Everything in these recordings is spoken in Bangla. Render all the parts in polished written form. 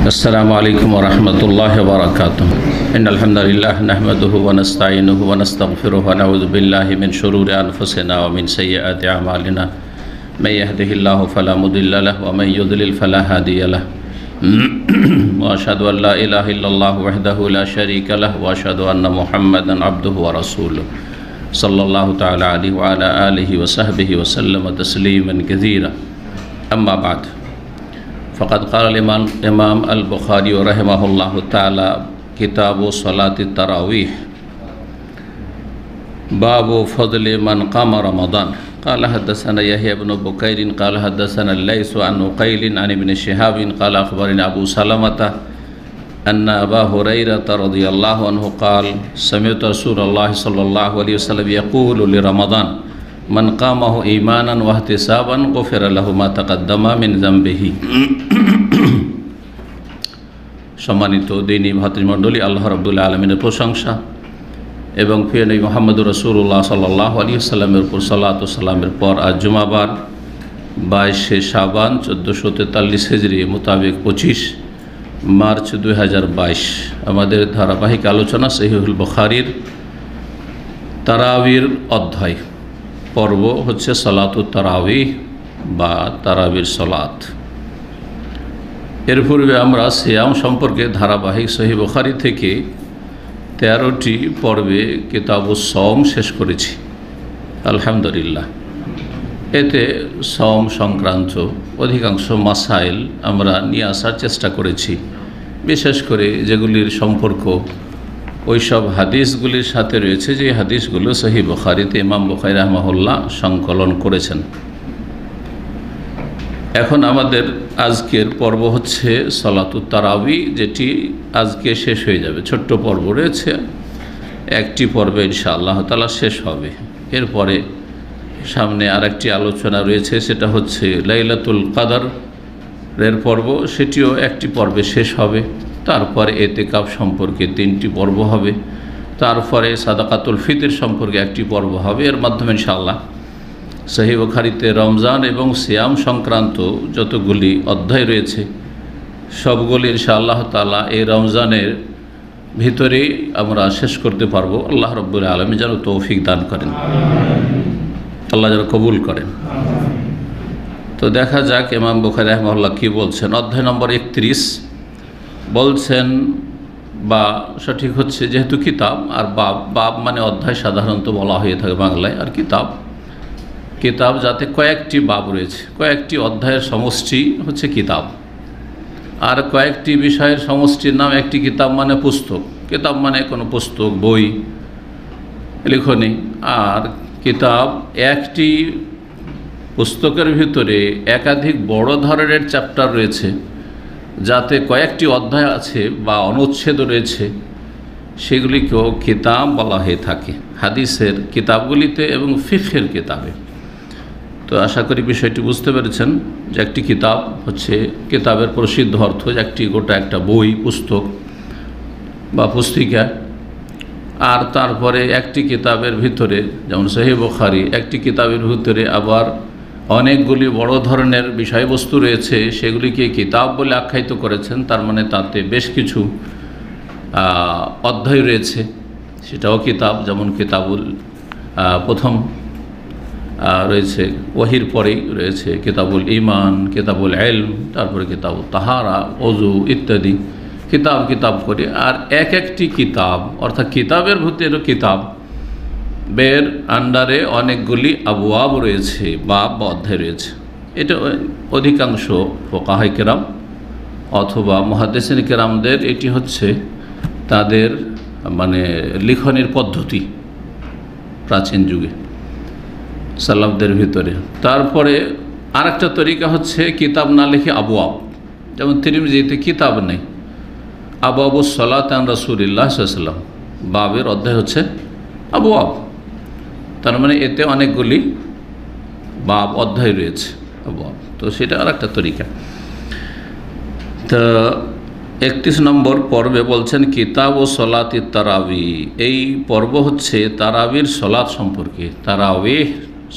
السلام عليكم ورحمة الله وبركاته إن الحمد لله نحمده ونستعينه ونستغفره ونعوذ بالله من شرور أنفسنا ومن سيئات أعمالنا من يهده الله فلا مضل له ومن يضلل فلا هادي له وأشهد أن لا إله إلا الله وحده لا شريك له وأشهد أن محمدا عبده ورسوله صلى الله تعالى عليه وعلى آله وصحبه وسلم تسليما كثيرا أما بعد فقد قال الإمام البخاري رحمه الله تعالى كتاب صلاة التراويح باب فضل من قام رمضان قال حدثنا يحيى بن بكير قال حدثنا الليث عن عقيل عن ابن شهاب قال أخبرنا أبو سلمة أن أبا هريرة رضي الله عنه قال سمعت رسول الله صلى الله عليه وسلم يقول لرمضان من قامه إيمانا واحتسابا غفر له ما تقدم من ذنبه সম্মানিত দ্বীনী ভাতৃমণ্ডলী, আল্লাহ রাব্বুল আলামিনের প্রশংসা এবং প্রিয় নবী মুহাম্মদ রাসূলুল্লাহ সাল্লাল্লাহু আলাইহি ওয়াসাল্লামের উপর সালাত ও সালামের পর আজ জুমাবার 22শে শাবান 1443 হিজরি মোতাবেক 25 মার্চ 2022 আমাদের ধারাবাহিক আলোচনা সহিহুল বুখারীর তারাবির অধ্যায় পর্ব হচ্ছে সালাতুত তারাবিহ বা তারাবির সালাত। এর পূর্বে আমরা সিয়াম সম্পর্কে ধারাবাহিক সহিহ বুখারী থেকে 13টি পর্বে কিতাবুস সওম শেষ করেছি আলহামদুলিল্লাহ। এতে সওম সংক্রান্ত অধিকাংশ মাসাইল আমরা নিয়ে আসার চেষ্টা করেছি, বিশেষ করে যেগুলির সম্পর্ক ওইসব হাদিসগুলির সাথে রয়েছে যে হাদিসগুলো সহিহ বুখারীতে ইমাম বুখারী রাহমাহুল্লাহ সংকলন করেছেন। এখন আমাদের আজকের পর্ব হচ্ছে সালাতুত তারাবি, যেটি আজকে শেষ হয়ে যাবে। ছোট্ট পর্ব রয়েছে, একটি পর্বে ইনশাআল্লাহ তাআলা শেষ হবে। এরপরে সামনে আরেকটি আলোচনা রয়েছে, সেটা হচ্ছে লাইলাতুল কদরের পর্ব, সেটিও একটি পর্বে শেষ হবে। তারপরে এতেকাফ সম্পর্কে 3টি পর্ব হবে, তারপরে সাদাকাতুল ফিতর সম্পর্কে একটি পর্ব হবে। এর মাধ্যমে ইনশাআল্লাহ সহিহ বুখারীতে রমজান এবং সিয়াম সংক্রান্ত যতগুলি অধ্যায় রয়েছে সবগুলি ইনশাআল্লাহ তাআলা এই রমজানের ভিতরেই আমরা শেষ করতে পারবো। আল্লাহ রাব্বুল আলামিন যেন তৌফিক দান করেন, আল্লাহ যেন কবুল করেন। তো দেখা যাক ইমাম বুখারী রাহিমাহুল্লাহ কী বলছেন। অধ্যায় নম্বর 31 বলছেন, বা সঠিক হচ্ছে যেহেতু কিতাব আর বাব মানে অধ্যায় সাধারণত বলা হয়ে থাকে বাংলায়, আর কিতাব যাতে কয়েকটি বাব রয়েছে, কয়েকটি অধ্যায়ের সমষ্টি হচ্ছে কিতাব, আর কয়েকটি বিষয়ের সমষ্টির নাম একটি কিতাব মানে পুস্তক। কিতাব মানে কোনো পুস্তক, বই, লিখনি। আর কিতাব একটি পুস্তকের ভিতরে একাধিক বড় ধরনের চ্যাপ্টার রয়েছে, যাতে কয়েকটি অধ্যায় আছে বা অনুচ্ছেদ রয়েছে, সেগুলিকেও কিতাব বলা হয়ে থাকে হাদিসের কিতাবগুলিতে এবং ফিকহের কিতাবে। তো আশা করি বিষয়টি বুঝতে পেরেছেন যে একটি কিতাব হচ্ছে কিতাবের প্রসিদ্ধ অর্থ একটি গোটা একটা বই, পুস্তক বা পুস্তিকা। আর তারপরে একটি কিতাবের ভিতরে, যেমন সহিহ বুখারী, একটি কিতাবের ভিতরে আবার অনেকগুলি বড় ধরনের বিষয়বস্তু রয়েছে, সেগুলিকে কিতাব বলে আখ্যায়িত করেছেন। তার মানে তাতে বেশ কিছু অধ্যায় রয়েছে, সেটাও কিতাব। যেমন কিতাবুল প্রথম রয়েছে ওয়াহির পরেই রয়েছে কিতাবুল ঈমান, কিতাবুল ইলম, তারপরে কিতাবুল তাহারা, ওযু ইত্যাদি কিতাব করে। আর একটি কিতাব অর্থাৎ কিতাবের ভিতরে কিতাব বের আন্ডারে অনেকগুলি আবওয়াব রয়েছে, বাব বা অধ্যায় রয়েছে। এটা অধিকাংশ ফুকাহায়ে কেরাম অথবা মুহাদ্দিসিনে কেরামদের এটি হচ্ছে তাদের মানে লিখনের পদ্ধতি প্রাচীন যুগে সালাফদের ভিতরে। তারপরে আরেকটা তরিকা হচ্ছে কিতাব না লিখে আবওয়াব, যেমন তিরমিজিতে কিতাব নেই, আবওয়াবুস সালাত আন রাসূলিল্লাহ সাল্লাল্লাহু আলাইহি ওয়াসাল্লাম, বাবের অধ্যায় হচ্ছে আবওয়াব। তার মানে এতে অনেকগুলি বাব অধ্যায় রয়েছে, আবওয়াব। তো সেটা আরেকটা তরিকা। তো 31 নম্বর পর্বে বলছেন কিতাব ও সলাতি তারাবি। এই পর্ব হচ্ছে তারাবির সলাত সম্পর্কে, তারাবিহ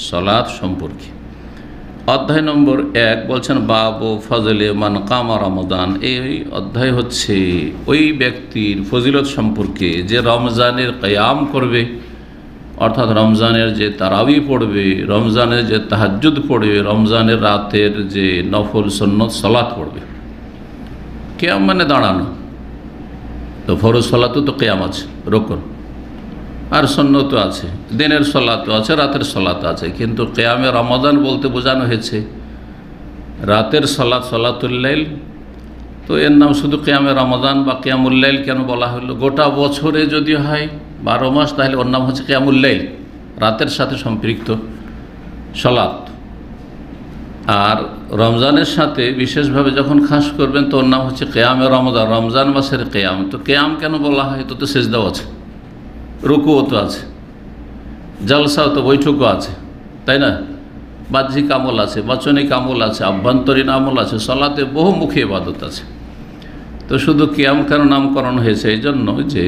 সলাত সম্পর্কে। অধ্যায় নম্বর 1 বলছেন বাবু ফজলে মান কামা রমাদান। এই অধ্যায় হচ্ছে ওই ব্যক্তির ফজিলত সম্পর্কে যে রমজানের কিয়াম করবে, অর্থাৎ রমজানের যে তারাবি পড়বে, রমজানের যে তাহাজ্জুদ পড়বে, রমজানের রাতের যে নফল সুন্নত সালাত পড়বে। কিয়াম মানে দাঁড়ানো, তো ফরজ সালাতও তো কিয়াম আছে, রুকন, আর সুন্নতও আছে, দিনের সালাতও আছে, রাতের সালাত আছে। কিন্তু কিয়ামে রমাদান বলতে বোঝানো হয়েছে রাতের সালাত, সালাতুল লাইল। তো এর নাম শুধু কিয়ামে রমাদান বা কিয়ামুল লাইল কেন বলা হলো? গোটা বছরে যদি হয় 12 মাস, তাহলে ওর নাম হচ্ছে কিয়ামুল লাইল, রাতের সাথে সম্পৃক্ত সালাত। আর রমজানের সাথে বিশেষভাবে যখন খাস করবেন তো ওর নাম হচ্ছে কিয়ামে রমাদান, রমজান মাসের কিয়াম। তো কিয়াম কেন বলা হয়? তো সেজদাও আছে, রুকুও তো আছে, জলসাও তো বৈঠকও আছে, তাই না? বাহ্যিক আমল আছে, বাচনিক আমল আছে, আভ্যন্তরীণ আমল আছে, সালাতে বহুমুখী ইবাদত আছে। তো শুধু কিয়াম কেন নামকরণ হয়েছে? এই জন্য যে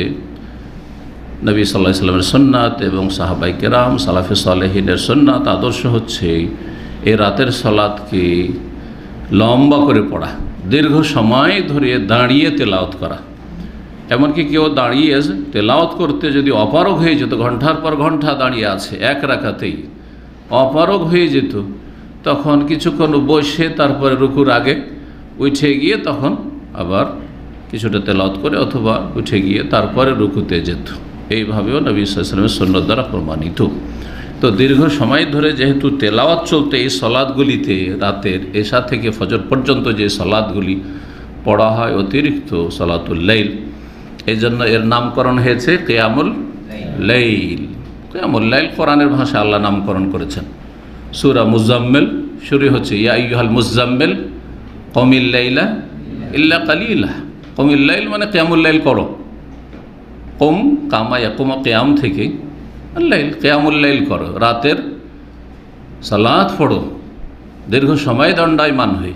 নবী সাল্লাল্লাহু আলাইহি ওয়াসাল্লামের সুন্নাত এবং সাহাবায়ে কেরাম সালাফে সালেহিনের সুন্নাত আদর্শ হচ্ছে এই রাতের সালাতকে লম্বা করে পড়া, দীর্ঘ সময় ধরে দাঁড়িয়ে তেলাওয়াত করা। এমনকি কেউ দাঁড়িয়ে তেলাওয়াত করতে যদি অপারগ হয়ে যেত, ঘন্টার পর ঘন্টা দাঁড়িয়ে আছে এক রাকাতেই, অপারগ হয়ে যেত, তখন কিছুক্ষণ বসে তারপরে রুকুর আগে উঠে গিয়ে তখন আবার কিছুটা তেলাওয়াত করে অথবা উঠে গিয়ে তারপরে রুকুতে যেত। এইভাবেও নবী সাল্লাল্লাহু আলাইহি ওয়াসাল্লামের সুন্নাত দ্বারা প্রমাণিত। তো দীর্ঘ সময় ধরে যেহেতু তেলাওয়াত চলতে, এই সালাতগুলিতে রাতের এশা থেকে ফজর পর্যন্ত যে সালাতগুলি পড়া হয় অতিরিক্ত সালাতুল লাইল, এই জন্য এর নামকরণ হয়েছে কিয়ামুল লাইল। কিয়ামুল লাইল কোরআনের ভাষা আল্লাহ নামকরণ করেছেন। সূরা মুজাম্মিল শুরু হচ্ছে ইয়া আইয়ুহাল মুজাম্মিল কুমিল লাইলা ইল্লা কালিলা। কুমিল লাইল মানে কিয়ামুল লাইল করো, কুম কামা ইয়াকুম কিয়াম থেকে লাইল, কিয়ামুল লাইল করো, রাতের সালাত পড়ো, দীর্ঘ সময় দণ্ডায়মান হয়ে।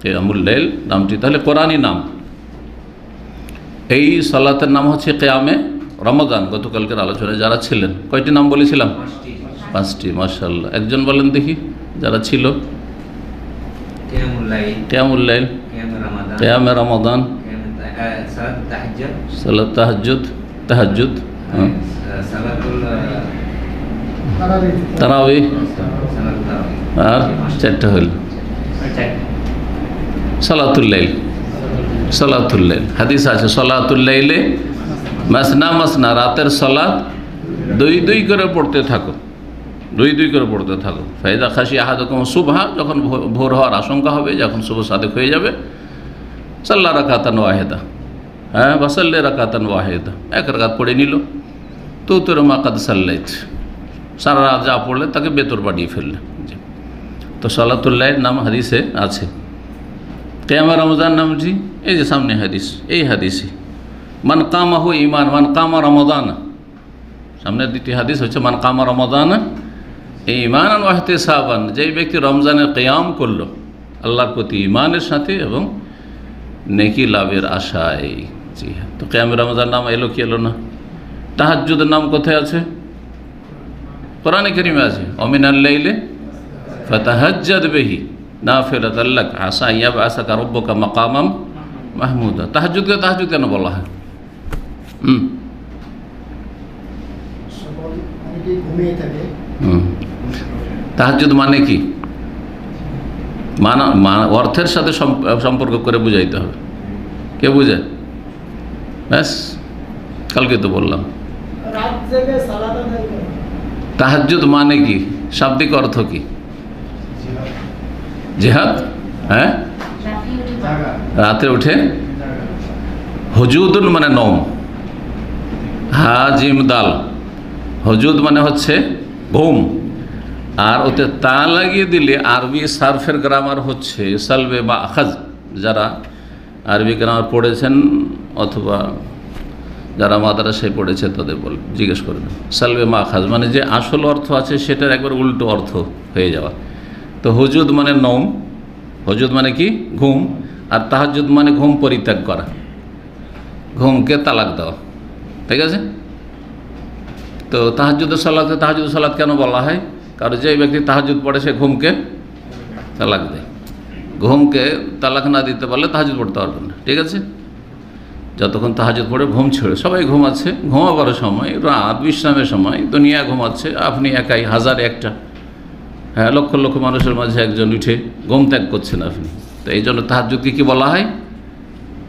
কিয়ামুল লাইল নামটি তাহলে কোরআনী নাম। এই সালাতের নাম হচ্ছে কিয়ামে রমাদান। গতকালকের আলোচনায় যারা ছিলেন, কয়টি নাম বলেছিলাম? 5টি। মাশাআল্লাহ, একজন বলেন দেখি যারা ছিল। কিয়ামুল লাইল, কিয়ামে রমাদান, সালাত তাহাজ্জুদ, তাহাজ্জুদ, তারাবি, আর 4টা হইল সালাতুল লাইল। সালাতুল লাইল হাদিস আছে, সালাতুল লাইলে মাসনা মাসনা, রাতের সালাত 2 করে পড়তে থাকো, 2 করে পড়তে থাকো। ফাইদা খাশি আহাদুকুম সুবহা, যখন ভোর হওয়ার আশঙ্কা হবে, যখন শুভ সাদেক হয়ে যাবে, সাল্লা রাকাতান ওয়াহিদা, হ্যাঁ বাসাল্লে রাকাতান ওয়াহিদা, 1 রাকাত পড়ে নিল। তো তোর মা কাদ সাল্লাইত, সারা রাত যা পড়লে তাকে বেতর বাড়িয়ে ফেললে। তো সালাতুল লাইল নাম হাদিসে আছে। কিয়ামে রমজান নামটি এই যে সামনে হাদিস, এই হাদিসে মান কামাহু ঈমান, মান কামা রমাদান, সামনের 2টি হাদিস হচ্ছে মান কামা রমাদান ঈমানান ওয়া ইহতিসাবান, যেই ব্যক্তি রমজানের কিয়াম করলো আল্লাহর প্রতি ঈমানের সাথে এবং নেকি লাভের আশায়। জি হ্যাঁ, তো কিয়ামে রমজান নাম এলো কি এলো না? তাহাজ্জুদের নাম কোথায় আছে? কোরআনে কারিমে আছে, অমিনাল লাইলি ফাতাহাজ্জাদ বিহি নাফিলাতাল লাক আসা ইয়াবআসাকা রাব্বুকা মাকামাম মাহমুদা। তাহাজ্জুদকে তাহাজ্জুদ কেন বলা হয়? তাহাজ্জুদ মানে কি? অর্থের সাথে সম্পর্ক করে বুঝাইতে হবে। কে বুঝে? ব্যাস, কালকে তো বললাম। তাহাজ্জুদ মানে কি? শাব্দিক অর্থ কি? জিহাদ, হ্যাঁ, রাতে উঠে। হুজুদুন মানে নম, হাজিম দাল, হুজুদ মানে হচ্ছে ঘুম, আর ওতে তা লাগিয়ে দিলে আরবি সার্ফের গ্রামার হচ্ছে সালবে বা আখাজ। যারা আরবি গ্রামার পড়েছেন অথবা যারা মাদ্রাসায় পড়েছে তাদের জিজ্ঞেস করবেন। সালবে মা আখাজ মানে যে আসল অর্থ আছে সেটার একবার উল্টো অর্থ হয়ে যাওয়া। তো হুজুদ মানে নম, হুজুদ মানে কি? ঘুম। আর তাহাজ্জুদ মানে ঘুম পরিত্যাগ করা, ঘুমকে তালাক দেওয়া, ঠিক আছে? তো তাহাজ্জুদের সালাতে তাহাজ্জুদ সালাত কেন বলা হয়? কারণ যে ব্যক্তি তাহাজ্জুদ পড়ে সে ঘুমকে তালাক দেয়। ঘুমকে তালাক না দিতে পারলে তাহাজ্জুদ পড়তে পারবেন না, ঠিক আছে? যতক্ষণ তাহাজ্জুদ পড়ে ঘুম ছেড়ে, সবাই ঘুমাচ্ছে, ঘুমাবার সময়, রাত বিশ্রামের সময়, দুনিয়া ঘুমাচ্ছে, আপনি একাই, হাজার একটা, হ্যাঁ, লক্ষ লক্ষ মানুষের মাঝে একজন উঠে ঘুম ত্যাগ করছেন আপনি। তো এই জন্য তাহাজ্জুদকে কী বলা হয়?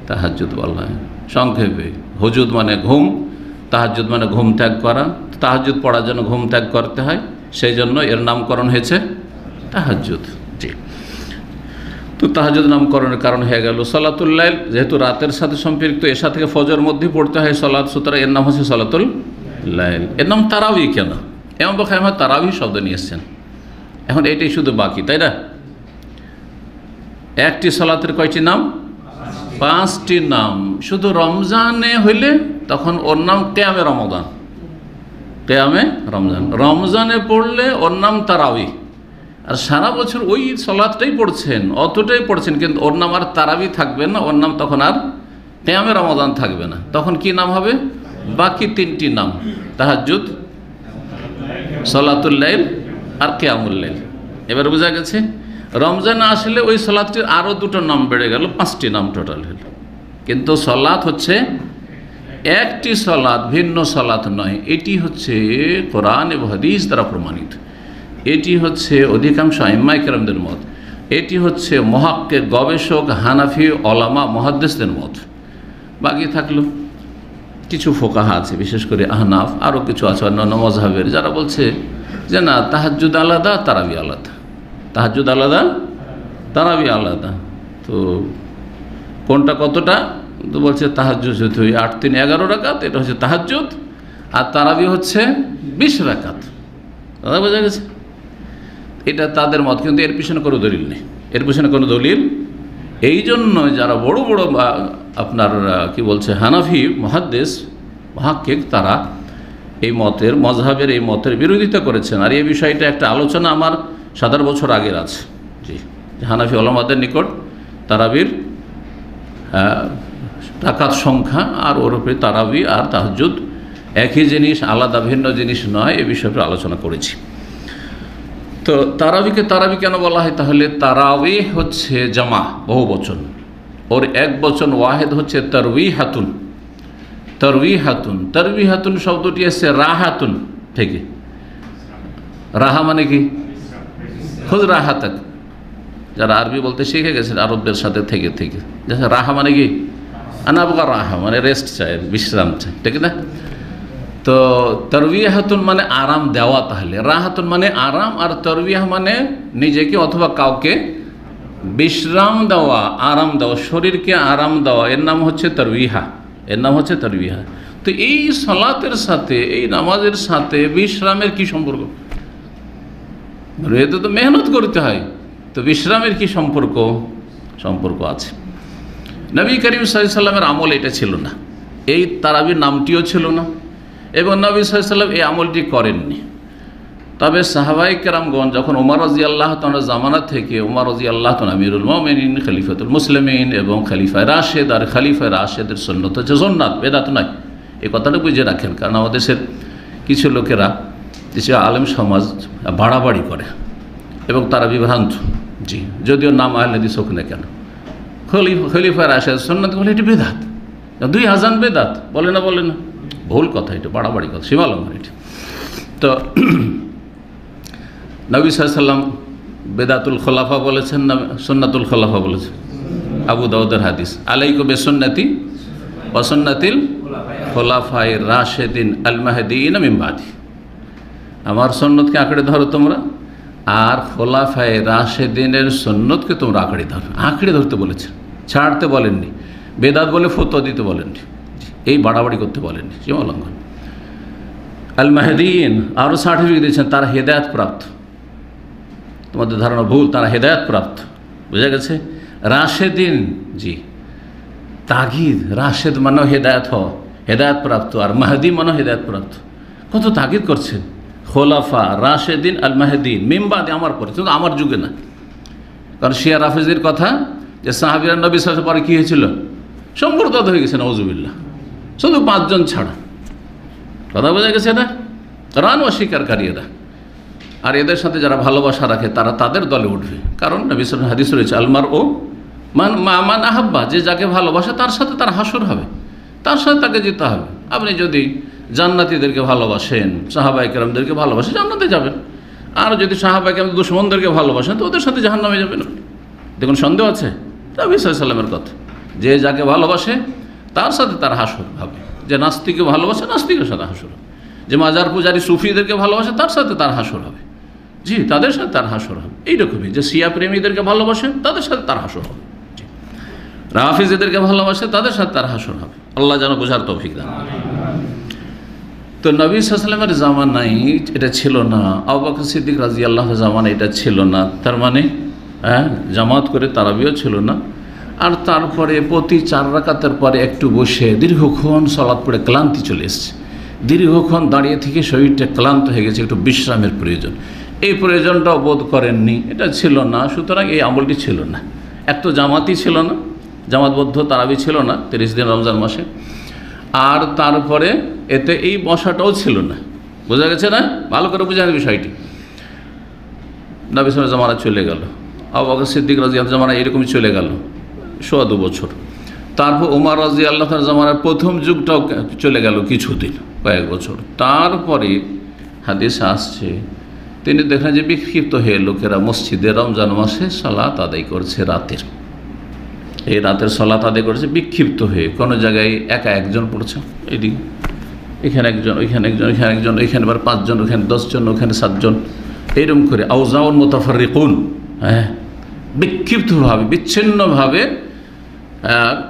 তাহাজ্জুদ বলা হয়। সংক্ষেপে হুজুদ মানে ঘুম, তাহাজ্জুদ মানে ঘুম ত্যাগ করা। তাহাজ্জুদ পড়ার জন্য ঘুম ত্যাগ করতে হয়, সেই জন্য এর নামকরণ হয়েছে তাহাজ্জুদ। জি, তো তাহাজ্জুদ নামকরণের কারণ হয়ে গেল সালাতুল লাইল, যেহেতু রাতের সাথে সম্পৃক্ত, এশা থেকে ফজর মধ্যে পড়তে হয় সালাত, সুতরাং এর নাম হচ্ছে সালাতুল লাইল। এর নাম তারাবি কেন? এমন বখায় আমার তারাবি শব্দ নিয়ে এসছেন। এখন এটাই শুধু বাকি, তাই না? একটি সালাতের কয়টি নাম? 5টি নাম। শুধু রমজানে হইলে তখন ওর নাম কেয়ামে রমজান, কেয়ামে রমজান। রমজানে পড়লে ওর নাম তারাবি। আর সারা বছর ওই সালাতটাই পড়ছেন, অতটাই পড়ছেন, কিন্তু ওর নাম আর তারাবি থাকবে না, ওর নাম তখন আর কেয়ামে রমজান থাকবে না। তখন কি নাম হবে? বাকি 3টি নাম, তাহাজ্জুদ, সালাতুল লাইল আর কিয়ামুল লাইল। এবার বোঝা গেছে? রমজান আসলে ওই সালাতটির আরও 2টো নাম বেড়ে গেল, 5টি নাম টোটাল হল। কিন্তু সালাত হচ্ছে একটি সালাত, ভিন্ন সালাত নয়। এটি হচ্ছে কোরআন এবং হাদিস দ্বারা প্রমাণিত। এটি হচ্ছে অধিকাংশ আইম্মায়ে কেরামদের মত। এটি হচ্ছে মুহাক্কিক, গবেষক, হানাফি ওলামা, মুহাদ্দিসদের মত। বাকি থাকলো কিছু ফোকাহা আছে, বিশেষ করে আহনাফ, আরও কিছু আছে অন্যান্য মযহাবের, যারা বলছে যে না, তাহাজ্জুদ আলাদা, তারাবি আলাদা। তাহাজ্জুদ আলাদা, তারাবি আলাদা। তো কোনটা কতটা? তো বলছে তাহাজ্জুদ হচ্ছে 8-3-11 রাকাত, এটা হচ্ছে তাহাজ্জুদ, আর তারাবি হচ্ছে 20 রাকাত। দাদা বোঝা গেছে? এটা তাদের মত, কিন্তু এর পিছনে কোনো দলিল নেই, এর পিছনে কোনো দলিল। এই জন্য যারা বড় বড় আপনার কি বলছে হানাফি মুহাদ্দিস মুহাক্কিক, তারা এই মতের, মযহাবের এই মতের বিরোধিতা করেছেন। আর এই বিষয়টা একটা আলোচনা আমার 7 বছর আগের আছে। জি, হানাফি ওলামাদের নিকট তারাবির রাকাত সংখ্যা আর ওর উপরে তারাবি আর তাহাজ্জুদ একই জিনিস, আলাদা ভিন্ন জিনিস নয়, এ বিষয়টা আলোচনা করেছি। তো তারাবিকে তারাবি কেন বলা হয়? তাহলে তারাবি হচ্ছে জামা, বহু বচন, ওর এক বচন ওয়াহেদ হচ্ছে তারবিহাতুন। তারবিহাতুন, তারবিহাতুন শব্দটি এসছে রাহাতুন থেকে। রাহা মানে কি? খুদ রাহাতাক, যারা আরবি বলতে শিখে গেছেন আরবদের সাথে থেকে থেকে, রাহা মানে কি? আনাবগা রাহা মানে রেস্ট চায়, বিশ্রাম চায়, ঠিক না? তো তারবিহাতুন মানে আরাম দেওয়া। তাহলে রাহাতুন মানে আরাম, আর তারবিয়াহ মানে নিজেকে অথবা কাউকে বিশ্রাম দেওয়া, আরাম দেওয়া, শরীরকে আরাম দেওয়া, এর নাম হচ্ছে তারবিহা, এর নাম হচ্ছে তারবিহা। তো এই সালাতের সাথে, এই নামাজের সাথে বিশ্রামের কি সম্পর্ক? এতে তো মেহনত করতে হয়, তো বিশ্রামের কি সম্পর্ক? সম্পর্ক আছে। নবী করিম সাল্লাল্লাহু আলাইহি ওয়াসাল্লামের আমল এটা ছিল না, এই তারাবির নামটিও ছিল না, এবং নবী সাল্লাল্লাহু আলাইহি ওয়াসাল্লাম এই আমলটি করেননি। তবে সাহাবায়ে কেরামগণ যখন ওমর রাদিয়াল্লাহু তাআলার জামানা থেকে, ওমর রাদিয়াল্লাহু তাআলা আমিরুল মুমিনিন, খলিফাতুল মুসলিমিন এবং খলিফা রাশেদ, আর খলিফা রাশেদের সুন্নত হচ্ছে সুন্নাত, বেদাত নয়। এই কথাটা বুঝে রাখেন, কারণ আমাদের দেশের কিছু লোকেরা, কিছু আলেম সমাজ বাড়াবাড়ি করে এবং তারা বিভ্রান্ত। জি, যদিও নাম আহলে হাদিস হোক না কেন, খলিফা রাশেদ সুন্নাত বলে এটি বেদাত, 2000 বেদাত বলে না, বলে না, ভুল কথা, এটা বাড়াবাড়ি কথা, সীমালঙ্ঘন এটি। তো নবী সাল্লাল্লাহু আলাইহি ওয়াসাল্লাম বেদাতুল খোলাফা বলেছেন না সুন্নাতুল খোলাফা বলেছেন? আবু দাউদের হাদিস, আলাইকুম বিসুন্নতি ওয়া সুন্নাতিল খোলাফায়ে রাশেদিন আল মাহদিয়িন মিন বাদি। আমার সুন্নতকে আঁকড়ে ধরো তোমরা, আর খোলাফায়ে রাশেদিনের সুন্নতকে তোমরা আঁকড়ে ধরো। আঁকড়ে ধরতে বলেছেন, ছাড়তে বলেননি। বেদাত বলে ফতোয়া দিতে বলেননি, এই বাড়াবাড়ি করতে বলেননি, সীমালঙ্ঘন। আল মাহদিয়িন আরও সার্টিফিকেট দিয়েছেন, তারা হেদায়েত প্রাপ্ত। তোমাদের ধারণা ভুল, তারা হেদায়েত প্রাপ্ত, বুঝা গেছে? রাশেদিন, জি, তাগিদ, রাশেদ মানেও হেদায়েত হওয়া, হেদায়েত প্রাপ্ত, আর মাহদি মানেও হেদায়েত প্রাপ্ত। কত তাগিদ করছেন! খোলাফা রাশেদিন আল মাহদিন মিন বাদি, আমার পরে, কিন্তু আমার যুগে না। কারণ শিয়া রাফেজির কথা যে সাহাবীরা নবী সাল্লাল্লাহু আলাইহি ওয়াসাল্লাম পরে কী হয়েছিল? সম্পর্কত হয়ে গেছে, নাউজুবিল্লাহ, শুধু 5 জন ছাড়া। কথা বোঝা গেছে না? কোরআন অস্বীকারী এরা। আর এদের সাথে যারা ভালোবাসা রাখে তারা তাদের দলে উঠবে। কারণ নবী সাল্লাল্লাহু আলাইহি ওয়াসাল্লাম হাদিস রয়েছে, আলমার ও মান আহাব্বা, যে যাকে ভালোবাসে তার সাথে তার হাসর হবে, তার সাথে তাকে যেতে হবে। আপনি যদি জান্নাতীদেরকে ভালোবাসেন, সাহাবায়ে কেরামদেরকে ভালোবাসেন, জান্নাতে যাবেন। আর যদি সাহাবায়ে কেরাম দুশমনদেরকে ভালোবাসেন তো ওদের সাথে জাহান্নামে যাবেন। দেখুন সন্দেহ আছে? নবী সাল্লাল্লাহু আলাইহি ওয়াসাল্লামের কথা, যে যাকে ভালোবাসে তার সাথে তার হাসর হবে। যে নাস্তিককে ভালোবাসে নাস্তিকের সাথে হাসর হবে। যে মাজার পূজারী সুফিদেরকে ভালোবাসে তার সাথে তার হাসর হবে। জি, তাদের সাথে তার হাসর হবে। এইরকমই যে শিয়া প্রেমীদেরকে ভালোবাসে তাদের সাথে তার হাসর হবে। রাফিজিদেরকে ভালোবাসে তাদের সাথে তার হাসর হবে। আল্লাহ যেন বোঝার তৌফিক দান। তো নবী সাল্লাল্লাহু আলাইহি ওয়াসাল্লামের জামানায় এটা ছিল না, আবু বকর সিদ্দিক রাদিয়াল্লাহু জামানায় এটা ছিল না। তার মানে জামাত করে তারাবিও ছিল না। আর তারপরে প্রতি 4 রাকাতের পরে একটু বসে দীর্ঘক্ষণ সালাত পড়ে ক্লান্তি চলে এসছে, দীর্ঘক্ষণ দাঁড়িয়ে থেকে শরীরটা ক্লান্ত হয়ে গেছে, একটু বিশ্রামের প্রয়োজন। এই প্রয়োজনটাও বোধ করেননি, এটা ছিল না। সুতরাং এই আমলটি ছিল না। এক তো জামাতই ছিল না, জামাতবদ্ধ তারাবি ছিল না 30 দিন রমজান মাসে। আর তারপরে এতে এই বসাটাও ছিল না। বোঝা গেছে না? ভালো করে বোঝার বিষয়টি। নবী সাল্লাল্লাহু আলাইহি ওয়াসাল্লাম জামানা চলে গেল, আবু বকর সিদ্দিক রাদিয়াল্লাহু জামানা এরকমই চলে গেল 2.25 বছর। তারপর ওমর রাদিয়াল্লাহু তাআলা জামানার প্রথম যুগটাও চলে গেল কিছুদিন, কয়েক বছর। তারপরে হাদিস আসছে তিনি দেখেন যে বিক্ষিপ্ত হয়ে লোকেরা মসজিদে রমজান মাসে সালাত আদায় করছে রাতের। এই রাতের সালাত আদায় করছে বিক্ষিপ্ত হয়ে, কোনো জায়গায় একা একজন পড়ছে, এইদিকে এখানে একজন, ওইখানে একজন, এখানে একজন, এখানে আবার 5 জন, ওখানে 10 জন, ওখানে 7 জন, এইরকম করে আউজাউন মুতাফাররিকুন, বিক্ষিপ্তভাবে বিচ্ছিন্নভাবে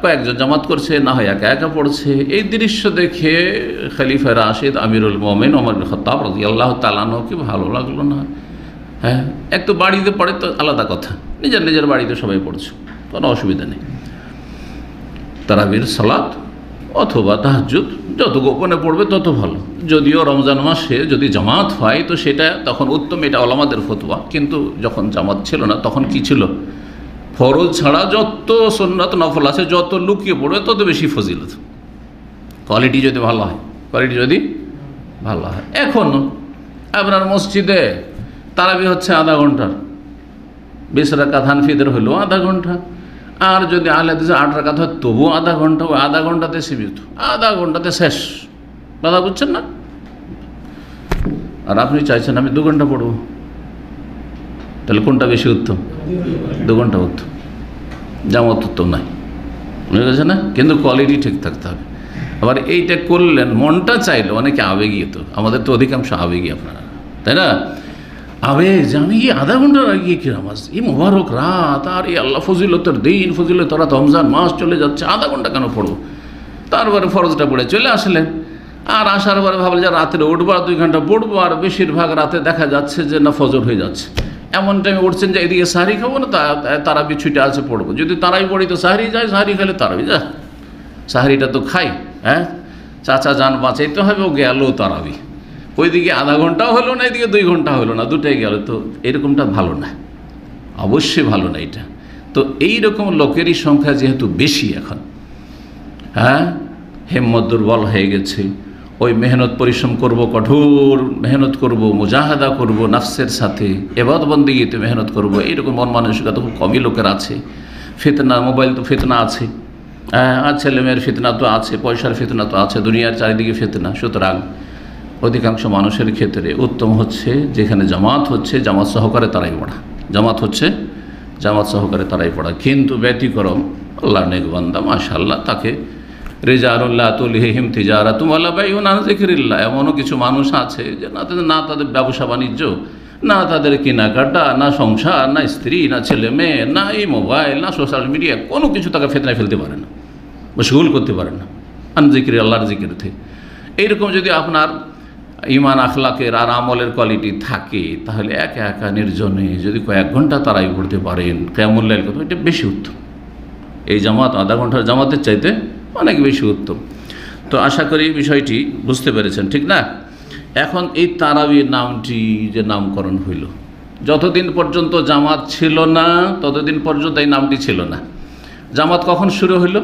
কয়েকজন জামাত করছে, না হয় একা একা পড়ছে। এই দৃশ্য দেখে খলিফা রাশিদ আমিরুল মোমেন ওমর ইবনে খাত্তাব রাদিয়াল্লাহু তাআলা আনহুকে ভালো লাগলো না। এক তো বাড়িতে পড়ে তো আলাদা কথা, নিজের নিজের বাড়িতে সবাই পড়ছে, কোনো অসুবিধা নেই। তারাবির সালাত অথবা তাহাজ্জুদ যত গোপনে পড়বে তত ভালো। যদিও রমজান মাসে যদি জামাত হয় তো সেটা তখন উত্তম, এটা ওলামাদের ফতোয়া। কিন্তু যখন জামাত ছিল না তখন কি ছিল? ফরজ ছাড়া যত সুন্নাত নফল আছে যত লুকিয়ে পড়বে তত বেশি ফজিলত, কোয়ালিটি যদি ভালো হয়, কোয়ালিটি যদি ভালো হয়। এখন আপনার মসজিদে তারাবি হচ্ছে আধা ঘন্টার, 20 রাকাত হানফিদের হইলেও আধা ঘন্টা, আর যদি আহলে হাদিসে 8 রাকাত হয় তবুও আধা ঘন্টা, ওই আধা ঘন্টাতে সীমিত, আধা ঘন্টাতে শেষ। কথা বুঝছেন না? আর আপনি চাইছেন আমি 2 ঘন্টা পড়ব, তাহলে কোনটা বেশি উত্তম? 2 ঘন্টা উত্তম, জামাত উত্তম নাই, বুঝে গেছে না? কিন্তু কোয়ালিটি ঠিক থাকতে হবে। আবার এইটা করলেন মনটা চাইলো, অনেকে আবেগী, তো আমাদের তো অধিকাংশ আবেগী আপনারা, তাই না? আবেগ যে আমি আধা ঘন্টার আগে কি নামাজ, এই মোবারক রাত, আর এই আল্লাহ ফজিলতের দিন, ফজিলত রাত, রমজান মাস চলে যাচ্ছে, আধা ঘন্টা কেন পড়বো? তারপরে ফরজটা পড়ে চলে আসলেন, আর আসার পরে ভাবলেন যে রাত্রে উঠবো আর 2 ঘন্টা পড়বো, আর বেশিরভাগ রাতে দেখা যাচ্ছে যে না ফজর হয়ে যাচ্ছে। এমন টাইমে উঠছেন যে এদিকে সাহারি খাবো না, তারাবি ছুটে আছে পড়বো, যদি তারাই পড়ি তো সাহারি যায়, সাহারি খেলে তারাবি যা, সাহারিটা তো খাই, চাচা যান বাঁচাইতে হবে, ও গেল তারাবি, ওইদিকে আধা ঘন্টাও হলো না, এদিকে 2 ঘন্টা হলো না, দুটাই গেল। তো এরকমটা ভালো না, অবশ্যই ভালো না এটা। তো এইরকম লোকেরই সংখ্যা যেহেতু বেশি এখন, হিম্মত দুর্বল হয়ে গেছে, ওই মেহনত পরিশ্রম করব, কঠোর মেহনত করব, মুজাহাদা করব নাফসের সাথে, ইবাদত বন্দেগীতে মেহনত করব, এইরকম মন মানসিকতা খুব কমই লোকের আছে। ফিতনা, মোবাইল তো ফিতনা আছে, আর ছেলেমেয়ের ফিতনা তো আছে, পয়সার ফিতনা তো আছে, দুনিয়ার চারিদিকে ফিতনা। সুতরাং অধিকাংশ মানুষের ক্ষেত্রে উত্তম হচ্ছে যেখানে জামাত হচ্ছে জামাত সহকারে তারাই পড়া, জামাত হচ্ছে জামাত সহকারে তারাই পড়া। কিন্তু ব্যতিক্রম আল্লাহর নেক বান্দা মাশাআল্লাহ, তাকে রিজালুল্লাহ তুলহিহিম তিজারাতুম ওয়ালা বাইউন আন যিকরিল্লাহ, এমনও কিছু মানুষ আছে যে না তাদের ব্যবসা বাণিজ্য, না তাদের কেনাকাটা, না সংসার, না স্ত্রী, না ছেলে মেয়ে, না এই মোবাইল, না সোশ্যাল মিডিয়া, কোনো কিছু তাকে ফিতনায় ফেলতে পারে না, মশগুল করতে পারে না আন যিকরি, আল্লাহর জিকির থেকে। এইরকম যদি আপনার ইমান আখলাকের আর আমলের কোয়ালিটি থাকে, তাহলে একা একা নির্জনে যদি কয়েক ঘন্টা তারাই পড়তে পারেন, কিয়ামুল লাইল করতে, এটা বেশি উত্তম। এই জামাত আধা ঘন্টার জামাতের চাইতে অনেক বেশি উত্তম। তো আশা করি বিষয়টি বুঝতে পেরেছেন, ঠিক না? এখন এই তারাবির নামটি যে নামকরণ হইল, যতদিন পর্যন্ত জামাত ছিল না ততদিন পর্যন্ত এই নামটি ছিল না। জামাত কখন শুরু হইল?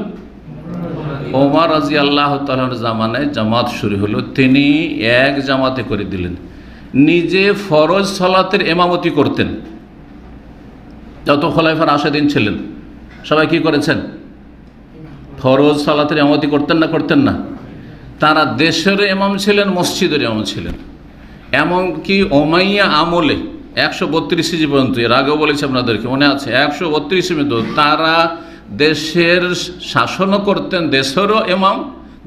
ওমর রাদিয়াল্লাহু তাআলার জামানায় জামাত শুরু হলো, তিনি এক জামাতে করে দিলেন। নিজে ফরজ সালাতের ইমামতি করতেন। যত খোলাফা রাশেদিন ছিলেন সবাই কি করেছেন? ফরজ সালাতের ইমামতি করতেন না করতেন না? তারা দেশের ইমাম ছিলেন, মসজিদের ইমাম ছিলেন। এমনকি ওমাইয়া আমলে 132 হিজরি পর্যন্ত, এর আগেও বলেছি আপনাদেরকে, মনে আছে 132 পর্যন্ত তারা দেশের শাসনও করতেন, দেশেরও ইমাম,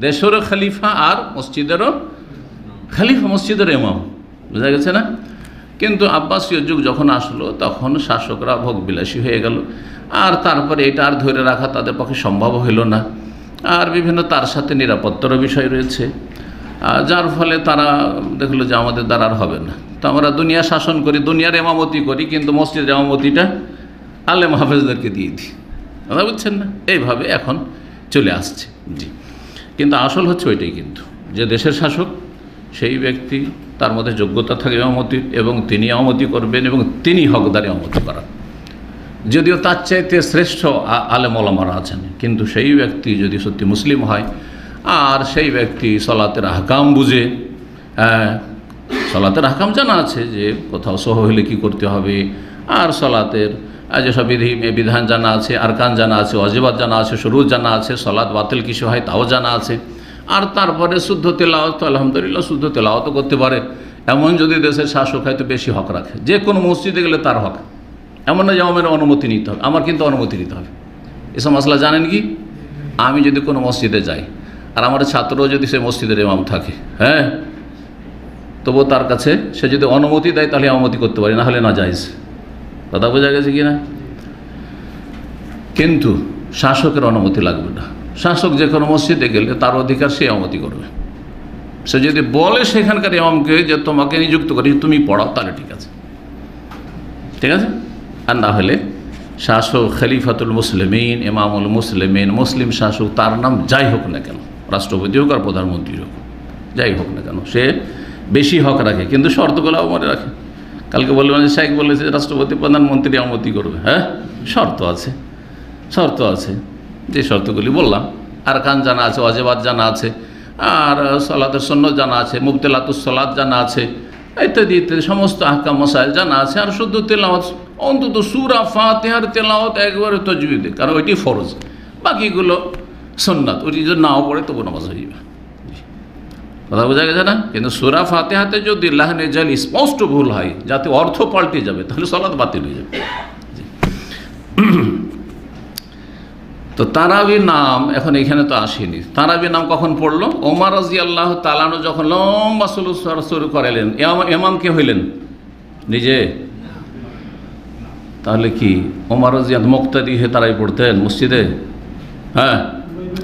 দেশেরও খলিফা, আর মসজিদেরও খলিফা, মসজিদের ইমাম। বোঝা গেছে না? কিন্তু আব্বাসীয় যুগ যখন আসলো তখন শাসকরা ভোগবিলাসী হয়ে গেল, আর তারপরে এটা আর ধরে রাখা তাদের পক্ষে সম্ভব হইল না। আর বিভিন্ন তার সাথে নিরাপত্তারও বিষয় রয়েছে, যার ফলে তারা দেখলো যে আমাদের দ্বারা আর হবে না, তো আমরা দুনিয়া শাসন করি, দুনিয়ার ইমামতি করি, কিন্তু মসজিদের ইমামতিটা আলেম হাফেজদেরকে দিয়ে দিই। কথা বুঝছেন না? এইভাবে এখন চলে আসছে। জি, কিন্তু আসল হচ্ছে ওইটাই, কিন্তু যে দেশের শাসক সেই ব্যক্তি, তার মধ্যে যোগ্যতা থাকে ইমামতির, এবং তিনি ইমামতি করবেন এবং তিনি হকদার ইমামতি করান। যদিও তার চাইতে শ্রেষ্ঠ আলেম ওলামারা আছেন, কিন্তু সেই ব্যক্তি যদি সত্যি মুসলিম হয় আর সেই ব্যক্তি সলাতের আহকাম বুঝে, সলাতের আহকাম জানা আছে যে কোথাও সহ হলে কী করতে হবে, আর সলাতের যেসব বিধান জানা আছে, আরকান জানা আছে, ওয়াজিবাত জানা আছে, শুরুত জানা আছে, সলাত বাতিল কিছু হয় তাও জানা আছে, আর তারপরে শুদ্ধ তেলাওয়াত, আলহামদুলিল্লাহ শুদ্ধ তেলাওয়াতও করতে পারে, এমন যদি দেশের শাসক হয় তো বেশি হক রাখে। যে কোনো মসজিদে গেলে তার হক, এমন না যে আমার অনুমতি নিতে হবে, আমার কিন্তু অনুমতি নিতে হবে। এসব মশলা জানেন কি? আমি যদি কোনো মসজিদে যাই আর আমার ছাত্রও যদি সে মসজিদের ইমাম থাকে, হ্যাঁ, তবুও তার কাছে সে যদি অনুমতি দেয় তাহলে অনুমতি করতে পারি, না হলে না জায়েজ। কথা বোঝা গেছে কি না? কিন্তু শাসকের অনুমতি লাগবে না। শাসক যে কোনো মসজিদে গেলে তার অধিকার সে অনুমতি করবে। সে যদি বলে সেখানকার ইমামকে যে তোমাকে নিযুক্ত করি, তুমি পড়াও, তাহলে ঠিক আছে, ঠিক আছে। আর না হলে শাসক খলিফাতুল মুসলিমিন, ইমামুল মুসলিমিন, মুসলিম শাসক, তার নাম যাই হোক না কেন, রাষ্ট্রপতি হোক আর প্রধানমন্ত্রী হোক, যাই হোক না কেন, সে বেশি হক রাখে, কিন্তু শর্তগুলো মনে রাখে। কালকে বলবেন যে শাইখ বলেছে রাষ্ট্রপতি প্রধানমন্ত্রী অনুমতি করবে, হ্যাঁ, শর্ত আছে, শর্ত আছে, যে শর্তগুলি বললাম। আর কান জানা আছে, ওয়াজিবাত জানা আছে, আর সালাতের সুন্নাত জানা আছে, মুবতিলাতুস সালাত জানা আছে, ইত্যাদি ইত্যাদি সমস্ত আহকাম মাসাইল জানা আছে। আর শুদ্ধ তেলাওয়াত, অন্তত সূরা ফাতিহার তেলাওয়াত একবারে তাজবিদে, কারণ ওইটি ফরজ, বাকিগুলো সুন্নাত, ওইটি যদি নাও পড়ে তবু নামাজ হয়ে যাবে। কথা বোঝা গেছে না? কিন্তু সূরা ফাতিহাতে যদি লাহনে জাল স্পষ্ট ভুল হয়, যাতে অর্থ পাল্টে যাবে, তাহলে সালাত বাতিল হয়ে যাবে। তো তারাবির নাম এখন এখানে তো আসেনি। তারাবির নাম কখন পড়লো? ওমর রাদিয়াল্লাহু তাআলা আনহু যখন লম্বা শুরু করালেন, ইমাম কে হইলেন? নিজে? তাহলে কি ওমর রাদিয়াল্লাহু মুক্তাদি হয়ে তারাই পড়তেন মসজিদে? হ্যাঁ,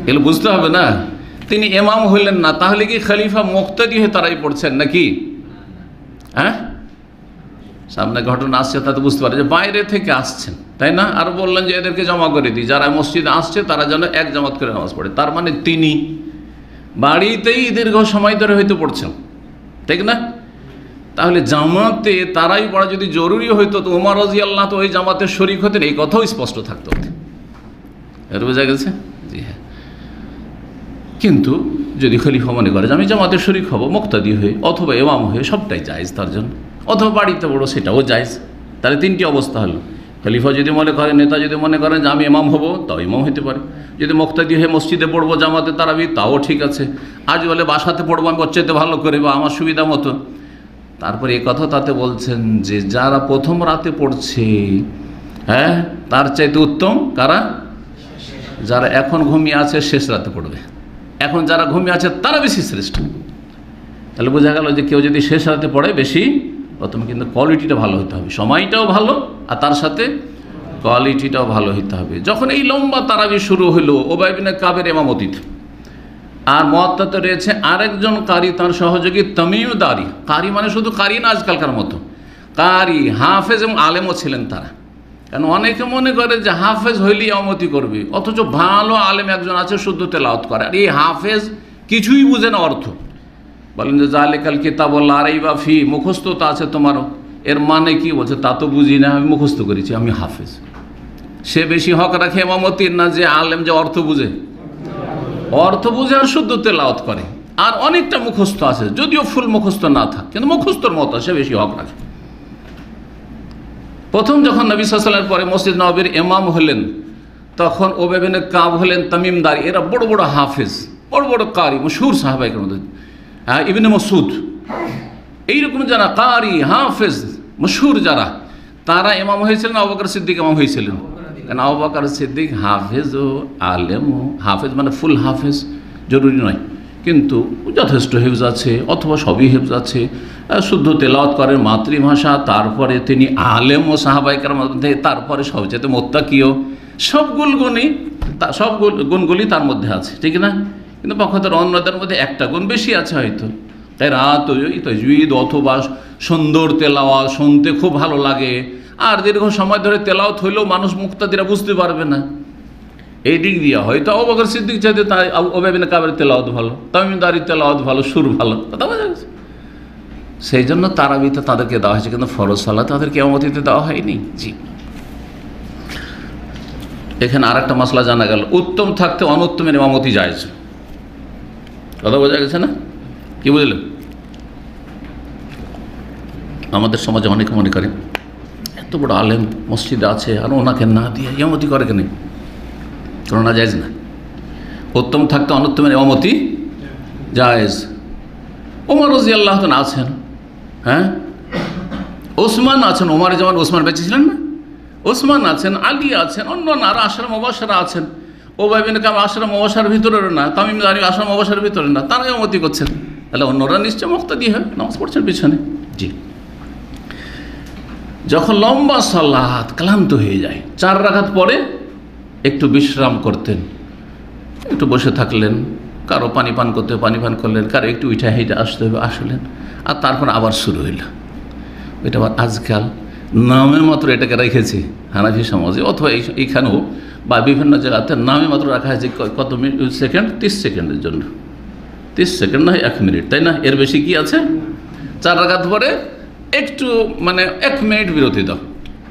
এগুলো বুঝতে হবে না। তিনি ইমাম হইলেন না, তাহলে কি খলিফা মুক্তাদি হয়ে তারাই পড়ছেন নাকি? হ্যাঁ, সামনে ঘটনা আসছে তাতে বুঝতে পারে যে বাইরে থেকে আসছেন, তাই না? আর বললেন যে এদেরকে জমা করে দিই, যারা মসজিদে আসছে তারা যেন এক জামাত করে নামাজ পড়ে। তার মানে তিনি বাড়িতেই দীর্ঘ সময় ধরে হয়তো পড়ছেন, ঠিক না? তাহলে জামাতে তারাই পড়া যদি জরুরি হইতো তো ওমর রাদিয়াল্লাহু তো ওই জামাতের শরীক হতেন, এই কথাও স্পষ্ট থাকতো। এর বোঝা গেছে? জি হ্যাঁ। কিন্তু যদি খলিফা মনে করে যে আমি জামাতের শরীক হব মুক্তাদি হয়ে অথবা ইমাম হয়ে, সবটাই জায়েজ তার জন্য, অথবা বাড়িতে বড় সেটাও জায়েজ। তাহলে তিনটি অবস্থা হলো। খলিফা যদি মনে করেন, নেতা যদি মনে করেন যে আমি ইমাম হব, তাও ইমাম হতে পারে। যদি মুক্তাদি হয়ে মসজিদে পড়বো জামাতে তারাবি, তাও ঠিক আছে। আজ বলে বাসাতে পড়বো আমি চাইতে ভালো করে বা আমার সুবিধা মতো। তারপরে এই কথা তাতে বলছেন যে যারা প্রথম রাতে পড়ছে, হ্যাঁ, তার চাইতে উত্তম কারা? যারা এখন ঘুমিয়ে আছে শেষ রাতে পড়বে। এখন যারা ঘুমিয়ে আছে তারা বেশি শ্রেষ্ঠ। তাহলে বোঝা গেল যে কেউ যদি শেষ রাতে পড়ে বেশি, প্রথমে কিন্তু কোয়ালিটিটা ভালো হতে হবে, সময়টাও ভালো আর তার সাথে কোয়ালিটিটাও ভালো হতে হবে। যখন এই লম্বা তারাবি শুরু হলো উবাই বিন কাবের ইমামতিতে, আর মুয়াত্তাতে রয়েছে আরেকজন কারি, তার সহযোগী তামিমু দারি। কারি মানে শুধু কারি না আজকালকার মতো, কারি, হাফেজ এবং আলেমও ছিলেন তারা। কারণ অনেকে মনে করে যে হাফেজ হইলেই ইমামতি করবে, অথচ ভালো আলেম একজন আছে শুদ্ধ তেলাওয়াত করে, আর এই হাফেজ কিছুই বুঝে না অর্থ। বলেন যে জালিকাল কিতাব লা রাইবা ফি, মুখস্থ তো আছে তোমারও, এর মানে কি? বলছে তা তো বুঝি না, আমি মুখস্থ করেছি, আমি হাফেজ। সে বেশি হক রাখে ইমামতির না যে আলেম যে অর্থ বুঝে, অর্থ বুঝে আর শুদ্ধ তেলাওয়াত করে। আর অনেকটা মুখস্থ আছে, যদিও ফুল মুখস্থ না থাকে, কিন্তু মুখস্থর মতো সে বেশি হক রাখে। প্রথম যখন নবী সাল্লাল্লাহু আলাইহি ওয়াসাল্লামের পরে মসজিদ নববীর ইমাম হলেন, তখন উবাই বিন কাব হলেন তামিমদারি। এরা বড় বড় হাফেজ, বড় বড় কারি, মশহুর সাহাবায়ে কেরাম, ইবনে মাসউদ, এইরকম যারা কারি হাফেজ মশহুর যারা, তারা ইমাম হয়েছিলেন। আবু বকর সিদ্দিক ইমাম হয়েছিলেন। কারণ আবু বকর সিদ্দিক হাফেজ ও আলেম, হাফেজ মানে ফুল হাফেজ জরুরি নয়, কিন্তু যথেষ্ট হেফজ আছে অথবা সবই হেফজ আছে, শুদ্ধ তেলাওয়াত করেন মাতৃভাষা, তারপরে তিনি আলেম ও সাহাবায়ে কেরামের মধ্যে, তারপরে সবচেয়ে মুত্তাকিও, সব গুণগুলি তার মধ্যে আছে, ঠিক না? কিন্তু পক্ষান্তরে অন্যদের মধ্যে একটা গুণ বেশি আছে হয়তো, তাই রাত তাজউইদ অথবা সুন্দর তেলাওয়াত শুনতে খুব ভালো লাগে, আর দীর্ঘ সময় ধরে তেলাওয়াত হইলেও মানুষ মুক্তাদিরা বুঝতে পারবে না। এই দিক দিয়ে হয়তো আবু বকর সিদ্দিক চাইতে তাই উবাই বিন কাবের তেলাওয়াত ভালো, তামিমদারি তেলাওয়াত ভালো, সুর ভালো, কথা বোঝা গেছে। সেই জন্য তারাবিতে তাদেরকে দেওয়া হয়েছে, কিন্তু ফরজ সালাত তাদেরকে ইমামতিতে দেওয়া হয়নি। জি, এখানে আর একটা মসলা জানা গেল, উত্তম থাকতে অনুত্তমের ইমামতি জায়েজ। কথা বোঝা গেছে না? কি বুঝলেন? আমাদের সমাজে অনেকে মনে করে এত বড় আলেম মসজিদে আছে আর ওনাকে না দিয়ে ইমামতি করে কেন? কোনো না, জায়েজ না। উত্তম থাকতে অনুত্তমের ইমামতি জায়েজ। ওমর রাদিয়াল্লাহু তাআলা আছেন, হ্যাঁ, ওসমান আছেন, ওমর যেমন ওসমান বেঁচে ছিলেন না, ওসমান আছেন, আলী আছেন, অন্য আর আশরা মুবাশশারা আছেন। উবাই বিন কাব আশরা মুবাশশারার ভিতরের না, তামিমদারি আশরা মুবাশশারার ভিতরে না, তারা ইমামতি করছেন, তাহলে অন্যরা নিশ্চয় মুক্তাদি হয়, নামাজ পড়ছেন পিছনে। জি, যখন লম্বা সালাত ক্লান্ত হয়ে যায়, 4 রাকাত পরে একটু বিশ্রাম করতেন, একটু বসে থাকলেন, কারো পানি পান করতে পানি পান করলেন, কারো একটু উঠে হেঁটে আসতে হবে আসলেন, আর তারপর আবার শুরু হইল। ওইটা আবার আজকাল নামে মাত্র এটাকে রেখেছে হানাফি সমাজে, অথবা এইখানেও বা বিভিন্ন জায়গাতে নামে মাত্র রাখা হয়েছে কত সেকেন্ড, 30 সেকেন্ডের জন্য। 30 সেকেন্ড নয় 1 মিনিট, তাই না? এর বেশি কি আছে? 4 রাকাত পরে একটু মানে 1 মিনিট বিরতি দাও।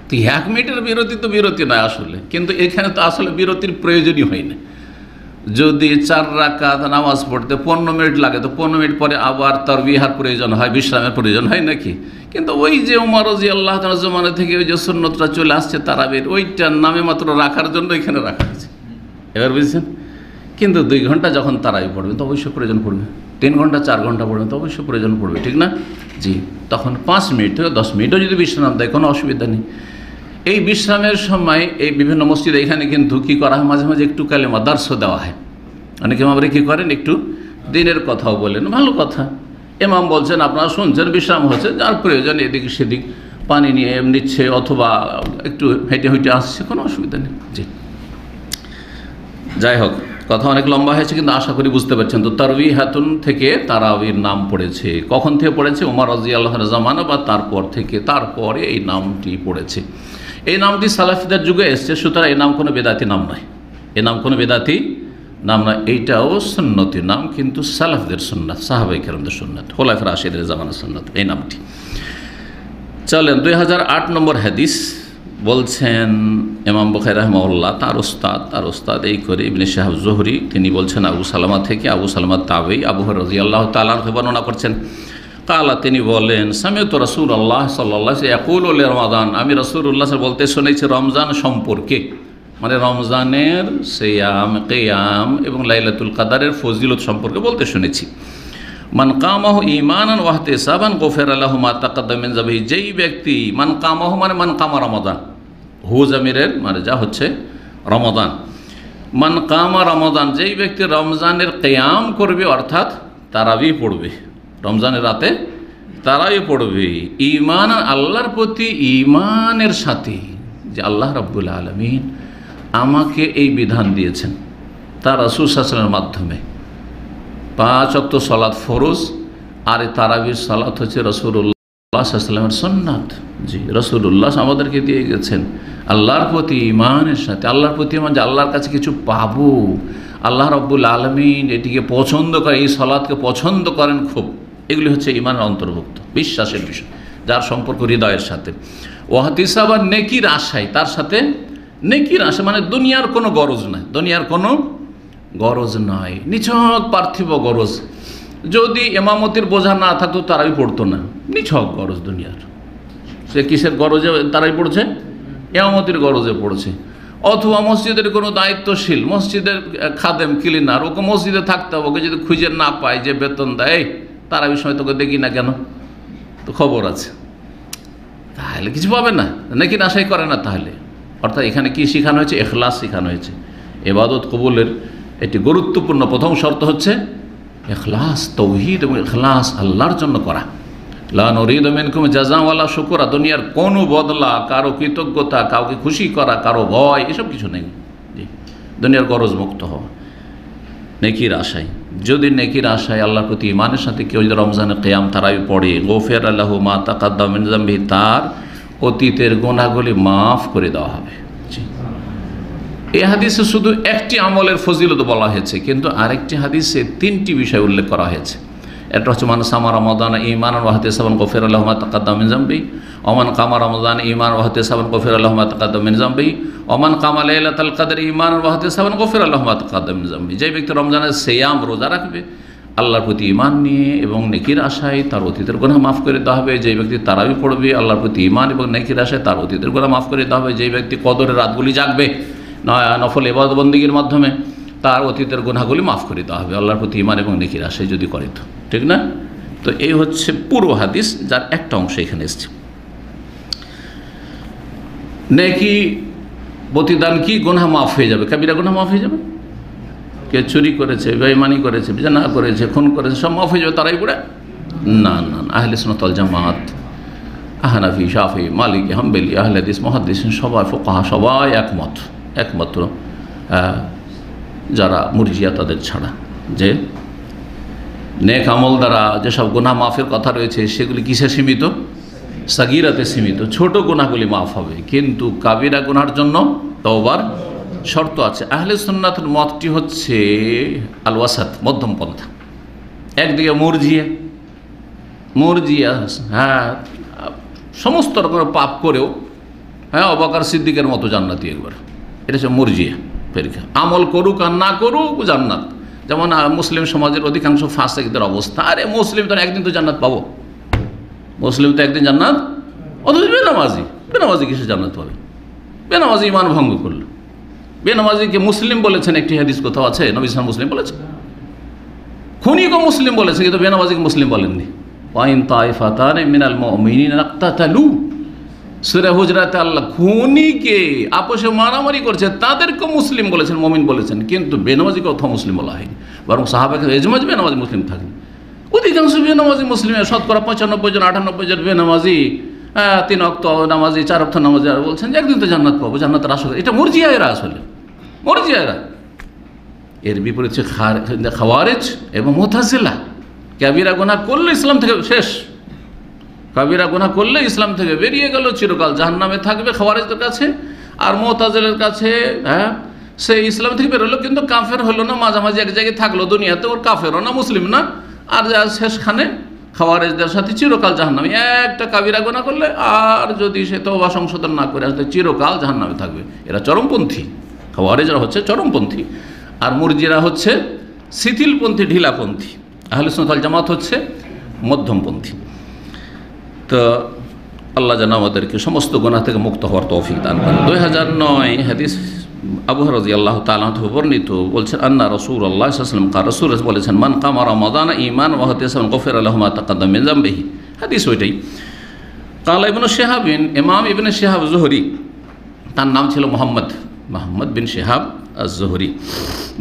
তো 1 মিনিটের বিরতি তো বিরতি নয় আসলে, কিন্তু এখানে তো আসলে বিরতির প্রয়োজনই হয় না। যদি 4 রাকাত নামাজ পড়তে 15 মিনিট লাগে, তো 15 মিনিট পরে আবার তারবিহার প্রয়োজন হয়, বিশ্রামের প্রয়োজন হয় নাকি? কিন্তু ওই যে ওমর রাদিয়াল্লাহু তাআলা জমানা থেকে ওই যে সুন্নতটা চলে আসছে তারাবির, ওইটার নামে মাত্র রাখার জন্য এখানে রাখা হয়েছে। এবার বুঝছেন? কিন্তু 2 ঘন্টা যখন তারাবি পড়বেন তো অবশ্যই প্রয়োজন পড়বে, 3 ঘন্টা 4 ঘন্টা পড়বেন তো অবশ্যই প্রয়োজন পড়বে, ঠিক না? জি, তখন 5 মিনিট থেকে 10 মিনিটও যদি বিশ্রাম দেয় কোনো অসুবিধা নেই। এই বিশ্রামের সময় এই বিভিন্ন মসজিদে এখানে কিন্তু কী করা হয়, মাঝে মাঝে একটু কালেমা দার্সও দেওয়া হয়। অনেকে আমরা কী করেন, একটু দিনের কথাও বলেন, ভালো কথা। ইমাম বলছেন, আপনারা শুনছেন, বিশ্রাম হচ্ছে, যার প্রয়োজন এদিক সেদিক পানি নিয়ে নিচ্ছে অথবা একটু হেঁটে হেঁটে আসছে, কোনো অসুবিধা নেই। জি, যাই হোক, কথা অনেক লম্বা হয়েছে, কিন্তু আশা করি বুঝতে পারছেন। তো তারবিহাতুন থেকে তারাবির নাম পড়েছে। কখন থেকে পড়েছে? ওমর রাদিয়াল্লাহু আনহু জামানা বা তারপর থেকে, তারপরে এই নামটি পড়েছে। এই নামটি সালাফিদের যুগে এসছে, সুতরাং এই নাম কোনো বেদাতি নাম নয়, এই নাম কোনো বেদাতি নাম নয়। এইটাও সুন্নতি নাম, কিন্তু সালাফদের সুন্নাত, সাহাবায়ে কেরামদের সুন্নাত, খোলাফায়ে রাশিদের জামানার সুন্নাত এই নামটি। চলেন 2008 নম্বর হাদিস বলছেন ইমাম বুখারী রাহিমাহুল্লাহ, তার ওস্তাদ এই করে ইবনে শিহাব জুহরি, তিনি বলছেন আবু সালামা থেকে, আবু সালামা তাবেঈ, আবু হুরায়রা রাদিয়াল্লাহু তাআলা আনহু বর্ণনা করছেন, কালা, তিনি বলেন, সামিউতু রাসূলুল্লাহ সাল্লাল্লাহু আলাইহি ওয়াসাল্লাম ইয়াকুলু লিরমাদান, আমি রাসূলুল্লাহ বলতে শুনেছি রমজান সম্পর্কে, মানে রমজানের সিয়াম, কিয়াম এবং লাইলাতুল কদরের ফজিলত সম্পর্কে বলতে শুনেছি। মান কামাহু ঈমানান ওয়া ইহতিসাবান গুফিরা লাহু মা তাকাদ্দাম মিন যামবিহি, যেই ব্যক্তি, মান কামাহু মানে মান কামা রমাদান, হু জামিরের মানে যা হচ্ছে রমাদান, মান কামা রমাদান, যেই ব্যক্তি রমজানের কিয়াম করবে, অর্থাৎ তারাবি পড়বে, রমজানের রাতে তারাবি পড়বে, ঈমান, আল্লাহর প্রতি ঈমানের সাথে, যে আল্লাহ রাব্বুল আলামিন আমাকে এই বিধান দিয়েছেন তার রাসূল সাল্লাল্লাহু আলাইহি ওয়াসাল্লামের মাধ্যমে, 5 ওয়াক্ত সালাত ফরজ, আর তারাবির সালাত হচ্ছে রাসূলুল্লাহ সাল্লাল্লাহু আলাইহি ওয়াসাল্লামের সুন্নাত। জি, রাসূলুল্লাহ আমাদেরকে দিয়ে গেছেন আল্লাহর প্রতি ঈমানের সাথে। আল্লাহর প্রতি ঈমান, যে আল্লাহর কাছে কিছু পাবো, আল্লাহ রাব্বুল আলামিন এটিকে পছন্দ করে, এই সালাতকে পছন্দ করেন খুব, এগুলি হচ্ছে ঈমানের অন্তর্ভুক্ত, বিশ্বাসের বিষয়, যার সম্পর্ক হৃদয়ের সাথে। ওয়াহতিসাবান, নেকির আশায়, তার সাথে নেকির আশা, মানে দুনিয়ার কোনো গরজ নাই, দুনিয়ার কোনো গরজ নয়, নিছক পার্থিব গরজ, যদি এমামতির বোঝা না থাকতো তারাই পড়তো না, নিছক গরজ দুনিয়ার। সে কিসের গরজে তারাই পড়ছে? এমামতির গরজে পড়ছে। অথবা মসজিদের কোনো দায়িত্বশীল, মসজিদের খাদেম, ক্লিনার, ওকে মসজিদে থাকতে হবে, ওকে যদি খুঁজে না পায় যে বেতন দেয়, তারা বিষয় তোকে দেখি না কেন, তো খবর আছে, তাহলে কিছু পাবে না, নাকি আশাই করে না। তাহলে অর্থাৎ এখানে কি শেখানো হয়েছে? ইখলাস শেখানো হয়েছে। ইবাদত কবুলের একটি গুরুত্বপূর্ণ প্রথম শর্ত হচ্ছে ইখলাস, তৌহিদ এবং ইখলাস আল্লাহর জন্য করা। লা নুরিদু মিনকুম জাযাআ ওয়ালা শুকরা, দুনিয়ার কোনো বদলা, কারো কৃতজ্ঞতা, কাউকে খুশি করা, কারো ভয়, এসব কিছু নেই। জি, দুনিয়ার গরজ মুক্ত হওয়া, নেকির আশায়। যদি নেকির আশায় আল্লাহর প্রতি ঈমানের সাথে কেউ যদি রমজানে কিয়াম তারাবি পড়ে, গুফিরা লাহু মা তাকাদ্দামা মিন যামবিহি, তার অতীতের গুনাহগুলি মাফ করে দেওয়া হবে। জি, এই হাদিসে শুধু একটি আমলের ফজিলত বলা হয়েছে, কিন্তু আরেকটি হাদিসে তিনটি বিষয় উল্লেখ করা হয়েছে। এটা হচ্ছে মান সামা রমাদান ঈমানান ওয়া ইহতিসাবান গুফিরা লাহু মা তাকাদ্দামা মিন যামবিহি, ওমান কামা রমাদান ঈমানান ওয়া ইহতিসাবান গুফিরা লাহু মা তাকাদ্দামা মিন যামবিহি, ওমান কামা লাইলাতুল কদর ঈমানান ওয়া ইহতিসাবান গুফিরা লাহু মা তাকাদ্দামা মিন যামবিহি। যে ব্যক্তি রমজানের সিয়াম, রোজা রাখবে আল্লাহর প্রতি ঈমান নিয়ে এবং নেকির আশায়, তার অতীতের গুনাহ মাফ করে দেওয়া হবে। যে ব্যক্তি তারাবি পড়বে আল্লাহর প্রতি ঈমান এবং নেকির আশায়, তার অতীতের গুনাহ মাফ করে দেওয়া হবে। যে ব্যক্তি কদরের রাতগুলি জাগবে নফল ইবাদত বন্দেগীর মাধ্যমে, তার অতীতের গুনাহগুলি মাফ করে দেওয়া হবে আল্লাহর প্রতি ঈমান এবং নেকির আশায় যদি করে। তো ঠিক না? তো এই হচ্ছে পুরো হাদিস, যার একটা অংশ এখানে এসছে। নেকি প্রতিদান কি? গুনাহ মাফ হয়ে যাবে, কাবিরা গুনাহ মাফ হয়ে যাবে। কে চুরি করেছে, বেঈমানি করেছে, জিনা করেছে, খুন করেছে, সব মাফ হয়ে যাবে তারাই পড়ে? না না, আহলে সুন্নাত ওয়াল জামাত, হানাফি, শাফি, মালিকি, হাম্বলি, আহলে হাদিস, মুহাদ্দিসিন, সবাই ফুকাহা সবাই একমাত্র যারা মুরজিয়া তাদের ছাড়া, যে নেক আমল দ্বারা যেসব গুনাহ মাফের কথা রয়েছে সেগুলি কিসে সীমিত? সাগীরাতে সীমিত। ছোট গুনাহগুলি মাফ হবে, কিন্তু কাবিরা গুনাহর জন্য তওবার শর্ত আছে। আহলে সুন্নাতের মতটি হচ্ছে আল ওয়াসাত, মধ্যম পন্থা। একদিকে মুরজিয়া হ্যাঁ সমস্ত রকমের পাপ করেও আবু বকর সিদ্দিকের মতো জান্নাতি একবার, এটা হচ্ছে মুরজিয়া পরীক্ষা। আমল করুক আর না করুক জান্নাত। যেমন মুসলিম সমাজের অধিকাংশ ফাসিকদের অবস্থা, আরে মুসলিম তো একদিন তো জান্নাত পাবো, মুসলিম তো একদিন জান্নাত, অথচ বেনামাজি কিসে জান্নাত পাবে? বেনামাজি ঈমান ভঙ্গ করলো। বেনামাজিকে মুসলিম বলেছেন, একটি হাদিস কোথাও আছে নবী সাল্লাল্লাহু মুসলিম বলেছেন, খুনিকে মুসলিম বলেছে, কিন্তু বেনামাজিকে মুসলিম বলেননি। ওয়াইন তাইফাতানি মিনাল মুমিনিনা ইকতাতালু, সূরা হুজরাতে আল্লাহ খুনিকে আপোষে মারামারি করছে তাদেরকে মুসলিম বলেছেন, মুমিন বলেছেন, কিন্তু বেনামাজিকে কোথাও মুসলিম বলা হয়নি। বরং সাহাবাকে এজমাজ বেনামাজি মুসলিম থাকেন, অধিকাংশ বেনামাজি মুসলিম, শতকরা 95 জন 98 জন বেনামাজি, 3 ওয়াক্ত নামাজি, 4 ওয়াক্ত নামাজি, আর বলছেন যে একদিন তো জান্নাত পাবো, জান্নাতের আশা। এটা মুরজিয়ারা, আসলে মুরজিয়ারা। এর বিপরীতে খাওয়ারিজ এবং মুতাজিলা, কাবিরা গুনাহ করলে ইসলাম থেকে শেষ, কাবিরা গুনাহ করলে ইসলাম থেকে বেরিয়ে গেল, চিরকাল জাহান্নামে থাকবে খাওয়ারিজদের কাছে। আর মুতাজিলার কাছে সে ইসলাম থেকে বেরোলো কিন্তু কাফের হলো না, মাঝামাঝি এক জায়গায় থাকলো দুনিয়াতে, ওর কাফেরও না মুসলিম না, আর শেষখানে খাওয়ারিজদের সাথে চিরকাল জাহান্নামে। একটা কাবিরা গুনাহ করলে আর যদি সে তওবা সংশোধন না করে আসলে চিরকাল জাহান্নামে থাকবে। এরা চরমপন্থী, খাওয়ারিজরা হচ্ছে চরমপন্থী, আর মুরজিরা হচ্ছে শিথিলপন্থী, ঢিলাপন্থী। আহলে সুন্নাত ওয়াল জামাত হচ্ছে মধ্যমপন্থী। তো আল্লাহ যেন আমাদেরকে সমস্ত গুনাহ থেকে মুক্ত হওয়ার তৌফিক দান করেন। 2009 হাদিস আবু হুরায়রা রাদিয়াল্লাহু তাআলা আনহু বর্ণিত, বলছেন আন্না রাসূলুল্লাহ সাল্লাল্লাহু আলাইহি ওয়াসাল্লাম রাসূল বলেছেন, মান কামা রমাদান ঈমানান ওয়া ইহতিসাবান গুফিরা লাহু মা তাকাদ্দামা মিন যামবিহি। হাদিস ওইটাই। কালা ইবনে শিহাবিন, ইমাম ইবনে শিহাব যুহরি, তার নাম ছিল মোহাম্মদ বিন শিহাব আজ-যুহরি,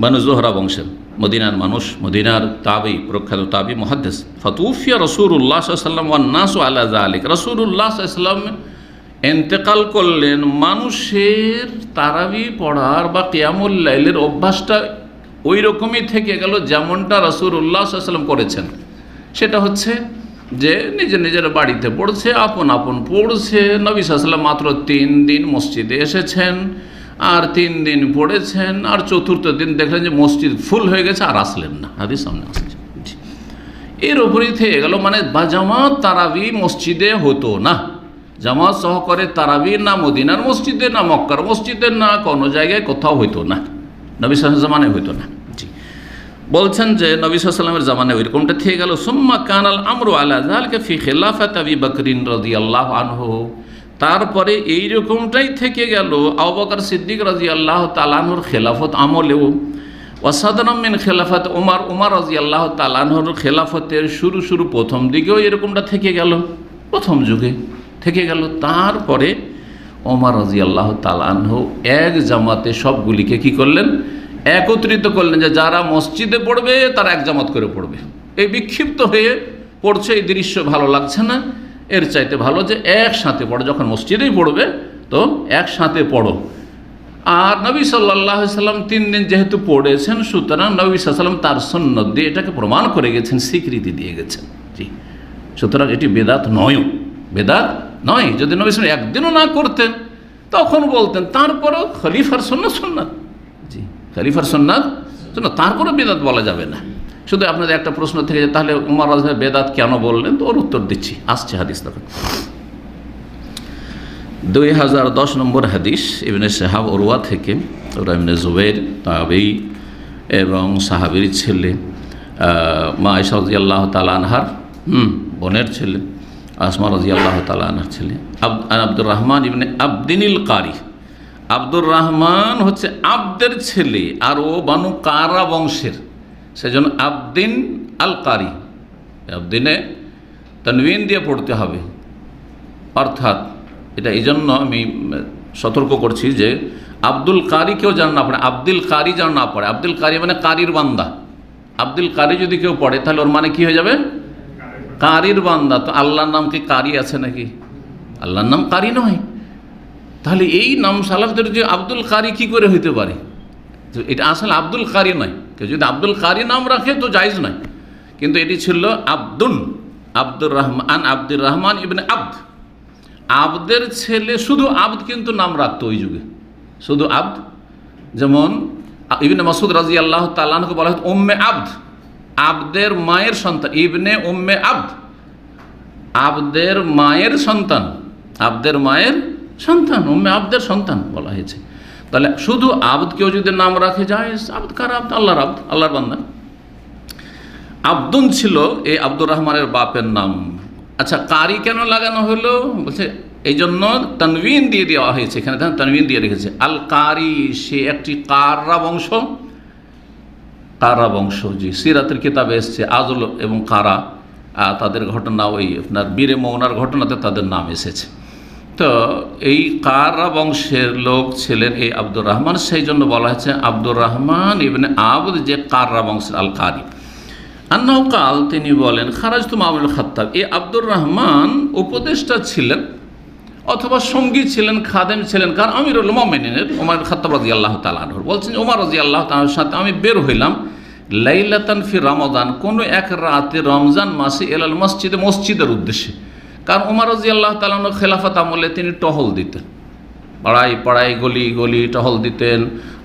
বানু যোহরা বংশের, মদিনার মানুষ, মদিনার তাবি, প্রখ্যাত তাবি, মুহাদ্দিস। ফাতুফিয়া রাসূলুল্লাহ সাল্লাল্লাহু আলাইহি ওয়াসাল্লাম ওয়ান নাসু আলা যালিক, রাসূলুল্লাহ সাল্লাল্লাহু আলাইহি ওয়াসাল্লাম ইন্তেকাল করলেন, মানুষের তারাবি পড়ার বা কিয়ামুল লাইলের অভ্যাসটা ওই রকমই থেকে গেল যেমনটা রাসূলুল্লাহ সাল্লাল্লাহু আলাইহি ওয়াসাল্লাম করেছেন। সেটা হচ্ছে যে নিজের বাড়িতে পড়ছে, আপন পড়ছে। নবী সাল্লাল্লাহু আলাইহি ওয়াসাল্লাম মাত্র 3 দিন মসজিদে এসেছেন, আর 3 দিন পড়েছেন, আর চতুর্থ দিন দেখলেন যে মসজিদ ফুল হয়ে গেছে, আর আসলেন না। হাদিস সামনে আসছে। এর উপরই থেকে গেল, মানে জামাত তারাবি মসজিদে হতো না, জামাত সহকারে তারাবি না মদিনার মসজিদে, না মক্কার মসজিদে, না কোনো জায়গায় কোথাও হইতো না, নবী সাল্লাল্লাহু আলাইহি ওয়াসাল্লাম হইতো না। জি, বলছেন যে নবী সাল্লাল্লাহু আলাইহি ওয়াসাল্লামের জামানায় ওইরকমটা থেকে গেল। সুম্মা কানাল আমরু আলা যালিকা ফি খিলাফাত আবি বকরিন রাদিয়াল্লাহু আনহু, তারপরে এই রকমটাই থেকে গেল আবু বকর সিদ্দিক রাদিয়াল্লাহু তাআলা আনহুর খেলাফত আমলেও। ওয়াসাদরাম মিন খেলাফত উমর রাদিয়াল্লাহু তাআলা আনহুর খেলাফতের শুরু প্রথম দিকেও এরকমটা থেকে গেল, প্রথম যুগে থেকে গেল। তারপরে ওমর রাদিয়াল্লাহু তাআলা আনহু এক জামাতে সবগুলিকে কি করলেন, একত্রিত করলেন, যে যারা মসজিদে পড়বে তারা এক জামাত করে পড়বে। এই বিক্ষিপ্ত হয়ে পড়ছে, এই দৃশ্য ভালো লাগছে না, এর চাইতে ভালো যে একসাথে পড়ো, যখন মসজিদেই পড়বে তো একসাথে পড়ো। আর নবী সাল্লাল্লাহু আলাইহি সাল্লাম 3 দিন যেহেতু পড়েছেন, সুতরাং নবী সাল্লাল্লাহু আলাইহি সাল্লাম তার সুন্নাত দিয়ে এটাকে প্রমাণ করে গেছেন, স্বীকৃতি দিয়ে গেছেন। জি, সুতরাং এটি বেদাত নয়, বেদাত নয়। যদি নবী সাল্লাল্লাহু আলাইহি সাল্লাম একদিনও না করতেন তখন বলতেন, তারপরেও খলিফার সুন্নাত। জি, খলিফার সুন্নাত, তারপরে বেদাত বলা যাবে না। শুধু আপনাদের একটা প্রশ্ন থেকে যে তাহলে উমর রাদিয়াল্লাহু বেদাত কেন বললেন, তো ওর উত্তর দিচ্ছি, আসছে হাদিস তখন। 2010 নম্বর হাদিস ইবনে শাহাব উরওয়া থেকে, উরওয়া ইবনে জুবাইর তাবেঈ এবং সাহাবীর ছেলে, মা আয়েশা রাদিয়াল্লাহু তাআলা আনহার বোনের ছেলে, আসমা রাদিয়াল্লাহু তাআলা আনহার ছেলে, আব্দুর রহমান ইবনে আবদিনিল কারি। আব্দুর রহমান হচ্ছে আব্দের ছেলে, আর ও বানু কারা বংশের, সেজন্য আবদিন আল কারি। আবদিনে তানবিন দিয়ে পড়তে হবে, অর্থাৎ এটা এই জন্য আমি সতর্ক করছি যে আব্দুল কারি কেউ যেন না পড়ে, আব্দুল কারি যেন না পড়ে। আব্দুল কারি মানে কারির বান্দা। আব্দুল কারি যদি কেউ পড়ে তাহলে ওর মানে কি হয়ে যাবে, কারির বান্দা। তো আল্লাহর নাম কি কারি আছে নাকি? আল্লাহর নাম কারি নয়। তাহলে এই নাম সালাফদের যে আব্দুল কারি কি করে হইতে পারে? এটা আসলে আব্দুল কারি নয়। কেউ যদি আব্দুল কারি নাম রাখে তো জায়েজ নয়, কিন্তু এটি ছিল আব্দুর রহমান ইবনে আব্দ, আব্দের ছেলে। শুধু আব্দ কিন্তু নাম রাখতো ওই যুগে, শুধু আব্দ। যেমন ইবনে মাসউদ রাদিয়াল্লাহু তাআলা আনহু বলা হতো উম্মে আব্দ, আব্দের মায়ের সন্তান, ইবনে উম্মে আব্দ, আব্দের মায়ের সন্তান, আব্দের মায়ের সন্তান, উম্মে আব্দের সন্তান বলা হয়েছে। তাহলে শুধু আব্দ কেউ যদি নাম রাখে যায়, আব্দ কার আব্দ? আল্লাহর আব্দ, আল্লাহর বান্দা। আব্দুন ছিল এই আব্দুর রহমানের বাপের নাম। আচ্ছা, কারি কেন লাগানো হলো? বলছে এই জন্য তানবিন দিয়ে দেওয়া হয়েছে, এখানে তানবিন দিয়ে রেখেছে। আল কারি, সে একটি কাররা বংশ, কাররা বংশ। জি, সিরাতের কিতাবে এসছে আজল এবং কারা, তাদের ঘটনা, ওই আপনার বীরে মৌনার ঘটনাতে তাদের নাম এসেছে। তো এই কাররা বংশের লোক ছিলেন এই আব্দুর রহমান, সেই জন্য বলা হয়েছে আব্দুর রহমান ইবনে আবদ, যে কাররা বংশের আল কারি। আন্নাহু কাল, তিনি বলেন, খারাজতু মা উমর খাত্তাব। এই আব্দুর রহমান উপদেষ্টা ছিলেন অথবা সঙ্গী ছিলেন, খাদেম ছিলেন কার? আমিরুল মুমিনিনের ওমর খাত্তাব রাদিয়াল্লাহু তাআলা আনহু। বলছেন ওমর রাদিয়াল্লাহু তাআলা আনহুর সাথে আমি বের হইলাম লাইলাতান ফি রমাদান, কোনো এক রাতে রমজান মাসে, এলাল মসজিদে, মসজিদের উদ্দেশ্যে। কারণ ওমর রাদিয়াল্লাহু তাআলা আনহু খেলাফত আমলে তিনি টহল দিতেন, পাড়ায় পাড়ায় গলি গলি টহল দিতেন,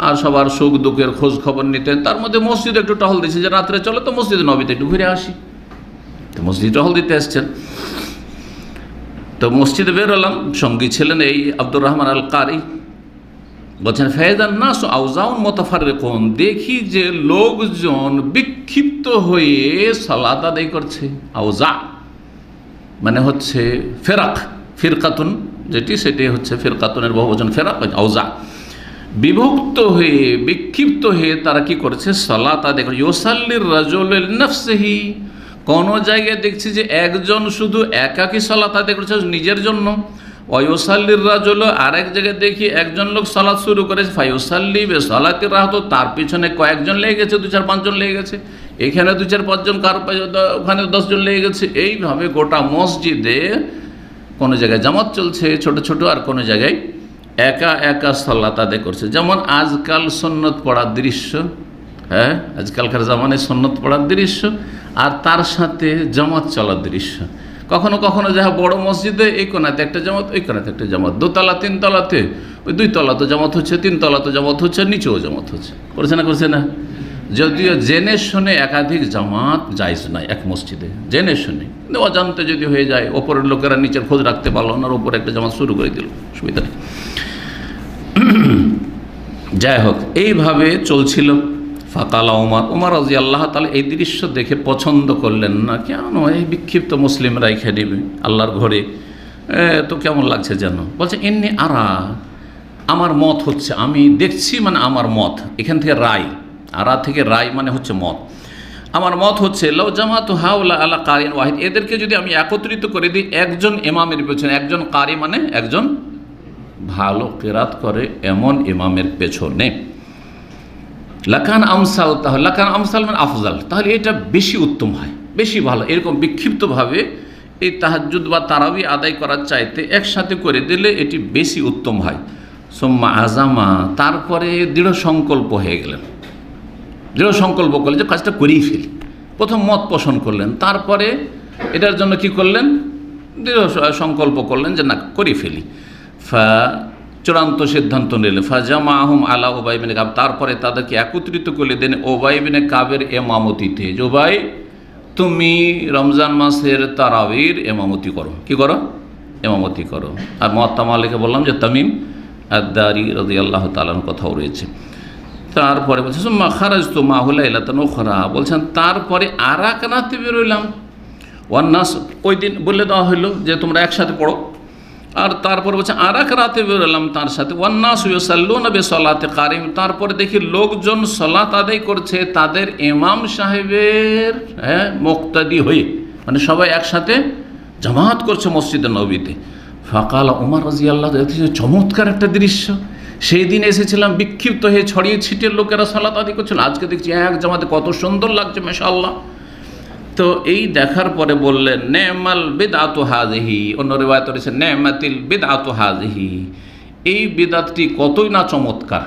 আর সবার সুখ দুঃখের খোঁজ খবর নিতেন। তার মধ্যে মসজিদে একটু টহল দিচ্ছে, যে রাত্রে চলো তো মসজিদে নবীতে একটু ঘুরে আসি, তো মসজিদে টহল দিতে এসছেন। তো মসজিদে বের হলাম, সঙ্গী ছিলেন এই আব্দুর রহমান আল কারি। বলছেন ফায়দান নাস আউজাউন মুতাফাররিকুন, দেখি যে লোকজন বিক্ষিপ্ত হয়ে সালাত আদায় করছে। আউজা মানে হচ্ছে ফেরাক, ফিরকাতুন যেটি, সেটি হচ্ছে ফিরকাতুনের বহুবচন ফেরাক, আউজা। বিভক্ত হয়ে, বিক্ষিপ্ত হয়ে তারা কি করেছে, সালাত আদায় করে। ইউসাল্লির রাজুলু লিনাফসিহি, কোন জায়গায় দেখছি যে একজন শুধু একাকী সালাত আদায় করেছে নিজের জন্য। ওয়ায়ুসাল্লির রাজুলু, আরেক জায়গায় দেখি একজন লোক সালাত শুরু করেছে, ফায়ুসাল্লি বিসালাতির রাহত, তার পিছনে কয়েকজন লেগে গেছে, 2-4-5 জন লেগে গেছে, এখানে 2-4-5 জন, কার ওখানে 10 জন লেগে গেছে। এইভাবে গোটা মসজিদে কোনো জায়গায় জামাত চলছে ছোট ছোট, আর কোনো জায়গায় একা একা সালাত আদায় করছে। যেমন আজকাল সুন্নত পড়ার দৃশ্য, হ্যাঁ, আজকালকার জামানায় সুন্নত পড়ার দৃশ্য, আর তার সাথে জামাত চলার দৃশ্য। কখনো কখনো যাহা বড় মসজিদে এই কোনাতে একটা জামাত, ওই কোনাতে একটা জামাত, 2 তলা 3 তলাতে, ওই 2 তলা তো জামাত হচ্ছে, 3 তলা তো জামাত হচ্ছে, নিচেও জামাত হচ্ছে। করছে না? যদিও জেনে শুনে একাধিক জামাত জায়েজ নয় এক মসজিদে, জেনে শুনে। কিন্তু অজান্তে যদি হয়ে যায়, ওপরের লোকেরা নিচের খোঁজ রাখতে পারলো না, ওপরে একটা জামাত শুরু করে দিল, সুবিধা নেই। যাই হোক, এইভাবে চলছিল। ফাকালা উমর রাদিয়াল্লাহু তাআলা এই দৃশ্য দেখে পছন্দ করলেন না, কেন এই বিক্ষিপ্ত মুসলিমরা এখানে আল্লাহর ঘরে তো কেমন লাগছে যেন। বলছে এমনি আমার মত হচ্ছে, আমি দেখছি মানে আমার মত, এখান থেকে রায়, আরা থেকে রায় মানে হচ্ছে মত। আমার মত হচ্ছে লাউ জামাতু হাউলা আলা কারিন ওয়াহিদ, এদেরকে যদি আমি একত্রিত করে দিই একজন ইমামের পেছনে, একজন কারি মানে একজন ভালো কিরাত করে এমন ইমামের পেছনে, লাকান আমসাল, তাহলে লাকান আমসাল মানে আফজাল, তাহলে এটা বেশি উত্তম হয়, বেশি ভালো। এরকম বিক্ষিপ্তভাবে এই তাহাজ্জুদ বা তারাবি আদায় করার চাইতে একসাথে করে দিলে এটি বেশি উত্তম হয়। সুম্মা আজামা, তারপরে দৃঢ় সংকল্প হয়ে গেলেন, দৃঢ় সংকল্প করলেন যে কাজটা করেই ফেলি। প্রথম মত পোষণ করলেন, তারপরে এটার জন্য কি করলেন, দৃঢ় সংকল্প করলেন যে না করে ফেলি। চূড়ান্ত সিদ্ধান্ত নিলেন। ফাজামাহুম আলা উবাই বিন কাব, তারপরে তাদেরকে একত্রিত করে দেন উবাই বিন কাবের এমামতিতে। যে উবাই, তুমি রমজান মাসের তারাবির এমামতি করো, কি করো, এমামতি করো। আর মুয়াত্তা মালিকে বললাম যে তামিম আদ-দারি রাদিয়াল্লাহু তাআলার কথাও রয়েছে। তারপরে বলছে সুম্মা খারাজতু মাহু লাইলাতান উখরা, বলছেন তারপরে আর এক রাতে বেরোলাম। ওয়ান্নাস, ওই দিন বলে দেওয়া হইল যে তোমরা একসাথে পড়ো। আর তারপর বলছে আর এক রাতে বেরোলাম তার সাথে। ওয়ান্নাস ইউসাল্লুনা বিসলাতি কারিম, তারপরে দেখি লোকজন সালাত আদায় করছে তাদের ইমাম সাহেবের মুক্তাদি হয়ে, মানে সবাই একসাথে জামাত করছে মসজিদে নববীতে। ফাকাল উমর রাদিয়াল্লাহু তাআলা, চমৎকার একটা দৃশ্য। সেই দিন এসেছিলাম বিক্ষিপ্ত হয়ে ছড়িয়ে ছিটিয়ে লোকেরা সালাত আদায় করছিল, আজকে দেখছি এক জামাতে কত সুন্দর লাগছে মাশাআল্লাহ। তো এই দেখার পরে বললেন নেমাল বিদআতু হাযিহি, অন্য রিওয়ায়াতে রয়েছে নেমাতিল বিদআতু হাযিহি, এই বিদআতটি কতই না চমৎকার,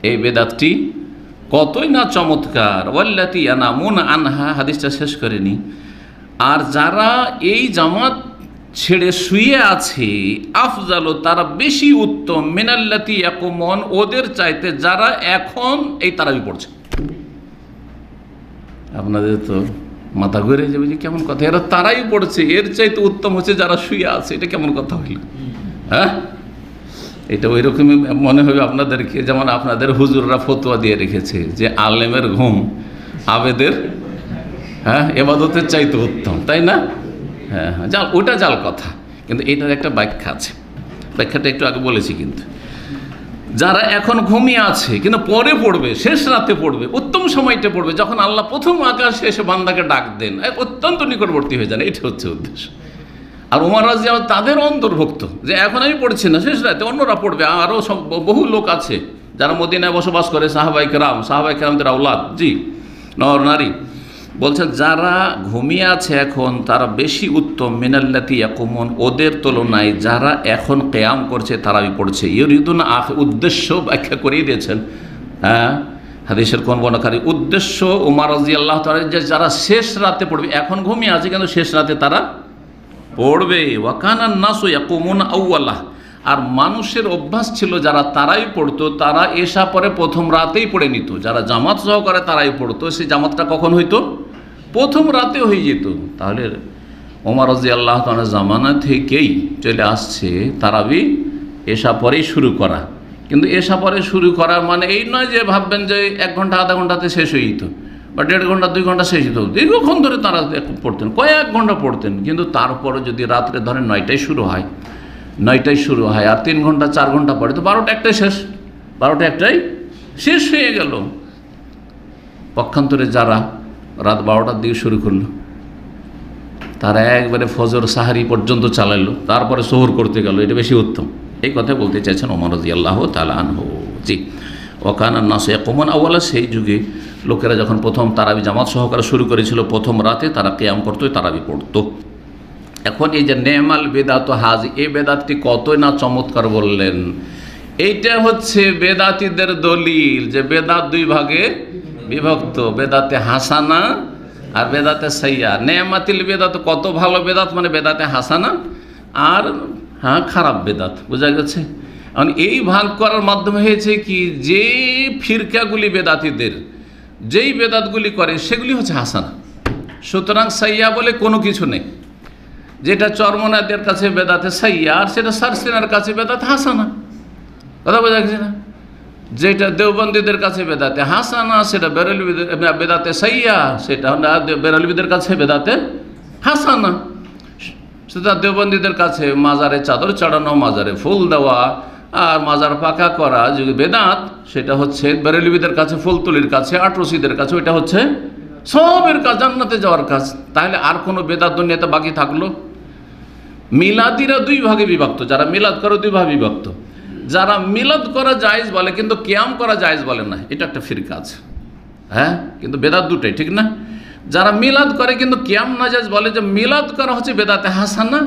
এই বিদআতটি কতই না চমৎকার। ওয়াল্লাতী ইয়ানামুনা আনহা, হাদিসটা শেষ করেনি। আর যারা এই জামাত ছেড়ে শুয়ে আছে, আফজালু, তারা বেশি উত্তম, মিনাল্লাতী ইয়াকুমুন, ওদের চাইতে যারা এখন এই তারাবি পড়ছে। আপনাদের তো মাথা ঘুরে যাবে যে কেমন কথা, এরা তারাই পড়ছে, এর চাইতে উত্তম হচ্ছে যারা শুয়ে আছে, এটা কেমন কথা হইল? হ্যাঁ, এটা ওই রকমই মনে হবে আপনাদেরকে, যেমন আপনাদের হুজুররা ফতোয়া দিয়ে রেখেছে যে আলেমের ঘুম আবেদের এবাদতের চাইতে উত্তম, তাই না? হ্যাঁ হ্যাঁ, জাল, ওটা জাল কথা, কিন্তু এটার একটা ব্যাখ্যা আছে, ব্যাখ্যাটা একটু আগে বলেছি। কিন্তু যারা এখন ঘুমিয়ে আছে কিন্তু পরে পড়বে, শেষ রাতে পড়বে, উত্তম সময়টা পড়বে, যখন আল্লাহ প্রথম আকাশে এসে বান্দাকে ডাক দেন, অত্যন্ত নিকটবর্তী হয়ে যান, এটা হচ্ছে উদ্দেশ্য। আর উমর রাদিয়াল্লাহু তাদের অন্তর্ভুক্ত, যে এখন আমি পড়ছি না, শেষ রাতে অন্যরা পড়বে। আরও সব বহু লোক আছে যারা মদিনায় বসবাস করে, সাহাবায়ে কেরামদের আওলাদ, জি, নর নারী। বলছেন যারা ঘুমিয়ে আছে এখন তারা বেশি উত্তম, মিনাল্লাতি ইয়াকুমুন, ওদের তুলনায় যারা এখন কিয়াম করছে তারাবি পড়ছে। ইউরিদুনা উদ্দেশ্য ব্যাখ্যা করিয়ে দিয়েছেন হাদিসের কোন বর্ণনাকারী। উদ্দেশ্য উমর রাদিয়াল্লাহু তাআলা যে যারা শেষ রাতে পড়বে, এখন ঘুমিয়ে আছে কিন্তু শেষ রাতে তারা পড়বে। ওয়া কানান নাসু ইয়াকুমুনা আউয়ালাহ, আর মানুষের অভ্যাস ছিল যারা তারাই পড়তো, তারা এশা পরে প্রথম রাতেই পড়ে নিত। যারা জামাত সহকারে তারাই পড়তো, সেই জামাতটা কখন হইতো? প্রথম রাতে হয়ে যেত। তাহলে ওমর রাদিয়াল্লাহু তাআলা জামানা থেকেই চলে আসছে তারাবি এশা পরেই শুরু করা। কিন্তু এশা পরে শুরু করার মানে এই নয় যে ভাববেন যে 1 ঘন্টা আধা ঘন্টাতে শেষ হয়ে যেত, বা 1.5 ঘন্টা 2 ঘন্টা শেষ হতো। দীর্ঘক্ষণ ধরে তারা পড়তেন, কয়েক ঘন্টা পড়তেন। কিন্তু তারপরে যদি রাত্রে ধরেন 9টায় শুরু হয় আর 3 ঘন্টা 4 ঘন্টা পরে তো 12টা 1টায় শেষ, 12টা 1টায় শেষ হয়ে গেল। পক্ষান্তরে যারা রাত 12টার দিকে শুরু করলো, তারা একবারে ফজর সাহারি পর্যন্ত চালাইলো, তারপরে শোহর করতে গেল, এটা বেশি উত্তম। এই কথা বলতে চাইছেন ওমর রাদিয়াল্লাহু তাআলা আনহু। জি, ওয়া কানা নাসু ইয়াকুমুন আওয়ালা, সেই যুগে লোকেরা যখন প্রথম তারাবি জামাত সহকারে শুরু করেছিল, প্রথম রাতে তারা কিয়াম করতো, তারাবি পড়তো। এখন এই যে নেমাল বেদাত হাজি, এই বেদাতটি কতই না চমৎকার বললেন। এইটা হচ্ছে বেদাতীদের দলিল যে বেদাত 2 ভাগে বিভক্ত, বেদাতে হাসানা আর বেদাতে সাইয়্যা। নেমাতিল বেদাত, কত ভালো বেদাত মানে বেদাতে হাসানা, আর খারাপ বেদাত, বোঝা গেছে। এখন এই ভাগ করার মাধ্যমে হয়েছে কি, যে ফিরকাগুলি বেদাতীদের যেই বেদাতগুলি করে সেগুলি হচ্ছে হাসানা, সুতরাং সাইয়্যা বলে কোনো কিছু নেই। যেটা চরমনাদের কাছে বেদাতে সাইয়্যা, আর সেটা সারসিনার কাছে বেদাত হাসানা, কথা বোঝা গেছে না? যেটা দেওবন্দীদের কাছে বেদাতে হাসানা, সেটা বেরেলভিদের বেদাতে সাইয়া, সেটা বেরেলভিদের কাছে বেদাতে হাসানা। সেটা দেওবন্দীদের কাছে মাজারে চাদর চড়ানো, মাজারে ফুল দেওয়া আর মাজার পাকা করা যে বেদাত, সেটা হচ্ছে বেরেলভিদের কাছে, ফুলতুলির কাছে, আটরসিদের কাছে ওইটা হচ্ছে সবের কাজ, জান্নাতে যাওয়ার কাজ। তাহলে আর কোনো বেদাত দুনিয়াতে বাকি থাকলো? মিলাদিরা দুই ভাগে বিভক্ত, যারা মিলাদ করে দুই ভাগে বিভক্ত। যারা মিলাদ করা জায়েজ বলে কিন্তু কিয়াম করা জায়েজ বলে না, এটা একটা ফিরকা আছে। হ্যাঁ, কিন্তু বেদাত দুটাই, ঠিক না? যারা মিলাদ করে কিন্তু কিয়াম না জায়েজ বলে, যে মিলাদ করা হচ্ছে বেদাতে হাসানা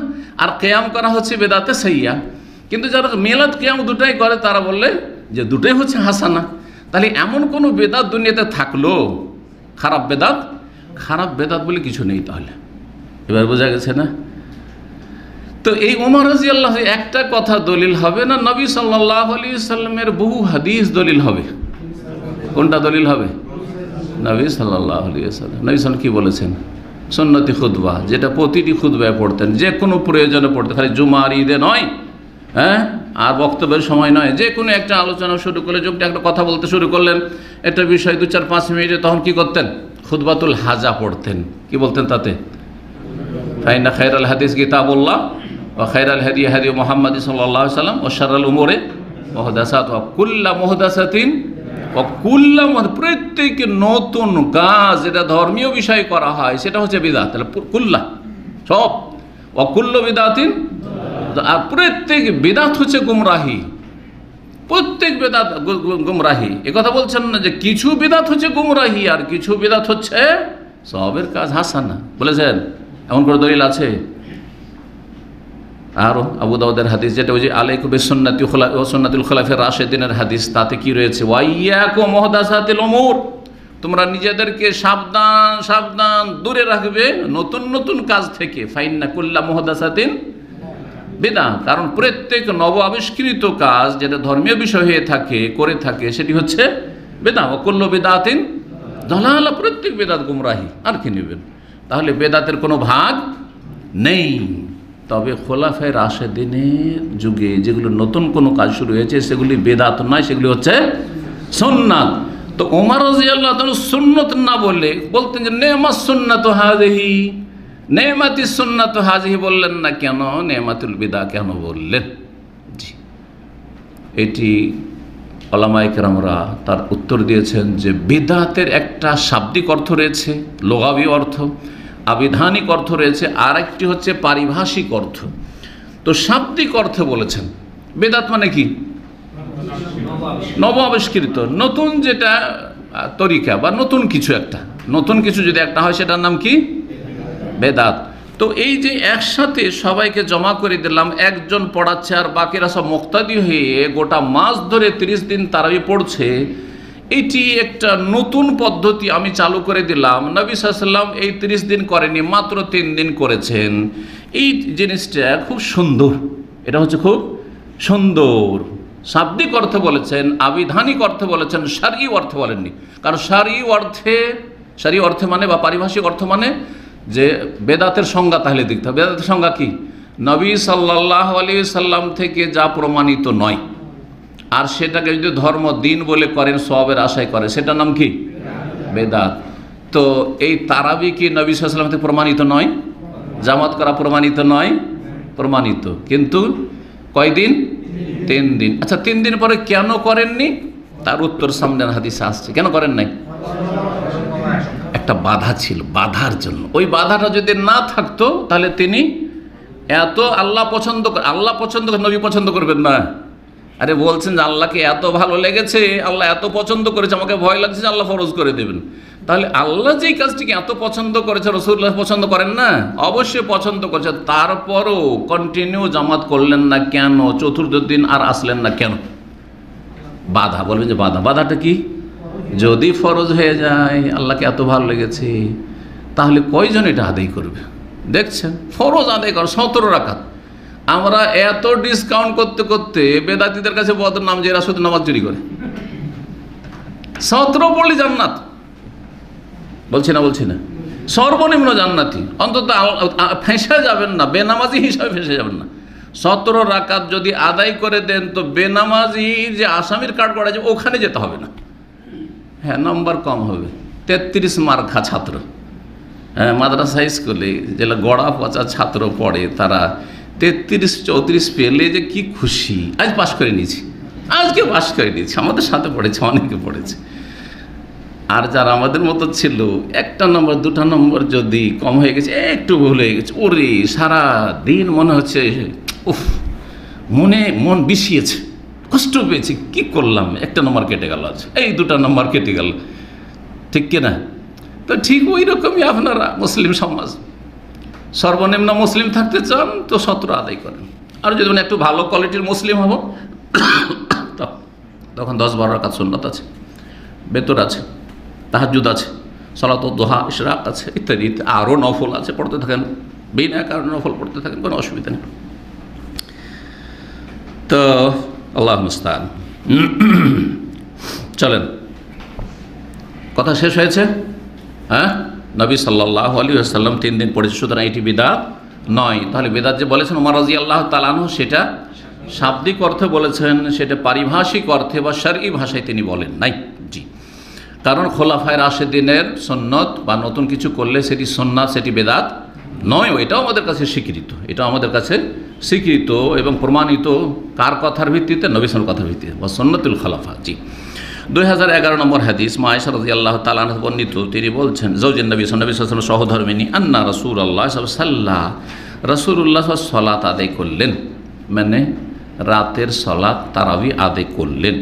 আর কিয়াম করা হচ্ছে বেদাতে সাইয়া। কিন্তু যারা মিলাদ কিয়াম দুটাই করে তারা বললে যে দুটাই হচ্ছে হাসানা। তাহলে এমন কোনো বেদাত দুনিয়াতে থাকলো খারাপ বেদাত? খারাপ বেদাত বলে কিছু নেই। তাহলে এবার বোঝা গেছে না? তো এই ওমর রাদিয়াল্লাহু আনহু একটা কথা দলিল হবে না, নবী সাল্লাল্লাহু আলাইহি সাল্লামের বহু হাদিস দলিল হবে। কোনটা দলিল হবে? নবী সাল্লাল্লাহু আলাইহি সাল্লাম। নবী সাল্লাল্লাহু কি বলেছেন? সুন্নতি খুতবা, যেটা প্রতিটি খুতবায় পড়তেন, যে কোনো প্রয়োজনে পড়তেন, খালি জুমার ঈদে নয়, হ্যাঁ, আর বক্তব্যের সময় নয়, যে কোনো একটা আলোচনা শুরু করলে, যোগটা একটা কথা বলতে শুরু করলেন, একটা বিষয় 2-4-5 মিনিটে, তখন কি করতেন? খুতবাতুল হাজা পড়তেন। কি বলতেন তাতে? ফাইনা খায়রাল হাদিস কিতাবুল্লাহ ওয়া খায়রাল হাদি হাদি মুহাম্মদ সাল্লাল্লাহু আলাইহি ওয়াসাল্লাম ওয়া শাররাল উমুরি মুহদাসাতুহা কুল্লু মুহদাসাতিন ওয়া কুল্লু, প্রত্যেক নতুন কাজ যেটা ধর্মীয় বিষয় করা হয় সেটা হচ্ছে বিদআত। তাহলে কুল্লা সব, ওয়া কুল্লু বিদআতিন, আর প্রত্যেক বিদআত হচ্ছে গুমরাহি, প্রত্যেক বেদাত গুমরাহি। এ কথা বলছেন না যে কিছু বিদআত হচ্ছে গুমরাহি আর কিছু বিদআত হচ্ছে সবের কাজ হাসানা, বলেছেন? এমন করে দলিল আছে? আরও আবু দাউদের হাদিস, যেটা ওই যে আলাইকুম বিসুন্নতি ওয়া সুন্নাতুল খুলাফায়ে রাশিদিনের হাদিস, তাতে কি রয়েছে? ওয়া ইয়াকুম মুহদাসাতিল উমুর, তোমরা নিজেদেরকে সাবধান সাবধান দূরে রাখবে নতুন নতুন কাজ থেকে। ফাইন্না কুল্লা মুহদাসাতিন বিদআ, কারণ প্রত্যেক নব আবিষ্কৃত কাজ যেটা ধর্মীয় বিষয় হয়ে থাকে, করে থাকে, সেটি হচ্ছে বিদআ। ওয়া কুল্লু বিদআতিন দালালা, প্রত্যেক বেদাত গুমরাহি। আর কি নেবেন? তাহলে বেদাতের কোনো ভাগ নেই। তবে খোলাফায়ে রাশেদিনের যুগে যেগুলো নতুন কোনো কাজ শুরু হয়েছে সেগুলি বেদাত নয়, সেগুলি হচ্ছে সুন্নাত। তো ওমর রাদিয়াল্লাহু তাআলা সুন্নাত না বলে বলতেন যে নেমাস সুন্নাতু হাযিহি, নেমাতি সুন্নাতু হাযিহি বললেন না কেন? নেমাতুল বিদআ কেন বললেন? জি, এটি উলামায়ে কেরামরা তার উত্তর দিয়েছেন যে বিদআতের একটা শাব্দিক অর্থ রয়েছে, লুগাবি অর্থ, আবিধানিক অর্থ রয়েছে, আর একটি হচ্ছে পারিভাষিক অর্থ। তো শাব্দিক অর্থে বলেছেন বেদাত মানে কি? নব আবিষ্কৃত, নতুন যেটা তরিকা বা নতুন কিছু একটা, নতুন কিছু যদি একটা হয় সেটার নাম কি? বেদাত। তো এই যে একসাথে সবাইকে জমা করে দিলাম, একজন পড়াচ্ছে আর বাকিরা সব মুক্তাদি হয়ে গোটা মাস ধরে 30 দিন তারাবি পড়ছে, এটি একটা নতুন পদ্ধতি আমি চালু করে দিলাম। নবী সাল্লাল্লাহু আলাইহি ওয়াসাল্লাম এই 30 দিন করেনি, মাত্র 3 দিন করেছেন। এই জিনিসটা খুব সুন্দর, এটা হচ্ছে খুব সুন্দর। শাব্দিক অর্থে বলেছেন, আবিধানিক অর্থে বলেছেন, শারঈ অর্থে বলেননি। কারণ শারঈ অর্থে মানে বা পারিভাষিক অর্থ মানে যে বেদাতের সংজ্ঞা, তাহলে দেখতে হবে বেদাতের সংজ্ঞা কি? নবী সাল্লাল্লাহু আলাইহি সাল্লাম থেকে যা প্রমাণিত নয়, আর সেটাকে যদি ধর্ম দিন বলে করেন, সওয়াবের আশায় করে, সেটার নাম কি? বেদাত। তো এই তারাবি কি নবী সাল্লাল্লাহু আলাইহি ওয়াসাল্লাম থেকে প্রমাণিত নয়? জামাত করা প্রমাণিত নয়? প্রমাণিত, কিন্তু কয়দিন? 3 দিন। আচ্ছা, 3 দিন পরে কেন করেননি? তার উত্তর সামনের হাদিসে আসছে। কেন করেন নাই? একটা বাধা ছিল, বাধার জন্য। ওই বাধাটা যদি না থাকতো তাহলে তিনি এত আল্লাহ পছন্দ করে, নবী পছন্দ করবেন না? আরে বলছেন যে আল্লাহকে এত ভালো লেগেছে, আল্লাহ এত পছন্দ করেছে, আমাকে ভয় লাগছে যে আল্লাহ ফরজ করে দেবেন। তাহলে আল্লাহ যেই কাজটিকে এত পছন্দ করেছে, রাসূলুল্লাহ পছন্দ করেন না? অবশ্যই পছন্দ করেছে, তারপরও কন্টিনিউ জামাত করলেন না কেন? চতুর্থ দিন আর আসলেন না কেন? বাধা। বলবেন যে বাধাটা কি? যদি ফরজ হয়ে যায়, আল্লাহকে এত ভালো লেগেছে, তাহলে কয়জন এটা আদায় করবে? দেখছেন, ফরজ আদায় কর 17 রাকাত। আমরা এত ডিসকাউন্ট করতে করতে বেদাতীদের কাছে বদনাম যে এরা শুধু নামাজ চুরি করে। 17 পড়লে জান্নাত, বলছি না, সর্বনিম্ন জান্নাতি। অন্তত ফেঁসে যাবেন না, বেনামাজি হিসাবে ফেঁসে যাবেন না। 17 রাকাত যদি আদায় করে দেন তো বেনামাজি যে আসামির কার্ড করা যাবে ওখানে যেতে হবে না। হ্যাঁ, নম্বর কম হবে। 33 মার্কা ছাত্র, হ্যাঁ, মাদ্রাসা স্কুলে যেগুলো গড়া পচা ছাত্র পড়ে তারা 33-34 পেলে যে কি খুশি, আজ পাশ করে নিয়েছি, আজকে পাশ করে নিয়েছি। আমাদের সাথে পড়েছে, অনেকে পড়েছে। আর যারা আমাদের মতো ছিল, 1টা নম্বর 2টা নম্বর যদি কম হয়ে গেছে, একটু ভুল হয়ে গেছে, ওরে সারা দিন মনে হচ্ছে উফ, মন বিষিয়েছে, কষ্ট পেয়েছি, কি করলাম, 1টা নম্বর কেটে গেল, আছে এই 2টা নম্বর কেটে গেল, ঠিক কিনা? তো ঠিক ওই রকমই আপনারা মুসলিম সমাজ, সর্বনিম্ন মুসলিম থাকতে চান তো 17 আদায় করেন। আর যদি একটু ভালো কোয়ালিটির মুসলিম হব তখন 10-12 রাকাত সুন্নাত আছে, বেতর আছে, তাহাজ্জুদ আছে, সালাতুদ দুহা, ইশরাক আছে, ইত্যাদি আরও নফল আছে, পড়তে থাকেন, বিনা কারণে নফল পড়তে থাকেন, কোনো অসুবিধা নেই। তো আল্লাহ মুস্তাআন। চলেন, কথা শেষ হয়েছে। হ্যাঁ, নবী সাল্লাল্লাহু আলাইহি ওয়াসাল্লাম 3 দিন পড়েছে, সুতরাং এটি বিদআত নয়। তাহলে বিদআত যে বলেছেন ওমর রাদিয়াল্লাহু তাআলা আনহু, সেটা শাব্দিক অর্থে বলেছেন, সেটা পারিভাষিক অর্থে বা শরঈ ভাষায় তিনি বলেন নাই। জি, কারণ খোলাফায়ে রাশেদিনের সুন্নত বা নতুন কিছু করলে সেটি সুন্নাত, সেটি বিদআত নয়। এটাও আমাদের কাছে স্বীকৃত, এটাও আমাদের কাছে স্বীকৃত এবং প্রমাণিত। কার কথার ভিত্তিতে? নবী সাল্লাল্লাহু আলাইহি ওয়াসাল্লামের কথার ভিত্তিতে, ওয়া সুন্নাতুল খোলাফা। জি, 2011 নম্বর হাদিস, মা আয়েশা রাদিয়াল্লাহু তাআলা আনহা বর্ণিত, তিনি বলছেন, জওজেন নবী সাল্লাল্লাহু আলাইহি ওয়াসাল্লাম সহধর্মিনী, আন্না রাসূলুল্লাহ সাল্লাল্লাহু রাসূলুল্লাহ সালাত আদায় করলেন, মানে রাতের সালাত তারাবি আদায় করলেন,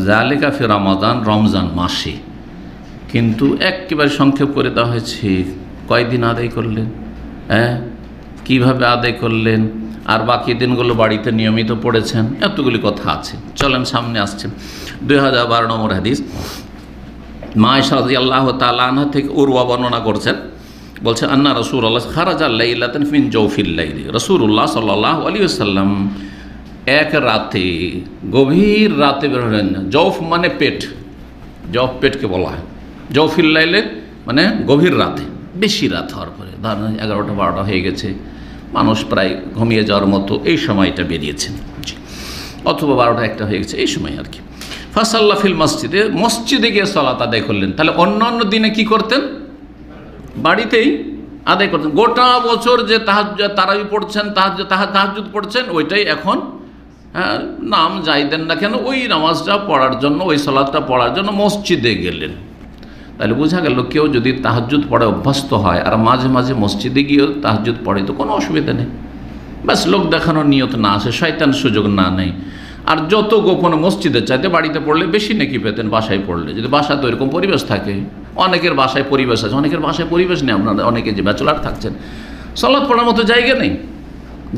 যালিকা ফি রমাদান, রমজান মাসে। কিন্তু একেবারে সংক্ষেপ করে দেওয়া হয়েছে, কয়দিন আদায় করলেন, হ্যাঁ, কীভাবে আদায় করলেন, আর বাকি দিনগুলো বাড়িতে নিয়মিত পড়েছেন, এতগুলি কথা আছে। চলেন, সামনে আসছেন 2012 নম্বর হাদিস, মা আয়েশা রাদিয়াল্লাহু তাআলা আনহা থেকে উরওয়া বর্ণনা করছেন, বলছে, আন্না রাসূলুল্লাহ খারাজা লাইলাতান মিন জাওফিল লাইলি, রাসূলুল্লাহ সাল্লাল্লাহু আলাইহি ওয়াসাল্লাম এক রাতে, গভীর রাতে বের হলেন। জৌফ মানে পেট, জৌফ পেটকে বলা হয়। জাওফিল লাইলে মানে গভীর রাতে, বেশি রাত হওয়ার পরে, ধরেন 11টা-12টা হয়ে গেছে, মানুষ প্রায় ঘুমিয়ে যাওয়ার মতো এই সময়টা বেরিয়েছেন, অথবা 12টা-1টা হয়ে গেছে, এই সময় আর কি। ফাসাল্লা ফিল মসজিদে, মসজিদে গিয়ে সালাত আদায় করলেন। তাহলে অন্যান্য দিনে কি করতেন? বাড়িতেই আদায় করতেন। গোটা বছর যে তারাবি পড়ছেন, তাহাজ্জুদ পড়ছেন, ওইটাই এখন নাম যাই দেন না কেন, ওই নামাজটা পড়ার জন্য, ওই সালাতটা পড়ার জন্য মসজিদে গেলেন। তাহলে বোঝা গেল, কেউ যদি তাহাজ্জুদ পড়ে অভ্যস্ত হয় আর মাঝে মাঝে মসজিদে গিয়েও তাহাজ্জুদ পড়ে তো কোনো অসুবিধা নেই। ব্যাস লোক দেখানোর নিয়ত না আসে, শয়তান সুযোগ না নেই। আর যত গোপন মসজিদের চাইতে বাড়িতে পড়লে বেশি নেকি পেতেন বাসায় পড়লে, যদি বাসায় তো এরকম পরিবেশ থাকে। অনেকের বাসায় পরিবেশ আছে, অনেকের বাসায় পরিবেশ নেই। আপনারা অনেকে যে ব্যাচেলার থাকছেন, সালাত পড়ার মতো জায়গা নেই,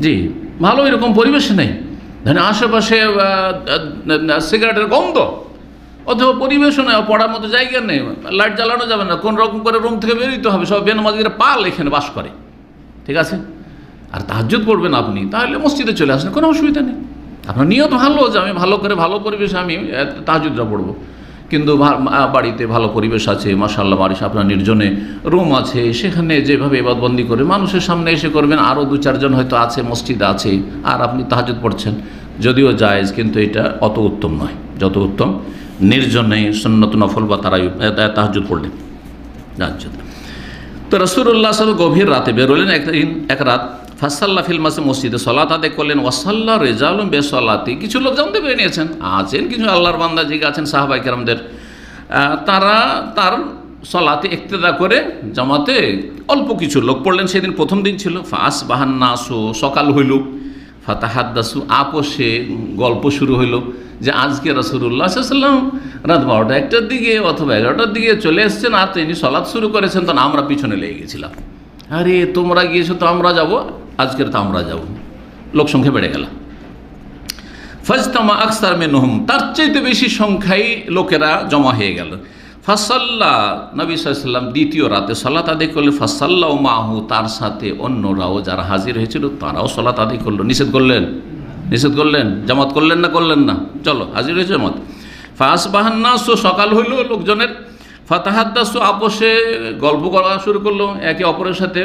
জি, ভালো এরকম পরিবেশ নেই, ধরেন আশেপাশে সিগারেটের গন্ধ, অথবা পরিবেশও নেই, পড়ার মতো জায়গা নেই, লাইট জ্বালানো যাবে না, কোন রকম করে রুম থেকে বেরোতে হবে, সব বেনামাজিরা পাল এখানে বাস করে, ঠিক আছে। আর তাহাজ্জুদ পড়বেন আপনি, তাহলে মসজিদে চলে আসেন, কোনো অসুবিধা নেই। আপনার নিয়ত ভালো যে আমি ভালো করে ভালো পরিবেশে আমি তাহাজ্জুদটা পড়বো, কিন্তু বাড়িতে ভালো পরিবেশ আছে, মাশাআল্লাহ, বাড়ি আপনার নির্জনে রুম আছে, সেখানে যেভাবে ইবাদতবন্দি করে মানুষের সামনে এসে করবেন, আরও 2-4 জন হয়তো আছে, মসজিদ আছে, আর আপনি তাহাজ্জুদ পড়ছেন, যদিও জায়েজ, কিন্তু এটা অত উত্তম নয় যত উত্তম নির্জনে সুন্নত নফল বা তাহাজ্জুদ পড়লেন। তাহাজ্জুদ তো রাসূলুল্লাহ সাল্লাল্লাহু গভীর রাতে বেরোলেন এক রাত, ফাসাল্লা ফিল মসজিদে সালাত আদায় করলেন। ওয়াসাল্লা রিজালুন বিসসালাতি, কিছু লোক জানতে পেরে নিয়েছেন, আছেন কিছু আল্লাহর বান্দা জিগা আছেন সাহাবায়ে কেরামদের, তারা তার সালাতে ইক্তেদা করে জামাতে অল্প কিছু লোক পড়লেন। সেদিন প্রথম দিন ছিল। ফাসবাহান নাসু, সকাল হইল। ফাতাহাদ্দাসু, আপোষে গল্প শুরু হইল যে আজকে রাসূলুল্লাহ সাল্লাল্লাহু আলাইহি ওয়াসাল্লাম রাত 12টা-1টার দিকে অথবা 11টার দিকে চলে এসেছেন, আর তিনি সালাত শুরু করেছেন, তখন আমরা পিছনে লেগে গেছিলাম, আরে তোমরা গিয়েছো তো আমরা যাব, আজকের তো আমরা যাব। লোক সংখ্যা বেড়ে গেল। ফাজতামা আকসার মিনহুম, তার চাইতে বেশি সংখ্যায় লোকেরা জমা হয়ে গেল। ফাসাল্লা, নবী সাল্লাল্লাহু আলাইহি ওয়াসাল্লাম দ্বিতীয় রাতে সালাত আদায় করলেন। ফাসাল্লাউ মাহু, তার সাথে অন্যরাও যারা হাজির হয়েছিল তারাও সালাত আদায় করলো। নিষেধ করলেন, জামাত করলেন না? করলেন না, চলো হাজির হয়েছে জামাত। ফাসবাহান নাস, সকাল হইল লোকজনের। ফাতাহাদ্দাসু, আপোষে গল্প করা শুরু করলো একে অপরের সাথে।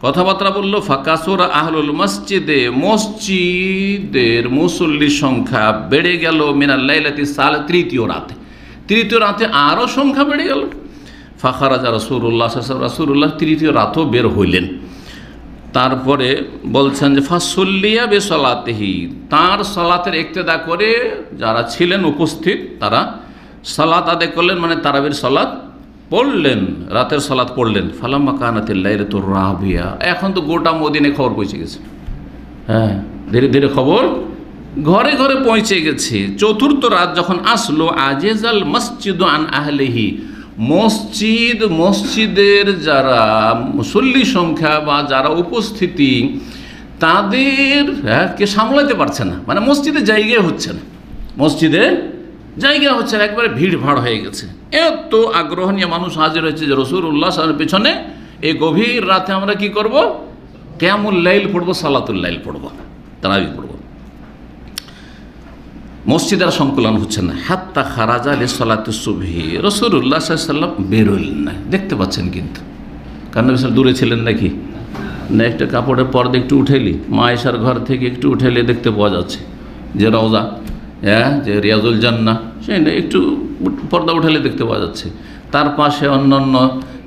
কথাবার্তা বলল। ফাকাসুরা আহলুল মসজিদে, মসজিদের মুসল্লির সংখ্যা বেড়ে গেল। মিনাল লাইলাতি সাল, তৃতীয় রাতে আরও সংখ্যা বেড়ে গেল। ফাখারাজা রাসূলুল্লাহ সাল্লাল্লাহু আলাইহি ওয়াসাল্লাম, রাসূলুল্লাহ তৃতীয় রাতও বের হইলেন। তারপরে বলছেন যে ফাসল্লিয়া বিসলাতিহি, তার সালাতের ইক্তেদা করে যারা ছিলেন উপস্থিত তারা সালাত আদায় করলেন, মানে তারাবির সালাত পড়লেন, রাতের সালাত পড়লেন। ফালাম্মা কানাতিল লাইলাতুর রাবিয়া, এখন তো গোটা মদিনে খবর পৌঁছে গেছে। হ্যাঁ, ধীরে ধীরে খবর ঘরে ঘরে পৌঁছে গেছে। চতুর্থ রাত যখন আসলো, আজেজাল মসজিদ আন আহলিহি, মসজিদের যারা মুসল্লি সংখ্যা বা যারা উপস্থিতি তাদের কে সামলাতে পারছে না, মানে মসজিদে জায়গা হচ্ছে না, একবারে ভিড় ভাড় হয়ে গেছে। এত আগ্রহ নিয়ে মানুষ হাজির হয়েছে যে রাসূলুল্লাহ সাল্লাল্লাহু আলাইহি ওয়াসাল্লামের পেছনে এই গভীর রাতে আমরা কি করব, কিয়ামুল লাইল পড়বো, সালাতুল লাইল পড়বো, তারাবি পড়বো। মসজিদের সংকুলন হচ্ছে না। হাত্তা খারাজা লিসালাতুস সুবহি, রাসূলুল্লাহ সাল্লাল্লাহু আলাইহি ওয়াসাল্লাম বেরোলেন না। দেখতে পাচ্ছেন কিন্তু, কারণ নবী সাল্লাল্লাহু দূরে ছিলেন নাকি না, একটা কাপড়ের পর্দা একটু উঠেলি, মা আয়েশার ঘর থেকে একটু উঠেলে দেখতে পাওয়া যাচ্ছে যে রওজা, যে রিয়াজুল জান্নাহ, সেই একটু পর্দা উঠালে দেখতে পাওয়া যাচ্ছে। তার পাশে অন্যান্য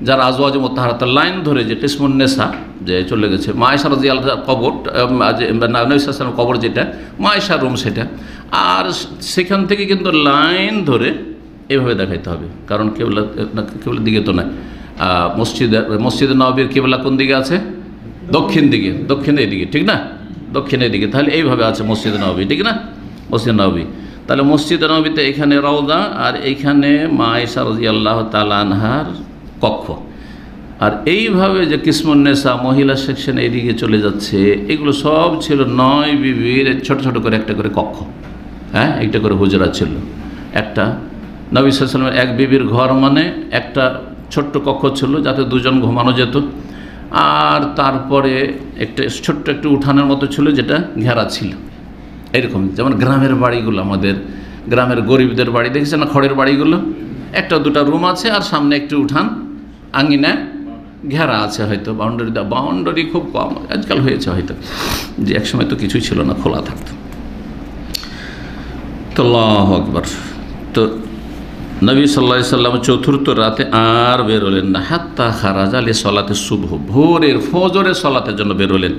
যারা আজওয়াজ মুতাহহারাতের লাইন ধরে যে কিসমুন নেসা যে চলে গেছে, মা আয়েশা রাদিয়াল্লাহু আনহার কবর, নবী সাল্লাল্লাহু আলাইহি ওয়াসাল্লামের কবর যেটা, মা আয়েশার রুম সেটা, আর সেখান থেকে কিন্তু লাইন ধরে এভাবে দেখাইতে হবে, কারণ কেবলার দিকে তো নয়। মসজিদে নববীর কিবলা কোন দিকে আছে? দক্ষিণের দিকে, ঠিক না? দক্ষিণের দিকে, তাহলে এইভাবে আছে মসজিদে নববী, ঠিক না? মসজিদে নববী, তাহলে মসজিদে নববীতে এখানে রওজা আর এইখানে মা আয়েশা রাদিয়াল্লাহু তাআলা আনহার কক্ষ, আর এইভাবে যে কিসমুন নেসা মহিলা সেকশন এইদিকে চলে যাচ্ছে, এগুলো সব ছিল 9 বিবির ছোট ছোট করে একটা করে কক্ষ। হ্যাঁ, একটা করে হুজরা ছিল। একটা নবী সাল্লাল্লাহু আলাইহি ওয়াসাল্লামের এক বিবির ঘর মানে একটা ছোট্ট কক্ষ ছিল যাতে দুজন ঘুমানো যেত, আর তারপরে একটা ছোট্ট একটু উঠানের মতো ছিল যেটা ঘেরা ছিল। এরকম যেমন গ্রামের বাড়িগুলো, আমাদের গ্রামের গরিবদের বাড়ি দেখেছেন না, খড়ের বাড়িগুলো, একটা দুটা রুম আছে আর সামনে একটু উঠান, আঙিনা ঘেরা আছে, হয়তো বাউন্ডারি খুব কম আজকাল হয়েছে হয়তো, যে একসময় তো কিছুই ছিল না, খোলা থাকতো। তো আল্লাহু আকবার। তো নবী সাল্লাল্লাহু আলাইহি ওয়াসাল্লাম চতুর্থ রাতে আর বেরোলেন না। হাত্তা খারাজা লিসালাতিস সুবহ, ভোরের ফজরের সালাতের জন্য বেরোলেন।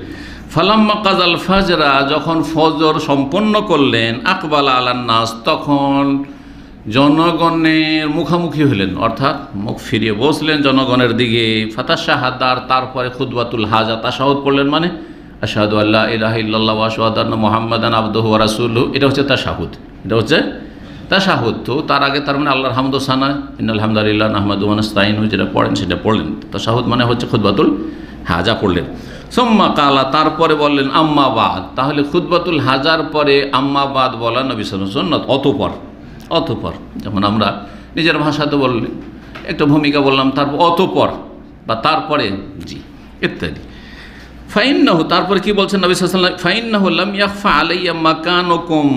ফালাম্মা কাজাল ফাজরা, যখন ফজর সম্পন্ন করলেন, আকবালা আলান নাস, তখন জনগণের মুখামুখি হলেন, অর্থাৎ মুখ ফিরিয়ে বসলেন জনগণের দিকে। ফাতাশাহাদার, তারপরে খুতবাতুল হাজা, তাশাহুদ পড়লেন, মানে আশহাদু আল্লা ইলাহা ইল্লাল্লাহ ওয়া আশহাদু আন্না মুহাম্মাদান আবদুহু ওয়া রাসূলুহু, এটা হচ্ছে তাশাহুদ, তাশাহুদ। তো তার আগে তার মানে আল্লাহর হামদ ও সানা, ইন্নাল হামদালিল্লাহ নাহমাদুহু ওয়া নাস্তাঈনুহু, যেটা পড়েন সেটা পড়লেন। তাশাহুদ মানে হচ্ছে খুতবাতুল হাজা পড়লেন। সুম্মা কালা, তারপরে বললেন আম্মা বাদ, তাহলে খুতবাতুল হাজার পরে আম্মা বাদ বলা নবী সাল্লাল্লাহু আলাইহি ওয়াসাল্লাম অতঃপর, যেমন আমরা নিজের ভাষাতে বললেন একটা ভূমিকা বললাম, তারপর অতঃপর বা তারপরে, জি, ইত্যাদি। ফাইন্নাহু, তারপরে কি বলছেন নবী সাল্লাল্লাহু আলাইহি ওয়াসাল্লাম, ফাইন্নাহু লাম ইয়াখফা আলাইয়া মাকানুকুম,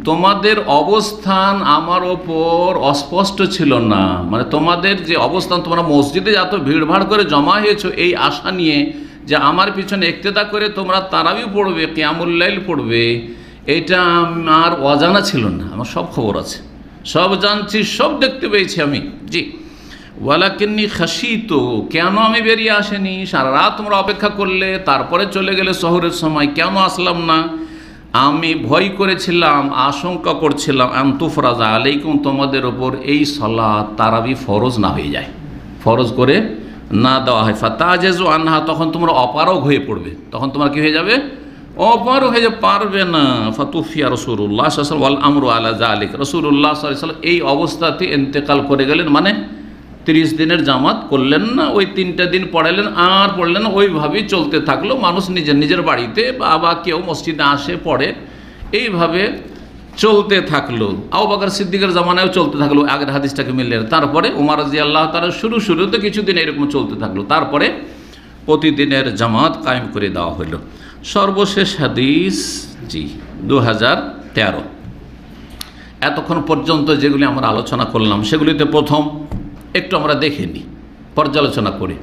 তোমাদের অবস্থান আমার ওপর অস্পষ্ট ছিল না, মানে তোমাদের যে অবস্থান, তোমরা মসজিদে এত ভিড়ভাড় করে জমা হয়েছো এই আশা নিয়ে যে আমার পিছনে ইক্তেদা করে তোমরা তারাবি পড়বে, কিয়ামুল লাইল পড়বে, এটা আমার অজানা ছিল না, আমার সব খবর আছে, সব জানছি, সব দেখতে পেয়েছি আমি, জি। ওয়ালাকিন্নি খাশিতু, কেন আমি বেরিয়ে আসেনি, সারা রাত তোমরা অপেক্ষা করলে, তারপরে চলে গেলে শহরের সময়, কেন আসলাম না? আমি ভয় করেছিলাম, আশঙ্কা করছিলাম, আনতুফরাজা আলাইকুম, তোমাদের ওপর এই সালাত তারাবি ফরজ না হয়ে যায়, ফরজ করে না দেওয়া হয়। ফাতাজেজু আনহা, তখন তোমরা অপারগ হয়ে পড়বে, তখন তোমরা কি হয়ে যাবে? অপারগ হয়ে পারবে না। ফাতুফিয়া রাসূলুল্লাহ সাল্লাল্লাহু আলাইহি ওয়াসাল্লাম ওয়াল আমরু আলা যালিক, রাসূলুল্লাহ সাল্লাল্লাহু আলাইহি ওয়াসাল্লাম এই অবস্থাতে ইন্তেকাল করে গেলেন, মানে 30 দিনের জামাত করলেন না, ওই 3টা দিন পড়ালেন আর পড়লেন না, ওইভাবেই চলতে থাকলো। মানুষ নিজের নিজের বাড়িতে বা কেউ মসজিদে আসে পড়ে, এইভাবে চলতে থাকলো। আবু বকর সিদ্দিকের জামানায়ও চলতে থাকলো, আগের হাদিসটাকে মিললেন। তারপরে উমর রাদিয়াল্লাহু তাআলা শুরুতে কিছুদিন এরকম চলতে থাকলো, তারপরে প্রতিদিনের জামাত কায়েম করে দেওয়া হলো। সর্বশেষ হাদিস, জি, 2013। এতক্ষণ পর্যন্ত যেগুলি আমরা আলোচনা করলাম সেগুলিতে প্রথম একটু আমরা দেখে নিই, পর্যালোচনা করি।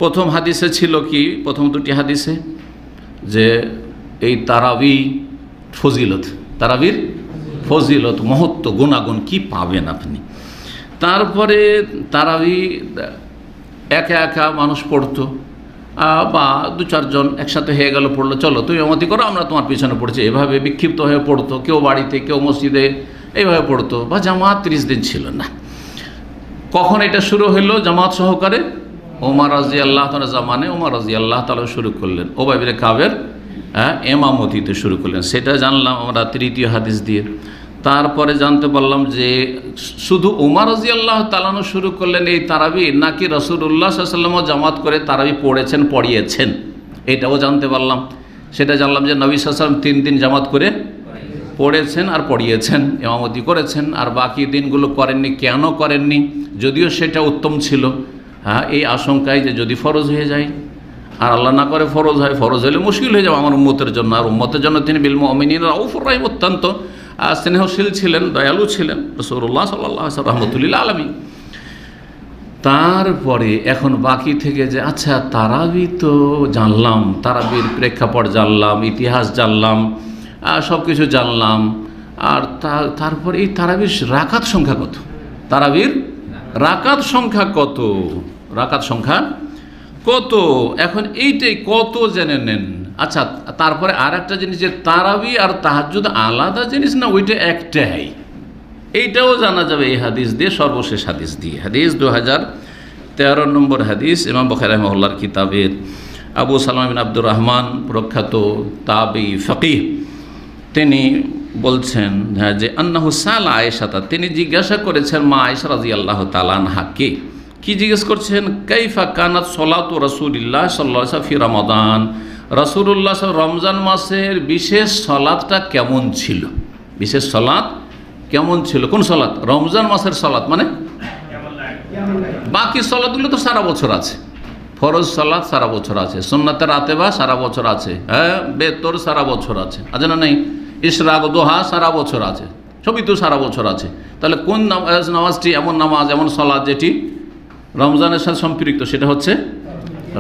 প্রথম হাদিসে ছিল কি, প্রথম দুটি হাদিসে যে এই তারাবি ফজিলত, তারাবির ফজিলত, মহত্ব, গুণাগুণ কি পাবেন আপনি। তারপরে তারাবি একা একা মানুষ পড়তো বা দু চারজন একসাথে হয়ে গেল, পড়লো, চলো তুমি ইমামতি করো, আমরা তোমার পিছনে পড়ছি, এভাবে বিক্ষিপ্ত হয়ে পড়তো, কেউ বাড়িতে কেউ মসজিদে এইভাবে পড়তো, বা জামাত 30 দিন ছিল না। কখন এটা শুরু হইল জামাত সহকারে? ওমর রাদিয়াল্লাহু তাআলা জামানে ওমর রাদিয়াল্লাহু তাআলা শুরু করলেন, উবাই ইবনে কাবের ইমামতিতে শুরু করলেন। সেটা জানলাম আমরা তৃতীয় হাদিস দিয়ে। তারপরে জানতে পারলাম যে শুধু ওমর রাদিয়াল্লাহু তাআলা শুরু করলেন এই তারাবি, নাকি রাসূলুল্লাহ সাল্লাল্লাহু আলাইহি ওয়াসাল্লাম জামাত করে তারাবি পড়েছেন, পড়িয়েছেন, এটাও জানতে পারলাম। সেটা জানলাম যে নবী সাল্লাল্লাহু আলাইহি ওয়াসাল্লাম 3 দিন জামাত করে পড়েছেন আর পড়িয়েছেন, ইমামতি করেছেন, আর বাকি দিনগুলো করেননি। কেন করেননি? যদিও সেটা উত্তম ছিল, এই আশঙ্কায় যে যদি ফরজ হয়ে যায়, আর আল্লাহ না করে ফরজ হয়, ফরজ হলে মুশকিল হয়ে যাবে আমার উম্মতের জন্য। আর উম্মতের জন্য তিনি বিল মুমিনিনা রাউফুর রাহিম, অত্যন্ত স্নেহশীল ছিলেন, দয়ালু ছিলেন রাসূলুল্লাহ সাল্লাল্লাহু আলাইহি ওয়াসাল্লাম, রাহমাতুল লিল আলামিন। তারপরে এখন বাকি থেকে যে আচ্ছা তারাবি তো জানলাম, তারাবির প্রেক্ষাপট জানলাম, ইতিহাস জানলাম, সব কিছু জানলাম, আর তারপর এই তারাবির রাকাত সংখ্যা কত? তারাবির রাকাত সংখ্যা কত? রাকাত সংখ্যা কত? এখন এইটাই কত জেনে নেন। আচ্ছা, তারপরে আর একটা জিনিস যে তারাবি আর তাহাজ্জুদ আলাদা জিনিস না, ওইটা একটাই, এইটাও জানা যাবে এই হাদিস দিয়ে, সর্বশেষ হাদিস দিয়ে। হাদিস 2013 নম্বর হাদিস, ইমাম বুখারী রাহিমাহুল্লাহর কিতাবের আবু সালামা বিন আব্দুর রহমান, প্রখ্যাত তাবি ফকিহ, তিনি বলছেন যে আন্নাহু সালা আয়েশাতা, তিনি জিজ্ঞাসা করেছেন মা আয়েশা রাদিয়াল্লাহু তাআলা আনহাকে। কি জিজ্ঞেস করছেন? কাইফা কানাত সলাতু রাসূলিল্লাহ সাল্লাল্লাহু আলাইহি ওয়াসাল্লাম ফি রমাদান, রাসূলুল্লাহ রমজান মাসের বিশেষ সলাতটা কেমন ছিল? বিশেষ সলাত কেমন ছিল? কোন সলাত? রমজান মাসের সলাত, মানে বাকি সলাতগুলো তো সারা বছর আছে, ফরজ সলাত সারা বছর আছে, সুন্নাতে রাতেবা সারা বছর আছে, বেতর সারা বছর আছে, আছে না নেই? ইশরাক দোহা সারা বছর আছে, সবই তো সারা বছর আছে। তাহলে কোন নামাজটি এমন নামাজ, এমন সলাত যেটি রমজানের সাথে সম্পৃক্ত? সেটা হচ্ছে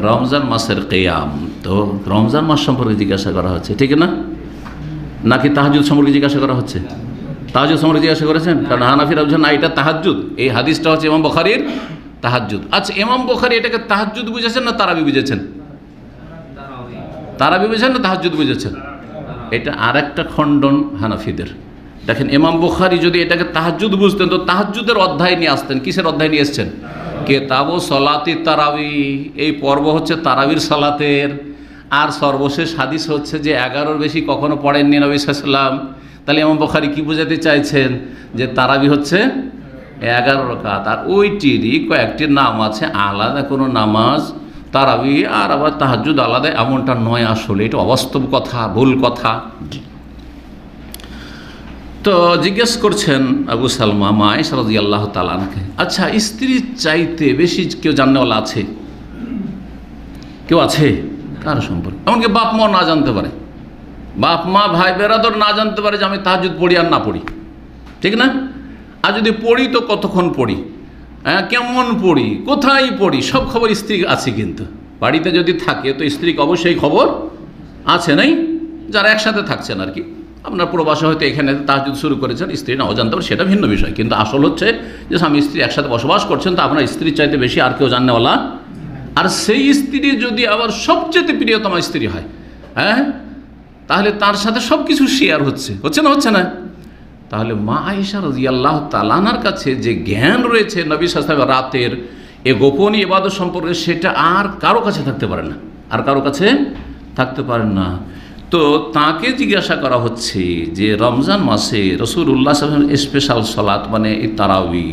রমজান মাসের কিয়াম। তো রমজান মাস সম্পর্কে জিজ্ঞাসা করা হচ্ছে, ঠিক না? নাকি তাহাজ্জুদ সম্পর্কে জিজ্ঞাসা করা হচ্ছে? তাহাজ্জুদ সম্পর্কে জিজ্ঞাসা করেছেন, কারণ হানাফিরা বলছেন না এটা তাহাজ্জুদ, এই হাদিসটা হচ্ছে ইমাম বুখারীর তাহাজ্জুদ। আচ্ছা, ইমাম বুখারী এটাকে তাহাজ্জুদ বুঝেছেন না তারাবি বুঝেছেন? তারাবি বুঝেছেন না তাহাজ্জুদ বুঝেছেন? এটা আর একটা খণ্ডন হানাফিদের। দেখেন, ইমাম বুখারী যদি এটাকে তাহাজ্জুদ বুঝতেন তো তাহাজ্জুদের অধ্যায় নিয়ে আসতেন। কিসের অধ্যায় নিয়ে এসছেন? কিতাবু সলাতি তারাবি, এই পর্ব হচ্ছে তারাবির সালাতের। আর সর্বশেষ হাদিস হচ্ছে যে 11-র বেশি কখনো পড়েননি নবী সাল্লাল্লাহু আলাইহি ওয়াসাল্লাম। তাহলে ইমাম বুখারী কি বোঝাতে চাইছেন? যে তারাবি হচ্ছে 11 রাকাত, আর ওইটিরই কয়েকটি নাম আছে, আলাদা কোনো নামাজ তারাবি আর আবার তাহাজ্জুদ আলাদা, এমনটা নয়। আসলে এটা অবাস্তব কথা, ভুল কথা। তো জিজ্ঞেস করছেন আবু সালমা মা আয়েশা রাদিয়াল্লাহু তাআলা আনহাকে, আচ্ছা স্ত্রীর চাইতে বেশি কেউ জাননেওয়ালা আছে? কেউ আছে কার সম্পর্কে? এমনকি বাপ মা না জানতে পারে, বাপ মা ভাই বেরাদর না জানতে পারে যে আমি তাহাজ্জুদ পড়ি আর না পড়ি, ঠিক না? আর যদি পড়ি তো কতক্ষণ পড়ি, কেমন পড়ি, কোথায় পড়ি, সব খবর স্ত্রী আছে। কিন্তু বাড়িতে যদি থাকে তো স্ত্রীকে অবশ্যই খবর আছে, নাই? যারা একসাথে থাকছেন আর কি, আপনার প্রবাসে হয়তো এখানে তাহাজ্জুদ শুরু করেছেন, স্ত্রী নাও জানতে পারে, সেটা ভিন্ন বিষয়। কিন্তু আসল হচ্ছে যে স্বামী স্ত্রী একসাথে বসবাস করছেন, তো আপনার স্ত্রীর চাইতে বেশি আর কেউ জাননেওয়ালা। আর সেই স্ত্রী যদি আবার সবচেয়ে প্রিয়তমা স্ত্রী হয়, তাহলে তার সাথে সব কিছু শেয়ার হচ্ছে না? হচ্ছে না? তাহলে মা আয়েশা রাদিয়াল্লাহু তাআলা আনহার কাছে যে জ্ঞান রয়েছে নবী সাল্লাল্লাহু আলাইহি ওয়াসাল্লাম রাতের এ গোপন ইবাদত সম্পর্কে, সেটা আর কারো কাছে থাকতে পারে না, আর কারো কাছে থাকতে পারে না। তো তাকে জিজ্ঞাসা করা হচ্ছে যে রমজান মাসে রাসূলুল্লাহ সাল্লাল্লাহু আলাইহি ওয়াসাল্লাম স্পেশাল সালাত, মানে এই তারাবি,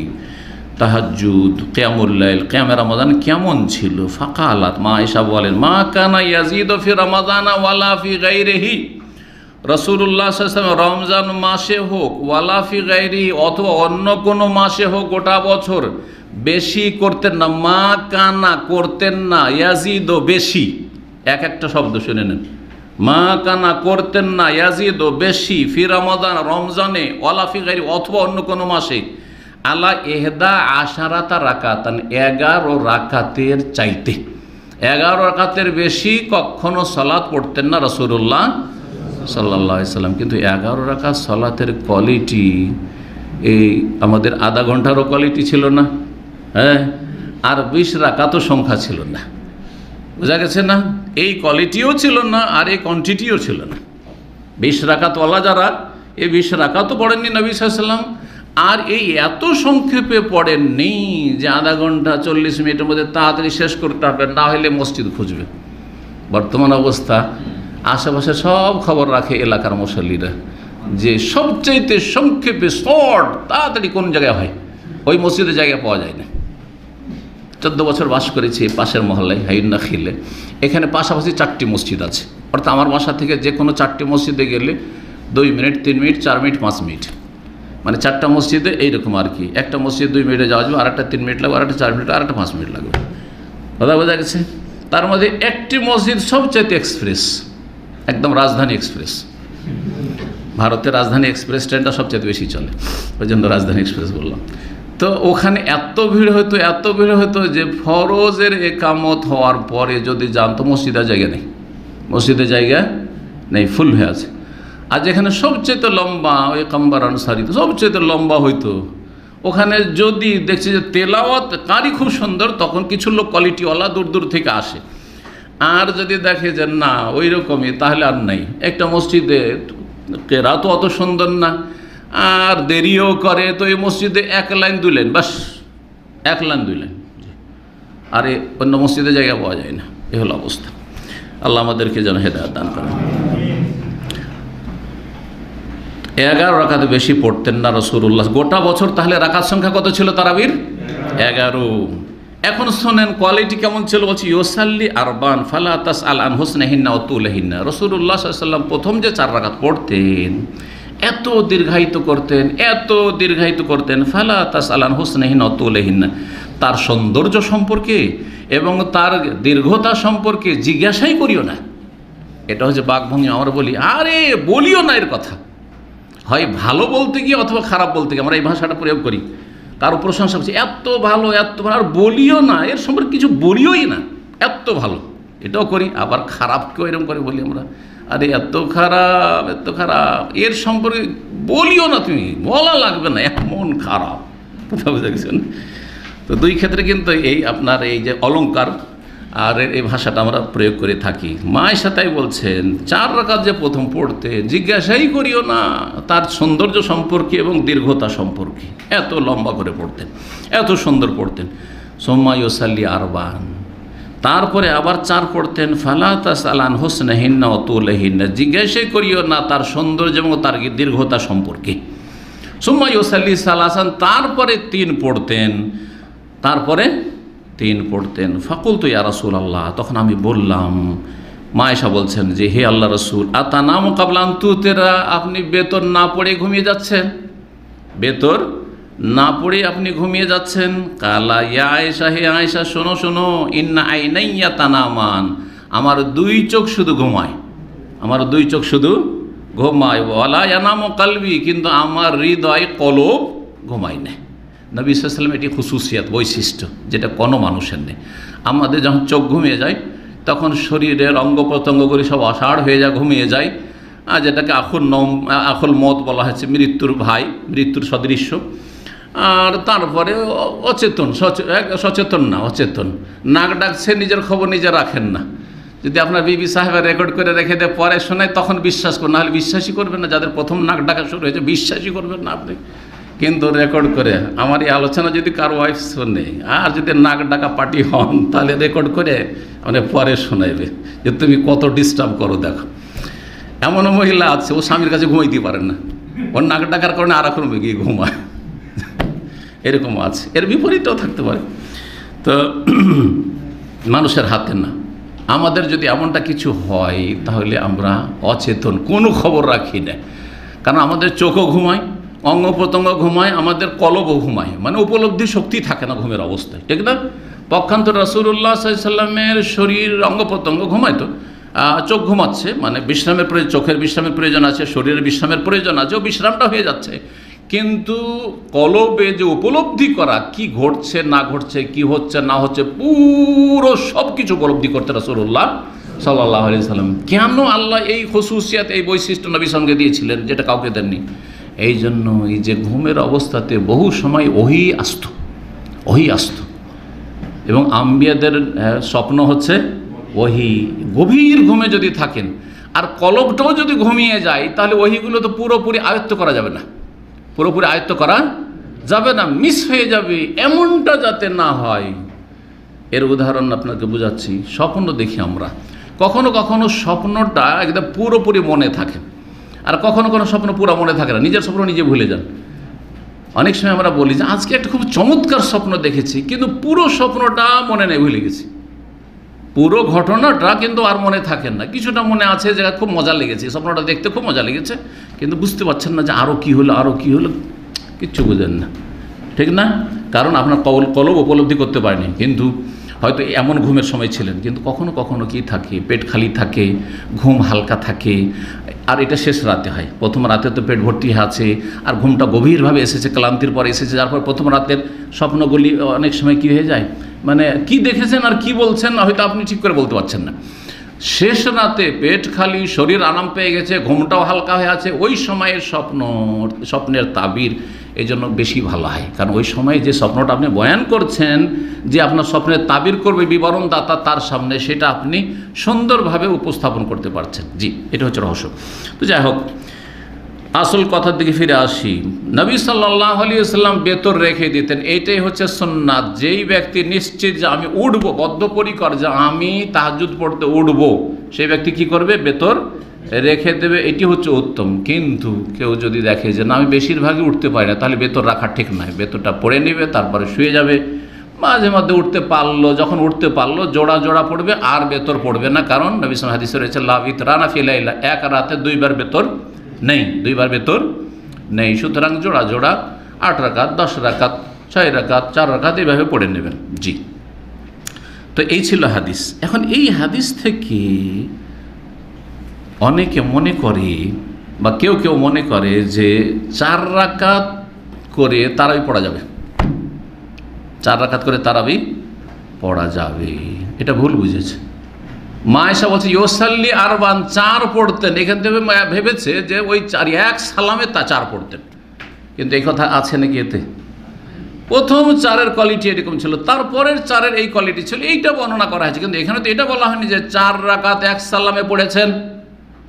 তাহাজ্জুদ, কিয়ামুল লাইল, কিয়ামে রমাদান কেমন ছিল? ফাকালাত, মা আয়েশা বলেন, মা কানা ইয়াজিদু ফি রমাদানা ওয়ালা ফি গায়রিহি, রাসূলুল্লাহ সাল্লাল্লাহু আলাইহি ওয়াসাল্লাম রমজান মাসে হোক, ওয়ালা ফি গায়রিহি, অথবা অন্য কোনো মাসে হোক, গোটা বছর বেশি করতেন না। মা কানা করতেন না, ইয়াজিদ বেশি, এক একটা শব্দ শুনে নেন। মা কানা করতেন না, ইয়াজিদ বেশি, ফি রমাদান রমজানে, ওয়ালা ফি গায়রি অথবা অন্য কোনো মাসে, আলা ইহদা আশারাতা রাকাতান 11 রাকাতের চাইতে। 11 রাকাতের বেশি কখনো সালাত পড়তেন না রাসূলুল্লাহ সাল্লাল্লাহু আলাইহি সাল্লাম। কিন্তু 11 রাকাত সালাতের কোয়ালিটি এই আমাদের আধা ঘন্টারও কোয়ালিটি ছিল না, হ্যাঁ, আর 20 রাকাতও সংখ্যা ছিল না। বোঝা গেছে না? এই কোয়ালিটিও ছিল না আর এই কোয়ান্টিটিও ছিল না। 20 রাকাতওয়ালা যারা, এই 20 রাকাতও পড়েননি নবী সাল্লাল্লাহু আলাইহি ওয়াসাল্লাম, আর এই এত সংক্ষেপে পড়েননি যে আধা ঘন্টা 40 মিনিটের মধ্যে তাড়াতাড়ি শেষ করতে হবে, না হলে মসজিদ খুঁজবে। বর্তমান অবস্থা আশেপাশে সব খবর রাখে এলাকার মুসল্লিরা যে সবচাইতে সংক্ষেপে শর্ট তাড়াতাড়ি কোন জায়গায় হয়, ওই মসজিদের জায়গা পাওয়া যায় না। 14 বছর বাস করেছি পাশের মহল্লায় হাইন্না খিলে, এখানে পাশাপাশি 4টি মসজিদ আছে। অর্থাৎ আমার বাসা থেকে যে কোনো 4টি মসজিদে গেলে 2 মিনিট, 3 মিনিট, 4 মিনিট, 5 মিনিট, মানে 4টা মসজিদে এইরকম আর কি। একটা মসজিদ 2 মিনিটে যাওয়া যাবে, আরেকটা 3 মিনিট লাগবে, আরেকটা 4 মিনিট, আরেকটা 5 মিনিট লাগবে। কথা বোঝা গেছে? তার মধ্যে একটি মসজিদ সবচাইতে এক্সপ্রেস, একদম রাজধানী এক্সপ্রেস। ভারতের রাজধানী এক্সপ্রেস ট্রেনটা সবচেয়ে বেশি চলে, ওই জন্য রাজধানী এক্সপ্রেস বললাম। তো ওখানে এত ভিড় হতো যে ফরজের একামত হওয়ার পরে যদি জানতো মসজিদের জায়গা নেই, মসজিদের জায়গা নেই, ফুল হয়ে আছে। আর যেখানে সবচেয়ে লম্বা ওই কাম্বার আনসারি তো সবচেয়ে লম্বা হইতো, ওখানে যদি দেখছি যে তেলাওয়াত কারি খুব সুন্দর, তখন কিছু লোক কোয়ালিটিওয়ালা দূর দূর থেকে আসে। আর যদি দেখে যে না ওই রকমই, তাহলে আর নাই। একটা মসজিদে কেরাতও অত সুন্দর না আর দেরিও করে, তো এই মসজিদে 1 লাইন 2 লাইন, বাস 1 লাইন 2 লাইন, আর অন্য মসজিদে জায়গা পাওয়া যায় না। এ হলো অবস্থা। আল্লাহ আমাদেরকে যেন হেদায়েত দান করেন। 11 রাকাতে বেশি পড়তেন না রাসূলুল্লাহ। গোটা বছর তাহলে রাকাত সংখ্যা কত ছিল তারাবির? 11। এখন শোনেন কোয়ালিটি কেমন ছিল, বলছি ইউসাল্লি আরবান ফালা তাসআল আন হুসনিহিন্না ওয়া তুলিহিন্না। রাসূলুল্লাহ সাল্লাল্লাহু আলাইহি ওয়াসাল্লাম প্রথম যে 4 রাকাত পড়তেন এত দীর্ঘায়িত করতেন, ফালা তাসআল আন হুসনিহিন্না ওয়া তুলিহিন্না, তার সৌন্দর্য সম্পর্কে এবং তার দীর্ঘতা সম্পর্কে জিজ্ঞাসাই করিও না। এটা হচ্ছে বাকভঙ্গি। আমরা বলি আরে বলিও না এর কথা, হয় ভালো বলতে গিয়ে অথবা খারাপ বলতে গিয়ে আমরা এই ভাষাটা প্রয়োগ করি। কারো প্রশংসা করছি এত ভালো, আর বলিও না, এর সম্পর্কে কিছু বলিওই না, এত ভালো, এটাও করি। আবার খারাপকেও এরকম করে বলি আমরা, আরে এত খারাপ, এর সম্পর্কে বলিও না, তুমি বলা লাগবে না, এমন খারাপ। কথা বুঝে গেছেন? তো 2 ক্ষেত্রে কিন্তু এই আপনার এই যে অলংকার আর এই ভাষাটা আমরা প্রয়োগ করে থাকি। মায়েশা তাই বলছেন 4 রাকাত যে প্রথম পড়তে জিজ্ঞাসাই করিও না তার সৌন্দর্য সম্পর্কে এবং দীর্ঘতা সম্পর্কে, এত লম্বা করে পড়তেন, এত সুন্দর পড়তেন। সুম্মা ইউসাল্লি আরবান, তারপরে আবার 4 পড়তেন, ফালা তাসআল আন হুসনিহিন্না ওয়া তুলিহিন্না, জিজ্ঞাসাই করিও না তার সৌন্দর্য এবং তার দীর্ঘতা সম্পর্কে। সুম্মা ইউসাল্লি সালাসান, তারপরে 3 পড়তেন। ফাকুলতু ইয়া রাসূলুল্লাহ, তখন আমি বললাম, মায়েশা বলছেন যে হে আল্লাহ রাসূল, আতানামু ক্বাবলা আন তুতিরা, আপনি বেতর না পড়ে ঘুমিয়ে যাচ্ছেন, বেতর না পড়ে আপনি ঘুমিয়ে যাচ্ছেন। কালা ইয়া আয়েশা, হে আয়েশা শোনো, ইন্না আইনাইয়া তানামান, আমার 2 চোখ শুধু ঘুমায়, ওয়ালা ইয়ানামু কলবি, কিন্তু আমার হৃদয় কলব ঘুমায় না। নবী সাল্লাল্লাহু আলাইহি ওয়াসাল্লাম এটি খুসুসিয়াত, বৈশিষ্ট্য, যেটা কোনো মানুষের নেই। আমাদের যখন চোখ ঘুমিয়ে যায় তখন শরীরের অঙ্গ প্রত্যঙ্গগুলি সব অসাড় হয়ে যায়, ঘুমিয়ে যায়, আর যেটাকে আখুল মত বলা হয়েছে, মৃত্যুর ভাই, মৃত্যুর সদৃশ্য। আর তারপরে অচেতন, নাক ডাকছে, নিজের খবর নিজে রাখেন না। যদি আপনার বিবি সাহেবের রেকর্ড করে রেখে দেয়, পরে শোনায়, তখন বিশ্বাস করুন, নাহলে বিশ্বাসই করবেন না। যাদের প্রথম নাক ডাকা শুরু হয়েছে বিশ্বাসই করবেন না আপনি। কিন্তু রেকর্ড করে, আমার এই আলোচনা যদি কারো ওয়াইফ শোনে আর যদি নাক ডাকা পার্টি হন, তাহলে রেকর্ড করে মানে পরে শোনাইবে যে তুমি কত ডিস্টার্ব করো। দেখো, এমনও মহিলা আছে ও স্বামীর কাছে ঘুমাইতে পারেন না, ওর নাক ডাকার কারণে আর এক রুমে গিয়ে ঘুমায়, এরকম আছে। এর বিপরীতও থাকতে পারে। তো মানুষের হাতে না। আমাদের যদি এমনটা কিছু হয় তাহলে আমরা অচেতন, কোনো খবর রাখি না, কারণ আমাদের চোখও ঘুমায়, অঙ্গ প্রত্যঙ্গ ঘুমায়, আমাদের কলবও ঘুমায়, মানে উপলব্ধি শক্তি থাকে না ঘুমের অবস্থায়, ঠিক না? পক্ষান্তর রাসূলুল্লাহ সাল্লাল্লাহু আলাইহি ওয়াসাল্লামের শরীর অঙ্গ প্রত্যঙ্গ ঘুমায়, তো চোখ ঘুমাচ্ছে, মানে বিশ্রামের প্রয়োজন, চোখের বিশ্রামের প্রয়োজন আছে, শরীরের বিশ্রামের প্রয়োজন আছে, ও বিশ্রামটা হয়ে যাচ্ছে, কিন্তু কলবে যে উপলব্ধি করা কি ঘটছে না ঘটছে, কি হচ্ছে না হচ্ছে, পুরো সব কিছু উপলব্ধি করতে রাসূলুল্লাহ সাল্লাল্লাহু আলাইহি সাল্লাম। কেন আল্লাহ এই খুসুসিয়াত, এই বৈশিষ্ট্য নবীর সঙ্গে দিয়েছিলেন যেটা কাউকে দেননি? এই জন্য এই যে ঘুমের অবস্থাতে বহু সময় ওহী আসতো এবং আম্বিয়াদের স্বপ্ন হচ্ছে ওহী। গভীর ঘুমে যদি থাকেন আর কলবটাও যদি ঘুমিয়ে যায়, তাহলে ওহীগুলো তো পুরোপুরি আয়ত্ত করা যাবে না, মিস হয়ে যাবে। এমনটা যাতে না হয়, এর উদাহরণ আপনাকে বোঝাচ্ছি। স্বপ্ন দেখি আমরা, কখনো কখনো স্বপ্নটা একদম পুরোপুরি মনে থাকে, আর কখনো কোনো স্বপ্ন পুরো মনে থাকে না, নিজের স্বপ্ন নিজে ভুলে যান। অনেক সময় আমরা বলি যে আজকে একটা খুব চমৎকার স্বপ্ন দেখেছি, কিন্তু পুরো স্বপ্নটা মনে নেই, ভুলে গেছি। পুরো ঘটনাটা কিন্তু আর মনে থাকেন না, কিছুটা মনে আছে যে খুব মজা লেগেছে, স্বপ্নটা দেখতে খুব মজা লেগেছে, কিন্তু বুঝতে পারছেন না যে আরও কী হলো, কিচ্ছু বুঝেন না, ঠিক না? কারণ আপনার কলব উপলব্ধি করতে পারেনি। কিন্তু হয়তো এমন ঘুমের সময় ছিলেন, কিন্তু কখনো কখনো কি থাকে, পেট খালি থাকে, ঘুম হালকা থাকে, আর এটা শেষ রাতে হয়। প্রথম রাতে তো পেট ভর্তি আছে, আর ঘুমটা গভীরভাবে এসেছে, ক্লান্তির পরে এসেছে, যার পর প্রথম রাতের স্বপ্নগুলি অনেক সময় কী হয়ে যায়, মানে কি দেখেছেন আর কি বলছেন হয়তো আপনি ঠিক করে বলতে পারছেন না। শেষ রাতে পেট খালি, শরীর আরাম পেয়ে গেছে, ঘুমটাও হালকা হয়ে আছে, ওই সময়ের স্বপ্নের তাবির এই জন্য বেশি ভালো হয়। কারণ ওই সময় যে স্বপ্নটা আপনি বয়ান করছেন, যে আপনার স্বপ্নের তাবির করবে বিবরণদাতা তার সামনে, সেটা আপনি সুন্দরভাবে উপস্থাপন করতে পারছেন। জি, এটা হচ্ছে রহস্য। তো যাই হোক, আসল কথার দিকে ফিরে আসি। নবী সাল্লাল্লাহু আলাইহি ওয়াসাল্লাম বেতর রেখে দিতেন, এইটাই হচ্ছে সুন্নাত। যেই ব্যক্তি নিশ্চিত যে আমি উঠবো, বদ্ধপরিকর যে আমি তাহাজ্জুদ পড়তে উঠবো, সেই ব্যক্তি কি করবে? বেতর রেখে দেবে, এটি হচ্ছে উত্তম। কিন্তু কেউ যদি দেখে যে না আমি বেশিরভাগই উঠতে পারি না, তাহলে বেতর রাখা ঠিক নয়। বেতরটা পড়ে নেবে, তারপরে শুয়ে যাবে। মাঝে মধ্যে উঠতে পারলো, যখন উঠতে পারলো জোড়া জোড়া পড়বে, আর বেতর পড়বে না। কারণ নবী সাল্লাল্লাহু আলাইহি ওয়াসাল্লাম হাদিসে রয়েছে লা ইতরানা ফি লাইলা, এক রাতে দুইবার বেতর নেই। সুতরাং জোড়া জোড়া 8 রাকাত, 10 রাকাত, 6 রাকাত, 4 রাকাত এইভাবে পড়ে নেবেন। জি, তো এই ছিল হাদিস। এখন এই হাদিস থেকে অনেকে মনে করে, বা কেউ মনে করে যে 4 রাকাত করে তারাবি পড়া যাবে, 4 রাকাত করে তারাবি পড়া যাবে। এটা ভুল বুঝেছে। মা আয়েশা বলছে ইউসাল্লি আরবান, 4 পড়তেন। এখান থেকে ভেবেছে যে ওই 4 এক সালামে 4 পড়তেন, কিন্তু এই কথা আছে নাকি এতে? প্রথম 4-এর কোয়ালিটি এরকম ছিল, তারপরের 4-এর এই কোয়ালিটি ছিল, এইটা বর্ণনা করা হয়েছে। কিন্তু এখানে তো এটা বলা হয়নি যে 4 রাকাত এক সালামে পড়েছেন।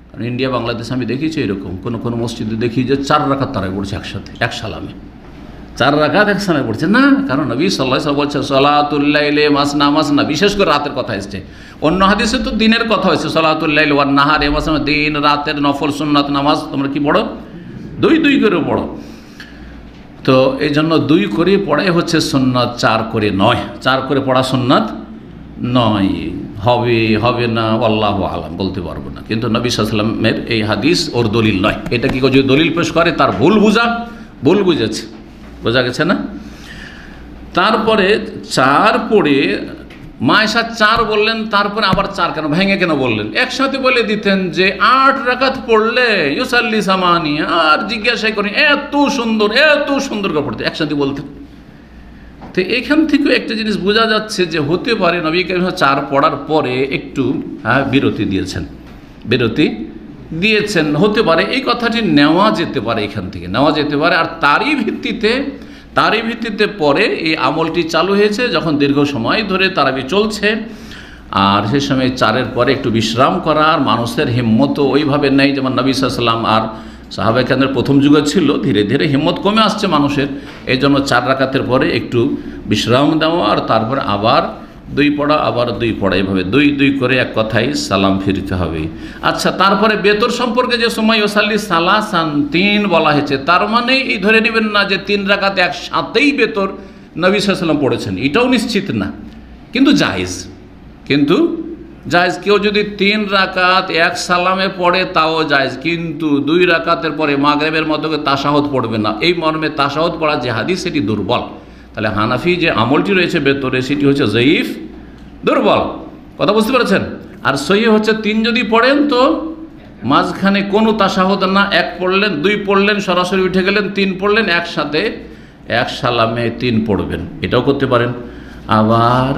কারণ ইন্ডিয়া বাংলাদেশ আমি দেখেছি এরকম কোনো মসজিদে দেখি যে 4 রাকাত তারাই পড়ছে একসাথে, এক সালামে 4 রাকাত এক সালামে পড়ছে না। কারণ নবী সাল্লাল্লাহু আলাইহি ওয়াসাল্লাম বলছে সালাতুল লাইলি মাসনা, বিশেষ করে রাতের কথা এসছে। অন্য হাদিসে তো দিনের কথা হয়েছে, সালাতুল লাইলি ওয়ান নাহার, মাসনা দিন রাতের নফল সুন্নাত নামাজ তোমরা কি পড়ো? 2 করে পড়ো। তো এই জন্য 2 করে পড়াই হচ্ছে সুন্নাত, 4 করে নয়। 4 করে পড়া সুন্নাত নয়। হবে না আল্লাহু আলাম, বলতে পারবো না। কিন্তু নবী সাল্লাল্লাহু আলাইহি ওয়াসাল্লামের এই হাদিস ওর দলিল নয়। এটা কি যদি দলিল পেশ করে তার ভুল বুঝেছে, বোঝা গেছে না? তারপরে 4 পড়ে মা আয়েশা 4 বললেন, তারপরে আবার 4 কেন বললেন? একসাথে বলে দিতেন যে 8 রাকাত পড়লে ইউসাল্লি সামানি, আর জিজ্ঞাসা করেন এত সুন্দর করে পড়তে, একসাথে বলতেন। তো এখান থেকে একটা জিনিস বোঝা যাচ্ছে যে হতে পারে নবী কারীম 4 পড়ার পরে একটু বিরতি দিয়েছেন, হতে পারে। এই কথাটি নেওয়া যেতে পারে, এখান থেকে নেওয়া যেতে পারে। আর তারই ভিত্তিতে পরে এই আমলটি চালু হয়েছে, যখন দীর্ঘ সময় ধরে তারাবি চলছে, আর সে সময় 4-এর পরে একটু বিশ্রাম করা। আর মানুষের হিম্মতও ওইভাবে নেই, যেমন নবী সাল্লাল্লাহু আলাইহি ওয়াসাল্লাম আর সাহাবায়ে কেরামের প্রথম যুগে ছিল। ধীরে ধীরে হিম্মত কমে আসছে মানুষের, এই জন্য 4 রাকাতের পরে একটু বিশ্রাম দেওয়া, আর তারপরে আবার 2 পড়া, আবার 2 পড়া, এভাবে 2 করে এক কথায় সালাম ফিরতে হবে। আচ্ছা, তারপরে বেতর সম্পর্কে যে সময় ওসাল্লি সালাসান 3 বলা হয়েছে, তার মানে এই ধরে নেবেন না যে 3 রাকাত একসাথেই বেতর নবী সাল্লাল্লাহু আলাইহি ওয়াসাল্লাম পড়েছেন, এটাও নিশ্চিত না। কিন্তু জায়েজ কেউ যদি 3 রাকাত এক সালামে পড়ে তাও জায়েজ, কিন্তু 2 রাকাতের পরে মাগরিবের মতো তাশাহুদ পড়বে না। এই মর্মে তাশাহুদ পড়া যে হাদিস সেটি দুর্বল। তাহলে হানাফি যে আমলটি রয়েছে বেতরে, সেটি হচ্ছে জয়ীফ, দুর্বল। কথা বুঝতে পেরেছেন? আর সহিহ হচ্ছে 3 যদি পড়েন তো মাঝখানে কোনো তাশাহুদ না, এক পড়লেন, দুই পড়লেন, সরাসরি উঠে গেলেন, তিন পড়লেন, একসাথে এক সালামে তিন পড়বেন, এটাও করতে পারেন। আবার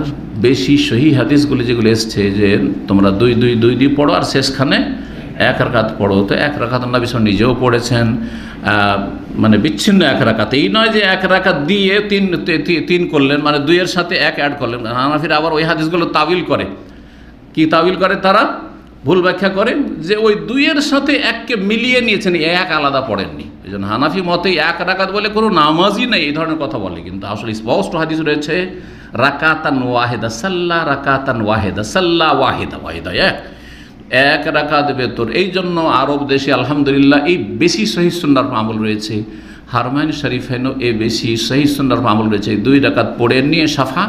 বেশি সহিহ হাদিসগুলি যেগুলো এসছে যে তোমরা দুই দুই দুই দুই পড়ো আর শেষখানে এক রাকাত পড়ো, তো এক রাকাত নবী সাল্লাল্লাহু আলাইহি ওয়াসাল্লাম নিজেও পড়েছেন, মানে বিচ্ছিন্ন এক রাকাত। এই নয় যে এক রাকাত দিয়ে তিন করলেন, মানে দুইয়ের সাথে এক অ্যাড করলেন। হানাফিরা আবার ওই হাদিসগুলো তাবিল করে। কি তাবিল করে তারা? ভুল ব্যাখ্যা করে যে ওই দুইয়ের সাথে এককে মিলিয়ে নিয়েছেন, এক আলাদা পড়েননি। এই জন্য হানাফি মতে এক রাকাত বলে কোনো নামাজই নেই, এই ধরনের কথা বলে। কিন্তু আসলে স্পষ্ট হাদিস রয়েছে রাকাতান ওয়াহিদা সাল্লা, রাকাতান ওয়াহিদা সাল্লা, ওয়াহিদা ওয়াহিদা, এক রাকাত বেতর। এই জন্য আরব দেশে আলহামদুলিল্লাহ এই বেশি সহিহ সুন্নাহর আমল রয়েছে। হারমাইন শরীফেনও এই বেশি সহিহ সুন্নাহর আমল রয়েছে। দুই রাকাত পড়ে নিয়ে সাফা,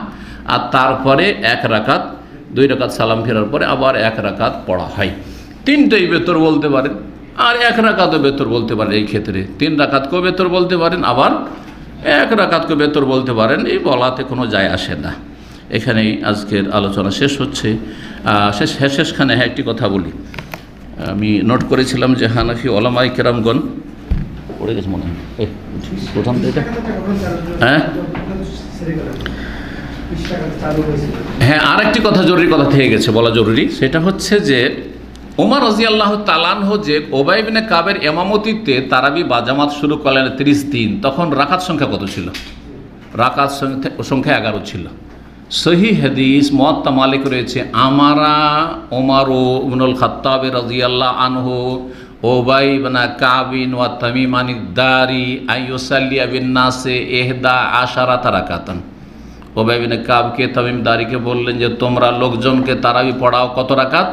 আর তারপরে এক রাকাত, দুই রাকাত সালাম ফেরার পরে আবার এক রাকাত পড়া হয়। তিনটেই বেতর বলতে পারেন, আর এক রাকাতও বেতর বলতে পারেন। এই ক্ষেত্রে তিন রাকাতকেও বেতর বলতে পারেন, আবার এক রাকাতকে বেতর বলতে পারেন। এই বলাতে কোনো যায় আসে না। এখানেই আজকের আলোচনা শেষ হচ্ছে। শেষখানে একটি কথা বলি, আমি নোট করেছিলাম যে হানাফি ওলামায়ে কেরামগণ পড়ে গেছে মনে হয় প্রথম থেকে, হ্যাঁ আরেকটি কথা, জরুরি কথা থেকে গেছে বলা জরুরি। সেটা হচ্ছে যে ওমর রাদিয়াল্লাহু তাআলা আনহু যে উবাই ইবনে কাবের ইমামতিতে তারাবি বা জামাত শুরু করলেন 30 দিন, তখন রাকাত সংখ্যা কত ছিল? রাকাত সংখ্যা 11 ছিল। সহিহ হাদিস মুয়াত্তা মালিক রয়েছে, আমারা ওমর ইবনুল খাত্তাব রাদিয়াল্লাহু আনহু উবাই ইবনে কাবিন ওয়া তামিম আনিদ-দারি আইয়ুসাল্লিয়া বিন নাসে 11 রাকাতান। উবাই ইবনে কাবকে, তামিম দারিকে বললেন যে তোমরা লোকজনকে তারাবি পড়াও কত রাকাত?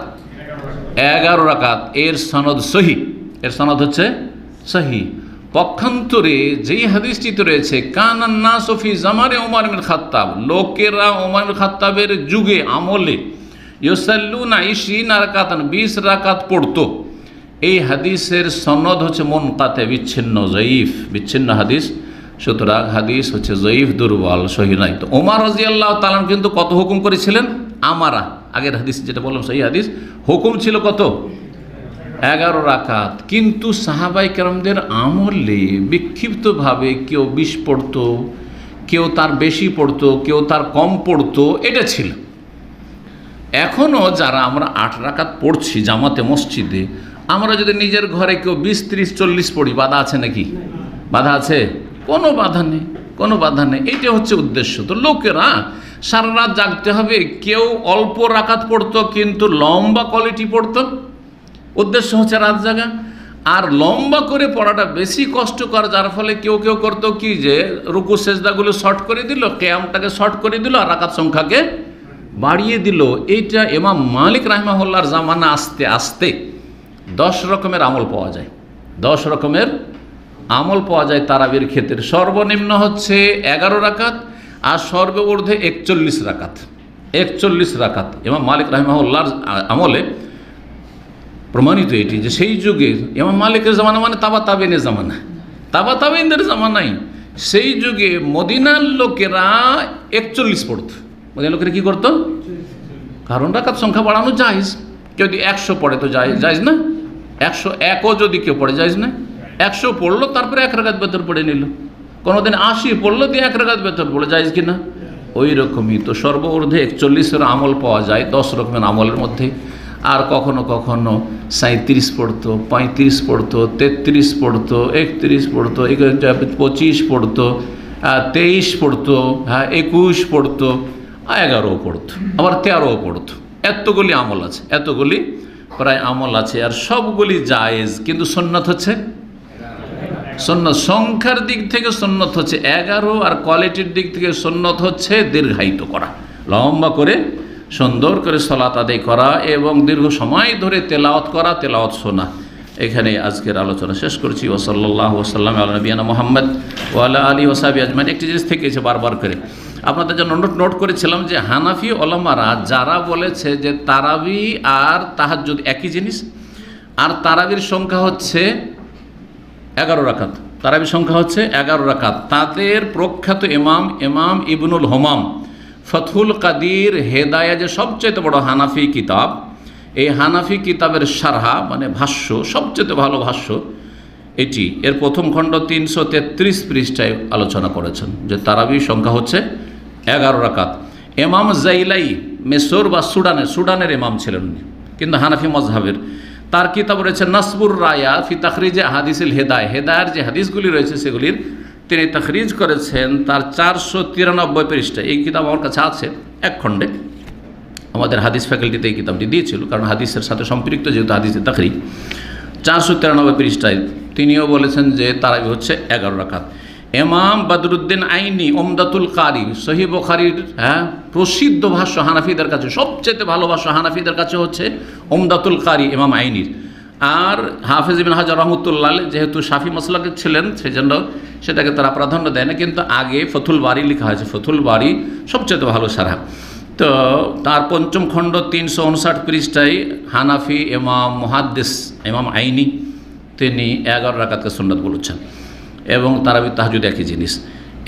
11 রাকাত। এর সনদ সহি, এর সনদ হচ্ছে সহি। পক্ষান্তরে যেই হাদিসটিতে রয়েছে কানান নাসু ফি জামানে ওমর ইবনে খাত্তাব, লোকেরা ওমর ইবনে খাত্তাবের যুগে আমলে ইউসাল্লুনা 20 রাকাতান, 20 রাকাত পড়তো, এই হাদিসের সনদ হচ্ছে মুনকাতে, বিচ্ছিন্ন, জয়ীফ, বিচ্ছিন্ন হাদিস। সুতরাং হাদিস হচ্ছে জয়ীফ, দুর্বল, সহি নাই। তো ওমর রাদিয়াল্লাহু তাআলা কিন্তু কত হুকুম করেছিলেন? আমারা, আগের হাদিস যেটা বললাম সহি হাদিস, হুকুম ছিল কত? 11 রাকাত। কিন্তু সাহাবায়ে কেরামদের আমলে বিক্ষিপ্তভাবে কেউ 20 পড়তো, কেউ তার বেশি পড়তো, কেউ তার কম পড়তো, এটা ছিল। এখনও যারা আমরা 8 রাকাত পড়ছি জামাতে মসজিদে, আমরা যদি নিজের ঘরে কেউ 20, 30, 40 পড়ি, বাধা আছে নাকি? বাধা আছে? কোনো বাধা নেই, কোনো বাধা নেই। এইটা হচ্ছে উদ্দেশ্য। তো লোকেরা সারা রাত জাগতে হবে, কেউ অল্প রাকাত পড়তো কিন্তু লম্বা কোয়ালিটি পড়তো, উদ্দেশ্য হচ্ছে রাত জাগা। আর লম্বা করে পড়াটা বেশি কষ্টকর, যার ফলে কেউ কেউ করতো কি যে রুকু সেজদাগুলো শর্ট করে দিল, কিয়ামটাকে শর্ট করে দিল, আর রাকাত সংখ্যাকে বাড়িয়ে দিল। এইটা ইমাম মালিক রাহিমাহুল্লাহর জামানা আস্তে আস্তে 10 রকমের আমল পাওয়া যায়, 10 রকমের আমল পাওয়া যায় তারাবির ক্ষেত্রে। সর্বনিম্ন হচ্ছে 11 রাকাত, আর সর্বঊর্ধ্বে 41 রাকাত। 41 রাকাত ইমাম মালিক রাহিমাহুল্লাহর আমলে প্রমাণিত এটি, যে সেই যুগে ইমাম মালিকের জামানা মানে তাবাতাবিনের জামানা, তাবাতাবিনদের জামানায় সেই যুগে মদিনার লোকেরা 41 পড়ত। মদিনার লোকেরা কী করতো? কারণ রাকাত সংখ্যা বাড়ানো জায়েজ। যদি 100 পড়ে তো জায়েজ না, 101ও যদি কেউ পড়ে জায়েজ না। 100 পড়লো, তারপরে 1 রাকাত বেতর পড়ে নিল। কোনোদিন 80 পড়লো, দিয়ে 1 রাকাত বেতর পড়লো, জায়েজ কিনা? ওই রকমই। তো সর্বঊর্ধ্বে 41-এর আমল পাওয়া যায় 10 রকমের আমলের মধ্যে। আর কখনো কখনো 37 পড়তো, 35 পড়তো, 33 পড়তো, 31 পড়তো, 25 পড়তো, 23 পড়তো, 21 পড়তো, 11ও পড়তো, আবার 13ও পড়তো। এতগুলি আমল আছে, এতগুলি প্রায় আমল আছে, আর সবগুলি জায়েজ। কিন্তু সুন্নাত হচ্ছে, সুন্নাত সংখ্যার দিক থেকে সুন্নাত হচ্ছে 11, আর কোয়ালিটির দিক থেকে সুন্নাত হচ্ছে দীর্ঘায়িত করা, লম্বা করে সুন্দর করে সালাত আদায় করা এবং দীর্ঘ সময় ধরে তেলাওয়াত করা, তেলাওয়াত শোনা। এখানে আজকের আলোচনা শেষ করছি। ওয়া সাল্লাল্লাহু ওয়া সাল্লাম আলা নবিয়ানা মুহাম্মদ ওয়া আলা আলিহি ওয়া সাহবিহি আজমাইন। একটি জিনিস থেকেছে বারবার করে আপনাদের জন্য নোট করেছিলাম যে হানাফি ওলামারা যারা বলেছে যে তারাবি আর তাহাজ্জুদ একই জিনিস, আর তারাবির সংখ্যা হচ্ছে 11 রাকাত, তারাবির সংখ্যা হচ্ছে 11 রাকাত, তাদের প্রখ্যাত ইমাম ইবনুল হুমাম ফথুল কাদির হেদায়া, যে সবচেয়ে বড় হানাফি কিতাব, এই হানাফি কিতাবের শারহা মানে ভাষ্য, সবচেয়ে ভালো ভাষ্য এটি, এর প্রথম খণ্ড 333 পৃষ্ঠায় আলোচনা করেছেন যে তারাবি সংখ্যা হচ্ছে 11 রাকাত। ইমাম জাইলাই মেসর বা সুডানের ইমাম ছিলেন উনি, কিন্তু হানাফি মজহাবের। তার কিতাব রয়েছে নাসবুর রায়া ফি তাখরিজে হাদিসিল হেদায়ার যে হাদিসগুলি রয়েছে সেগুলির তিনি তাখরিজ করেছেন তার 493 পৃষ্ঠা। এই কিতাব আমার কাছে আছে এক খণ্ডে, আমাদের হাদিস ফ্যাকাল্টিতে এই কিতাবটি দিয়েছিল, কারণ হাদিসের সাথে সম্পৃক্ত যেহেতু হাদিসের তাখরিজ। 493 পৃষ্ঠায় তিনিও বলেছেন যে তারাবি হচ্ছে 11 রাকাত। ইমাম বদরুদ্দিন আইনি উমদাতুল কারি, সহিহ বুখারীর প্রসিদ্ধ ভাষ্য হানাফিদের কাছে, সবচেয়ে ভালো ভাষ্য হানাফিদের কাছে হচ্ছে উমদাতুল কারি ইমাম আইনির। আর হাফেজ ইবনে হাজার রহমতুল্লাহ যেহেতু শাফি মাসলাকের ছিলেন সেজন্য সেটাকে তারা প্রাধান্য দেয় না, কিন্তু আগে ফতুল বারি লেখা হয়েছে, ফতুল বারি সবচেয়ে ভালো সারহা। তো তার পঞ্চম খণ্ড 359 পৃষ্ঠায় হানাফি ইমাম মুহাদ্দিস ইমাম আইনি তিনি 11 রাকাতকে সুন্নাত বলেছেন, এবং তারাবি তাহাজ্জুদ একই জিনিস।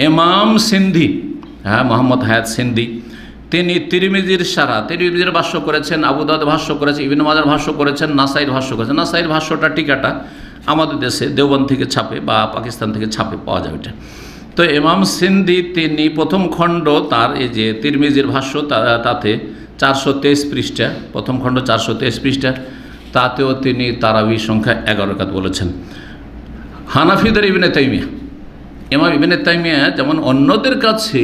ইমাম সিন্ধি, মোহাম্মদ হায়াত সিন্ধি, তিনি তিরমিজির শারহ, তিরমিজির ভাষ্য করেছেন, আবু দাউদ ভাষ্য করেছেন, ইবনে মাজার ভাষ্য করেছেন, নাসাইর ভাষ্য করেছেন। নাসাইর ভাষ্যটা টিকাটা আমাদের দেশে দেওবন্দ থেকে ছাপে বা পাকিস্তান থেকে ছাপে পাওয়া যায় ওইটা। তো ইমাম সিন্ধি তিনি প্রথম খণ্ড তার এই যে তিরমিজির ভাষ্য তাতে 423 পৃষ্ঠা, প্রথম খণ্ড 423 পৃষ্ঠা, তাতেও তিনি তারাবি সংখ্যা 11 রাকাত বলেছেন। হানাফিদের ইবনে তাইমিয়া, ইমাম ইবনে তাইমিয়া যেমন অন্যদের কাছে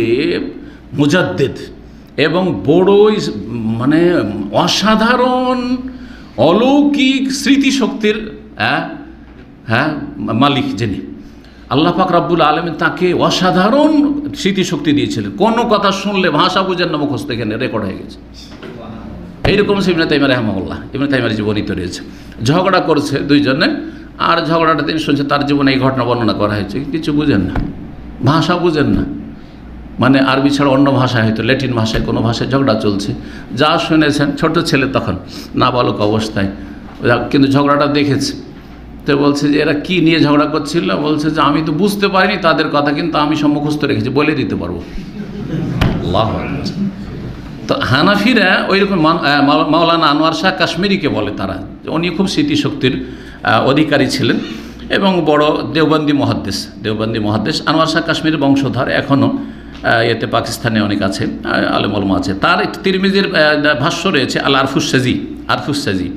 মুজাদ্দিদ এবং বড়ই মানে অসাধারণ অলৌকিক স্মৃতিশক্তির মালিক, যিনি আল্লাহ পাক রব্বুল আলামিন তাকে অসাধারণ স্মৃতিশক্তি দিয়েছিলেন, কোনো কথা শুনলে ভাষা বুঝেন না, মুখস্থ এখানে রেকর্ড হয়ে গেছে। এইরকম ইবনে তাইমিয়া রাহিমাহুল্লাহ, ইবনে তাইমিয়ার জীবনীতে রয়েছে। ঝগড়া করছে দুইজনে, আর ঝগড়াটা তিনি শুনছে, তার জীবনে এই ঘটনা বর্ণনা করা হয়েছে, কিছু বুঝেন না, ভাষা বুঝেন না, মানে আরবি ছাড়া অন্য ভাষায় হয়তো ল্যাটিন ভাষায় কোনো ভাষায় ঝগড়া চলছে, যা শুনেছেন, ছোট ছেলে তখন নাবালক অবস্থায়, কিন্তু ঝগড়াটা দেখেছে। তো বলছে যে এরা কি নিয়ে ঝগড়া করছিল, বলছে যে আমি তো বুঝতে পারিনি তাদের কথা, কিন্তু আমি সব মুখস্থ রেখেছি, বলে দিতে পারবো। আল্লাহু আকবার। তো হানাফিরা ওইরকম মাওলানা আনোয়ার শাহ কাশ্মীরিকে বলে তারা, উনি খুব স্মৃতিশক্তির অধিকারী ছিলেন এবং বড় দেওবন্দি মহাদ্দেশ আনোয়ার শাহ কাশ্মীরের বংশধর, এখনও এতে পাকিস্তানে অনেক আছে, আলেম ওলামা আছে। তার তিরমিজির ভাষ্য রয়েছে আল আরফুসাজি,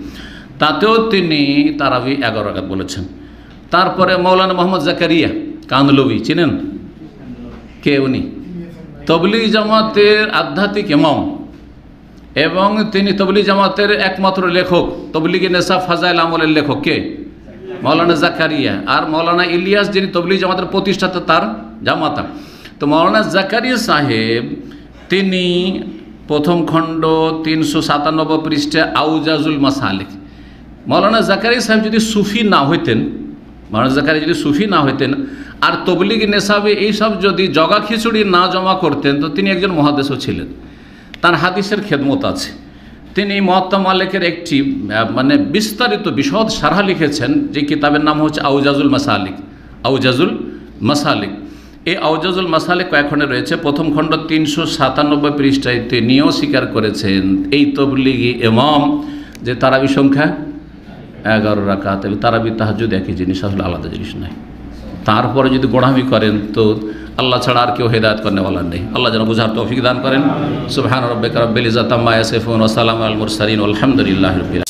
তাতেও তিনি তারাবি 11 রাকাত বলেছেন। তারপরে মৌলানা মোহাম্মদ জাকারিয়া কান্দলবি, চিনেন কে? উনি তবলিগ জামাতের আধ্যাত্মিক ইমাম এবং তিনি তবলিগ জামাতের একমাত্র লেখক, তবলিগে নেশা ফাজাইল আমলের লেখক কে? মৌলানা জাকারিয়া। আর মৌলানা ইলিয়াস যিনি তবলিগ জামাতের প্রতিষ্ঠাতা, তার জামাতা। তো মৌলানা জাকারিয়া সাহেব তিনি প্রথম খণ্ড 397 পৃষ্ঠা আউজাজুল মাসালিক। মৌলানা জাকারিয়া সাহেব যদি সুফি না হইতেন, মৌলানা জাকারিয়া যদি সুফি না হইতেন আর তবলিগ নেশাবে এইসব যদি জগা খিচুড়ি না জমা করতেন, তো তিনি একজন মুহাদ্দিসও ছিলেন, তার হাদিসের খেদমত আছে। তিনি মুয়াত্তা মালিকের একটি মানে বিস্তারিত বিশদ শারহ লিখেছেন, যে কিতাবের নাম হচ্ছে আউজাজুল মাসালিক। এই আউজাজুল মাসালিক কয়েক খণ্ডে রয়েছে। প্রথম খণ্ড 397 পৃষ্ঠায় তিনিও স্বীকার করেছেন এই তবলিগি ইমাম যে তারাবি সংখ্যা 11 রাকাত, এবং তারাবি তাহাজ্জুদ একই জিনিস, আসলে আলাদা জিনিস নয়। তারপরে যদি গোড়ামি করেন তো আল্লাহ ছাড়া আর কেউ হেদায়েত করনেওয়ালা নেই। আল্লাহ যেন বুঝার তৌফিক দান করেন। সুবহান রাব্বিকা রাব্বিল ইজ্জাতি আম্মা ইয়াসিফুন ওয়া সালামুন আলাল মুরসালিন ওয়া আলহামদুলিল্লাহি রাব্বিল আলামিন।